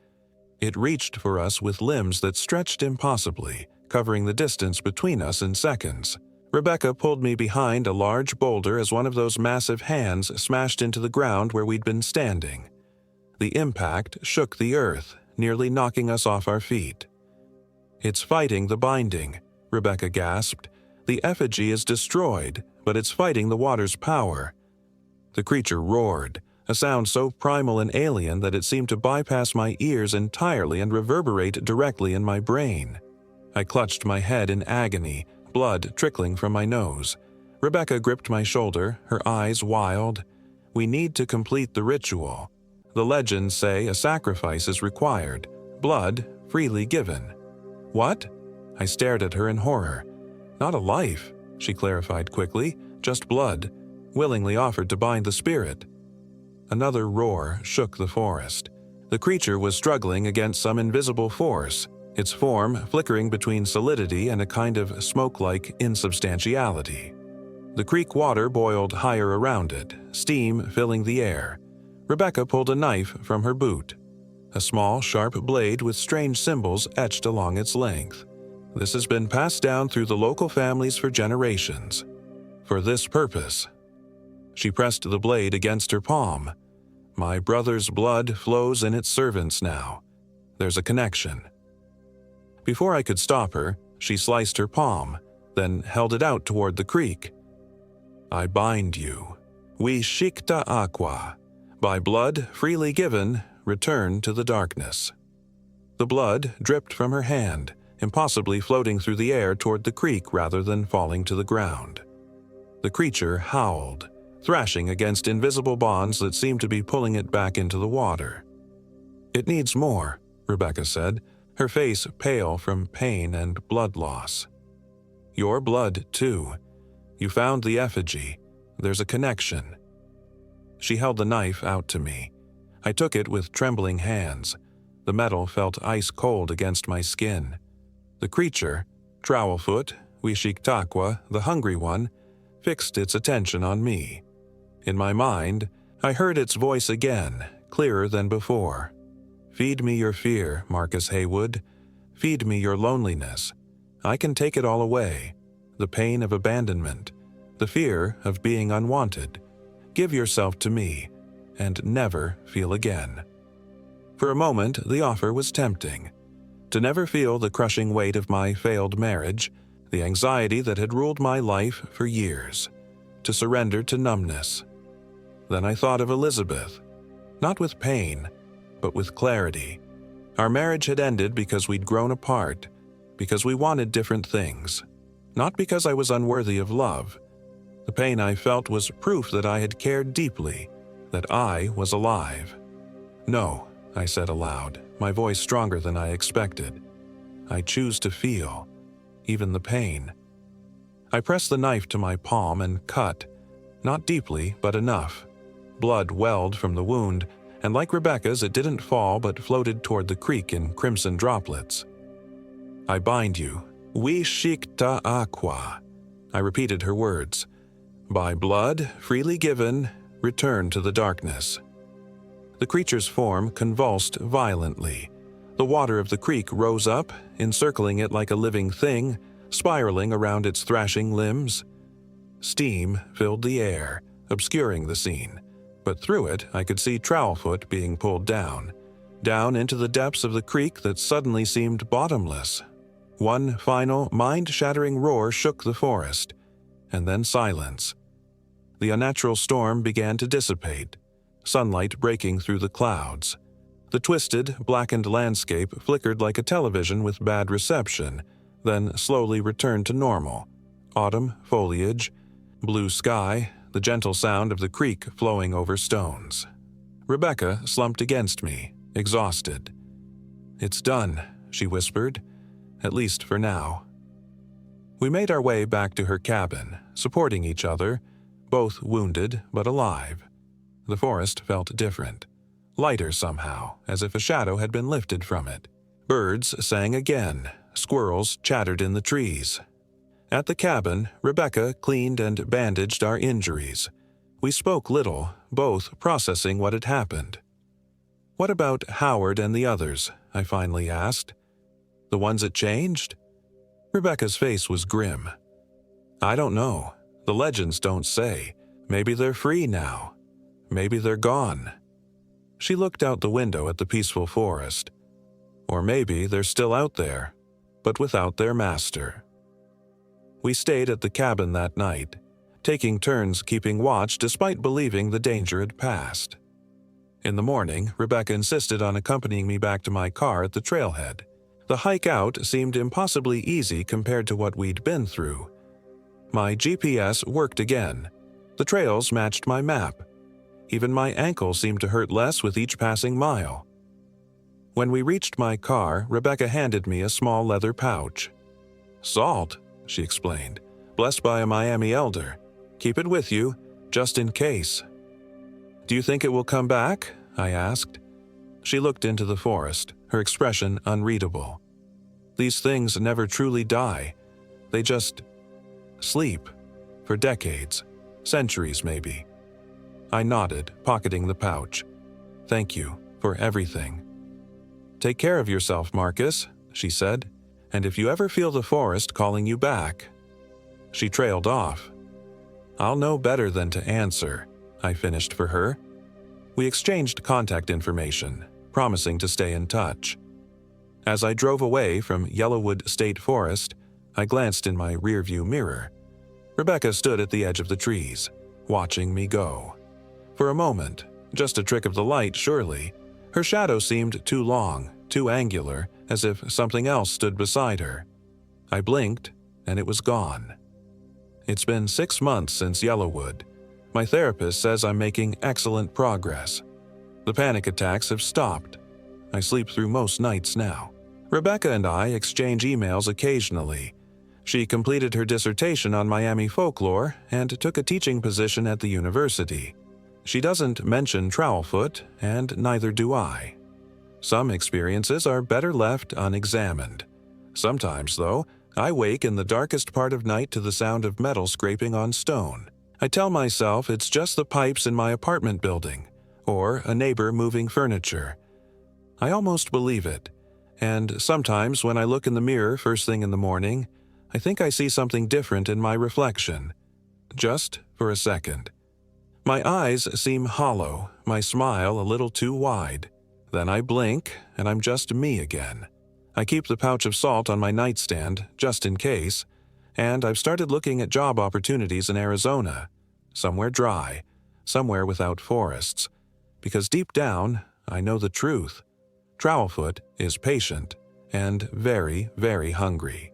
S1: It reached for us with limbs that stretched impossibly, covering the distance between us in seconds. Rebecca pulled me behind a large boulder as one of those massive hands smashed into the ground where we'd been standing. The impact shook the earth, nearly knocking us off our feet. "It's fighting the binding," Rebecca gasped. "The effigy is destroyed, but it's fighting the water's power." The creature roared, a sound so primal and alien that it seemed to bypass my ears entirely and reverberate directly in my brain. I clutched my head in agony, blood trickling from my nose. Rebecca gripped my shoulder, her eyes wild. "We need to complete the ritual. The legends say a sacrifice is required, blood freely given." "What?" I stared at her in horror. "Not a life," she clarified quickly, "just blood, willingly offered to bind the spirit." Another roar shook the forest. The creature was struggling against some invisible force, its form flickering between solidity and a kind of smoke-like insubstantiality. The creek water boiled higher around it, steam filling the air. Rebecca pulled a knife from her boot, a small, sharp blade with strange symbols etched along its length. "This has been passed down through the local families for generations. For this purpose." She pressed the blade against her palm. "My brother's blood flows in its servants now. There's a connection." Before I could stop her, she sliced her palm, then held it out toward the creek. "I bind you. We shikta aqua. By blood freely given, return to the darkness." The blood dripped from her hand, impossibly floating through the air toward the creek rather than falling to the ground. The creature howled, thrashing against invisible bonds that seemed to be pulling it back into the water. "It needs more," Rebecca said, her face pale from pain and blood loss. "Your blood, too. You found the effigy. There's a connection." She held the knife out to me. I took it with trembling hands. The metal felt ice cold against my skin. The creature, Trowelfoot, Wishiktakwa, the hungry one, fixed its attention on me. In my mind, I heard its voice again, clearer than before. "Feed me your fear, Marcus Haywood. Feed me your loneliness. I can take it all away. The pain of abandonment, the fear of being unwanted. Give yourself to me, and never feel again." For a moment, the offer was tempting. To never feel the crushing weight of my failed marriage, the anxiety that had ruled my life for years. To surrender to numbness. Then I thought of Elizabeth. Not with pain, but with clarity. Our marriage had ended because we'd grown apart, because we wanted different things. Not because I was unworthy of love. The pain I felt was proof that I had cared deeply, that I was alive. "No," I said aloud, my voice stronger than I expected. "I choose to feel, even the pain." I pressed the knife to my palm and cut, not deeply, but enough. Blood welled from the wound, and like Rebecca's, it didn't fall but floated toward the creek in crimson droplets. "I bind you. We shikta aqua." I repeated her words. "By blood, freely given, return to the darkness." The creature's form convulsed violently. The water of the creek rose up, encircling it like a living thing, spiraling around its thrashing limbs. Steam filled the air, obscuring the scene, but through it I could see Trowelfoot being pulled down into the depths of the creek that suddenly seemed bottomless. One final, mind-shattering roar shook the forest, and then silence. The unnatural storm began to dissipate, sunlight breaking through the clouds. The twisted, blackened landscape flickered like a television with bad reception, then slowly returned to normal. Autumn foliage, blue sky, the gentle sound of the creek flowing over stones. Rebecca slumped against me, exhausted. "It's done," she whispered, "at least for now." We made our way back to her cabin, supporting each other, both wounded but alive. The forest felt different, lighter somehow, as if a shadow had been lifted from it. Birds sang again, squirrels chattered in the trees. At the cabin, Rebecca cleaned and bandaged our injuries. We spoke little, both processing what had happened. "What about Howard and the others?" I finally asked. "The ones it changed?" Rebecca's face was grim. "I don't know. The legends don't say. Maybe they're free now. Maybe they're gone." She looked out the window at the peaceful forest. "Or maybe they're still out there, but without their master." We stayed at the cabin that night, taking turns keeping watch despite believing the danger had passed. In the morning, Rebecca insisted on accompanying me back to my car at the trailhead. The hike out seemed impossibly easy compared to what we'd been through. My GPS worked again. The trails matched my map. Even my ankle seemed to hurt less with each passing mile. When we reached my car, Rebecca handed me a small leather pouch. "Salt," she explained, "blessed by a Miami elder. Keep it with you, just in case." "Do you think it will come back?" I asked. She looked into the forest, her expression unreadable. These things never truly die. They just sleep. For decades. Centuries, maybe. I nodded, pocketing the pouch. "Thank you for everything." "Take care of yourself, Marcus," she said, "and if you ever feel the forest calling you back." She trailed off. "I'll know better than to answer," I finished for her. We exchanged contact information, promising to stay in touch. As I drove away from Yellowwood State Forest, I glanced in my rearview mirror. Rebecca stood at the edge of the trees, watching me go. For a moment, just a trick of the light surely, her shadow seemed too long, too angular, as if something else stood beside her. I blinked, and it was gone. It's been 6 months since Yellowwood. My therapist says I'm making excellent progress. The panic attacks have stopped. I sleep through most nights now. Rebecca and I exchange emails occasionally. She completed her dissertation on Miami folklore and took a teaching position at the university. She doesn't mention Trowelfoot, and neither do I. Some experiences are better left unexamined. Sometimes, though, I wake in the darkest part of night to the sound of metal scraping on stone. I tell myself it's just the pipes in my apartment building, or a neighbor moving furniture. I almost believe it, and sometimes when I look in the mirror first thing in the morning, I think I see something different in my reflection. Just for a second. My eyes seem hollow, my smile a little too wide. Then I blink, and I'm just me again. I keep the pouch of salt on my nightstand, just in case, and I've started looking at job opportunities in Arizona. Somewhere dry, somewhere without forests. Because deep down, I know the truth. Trowelfoot is patient and very, very hungry.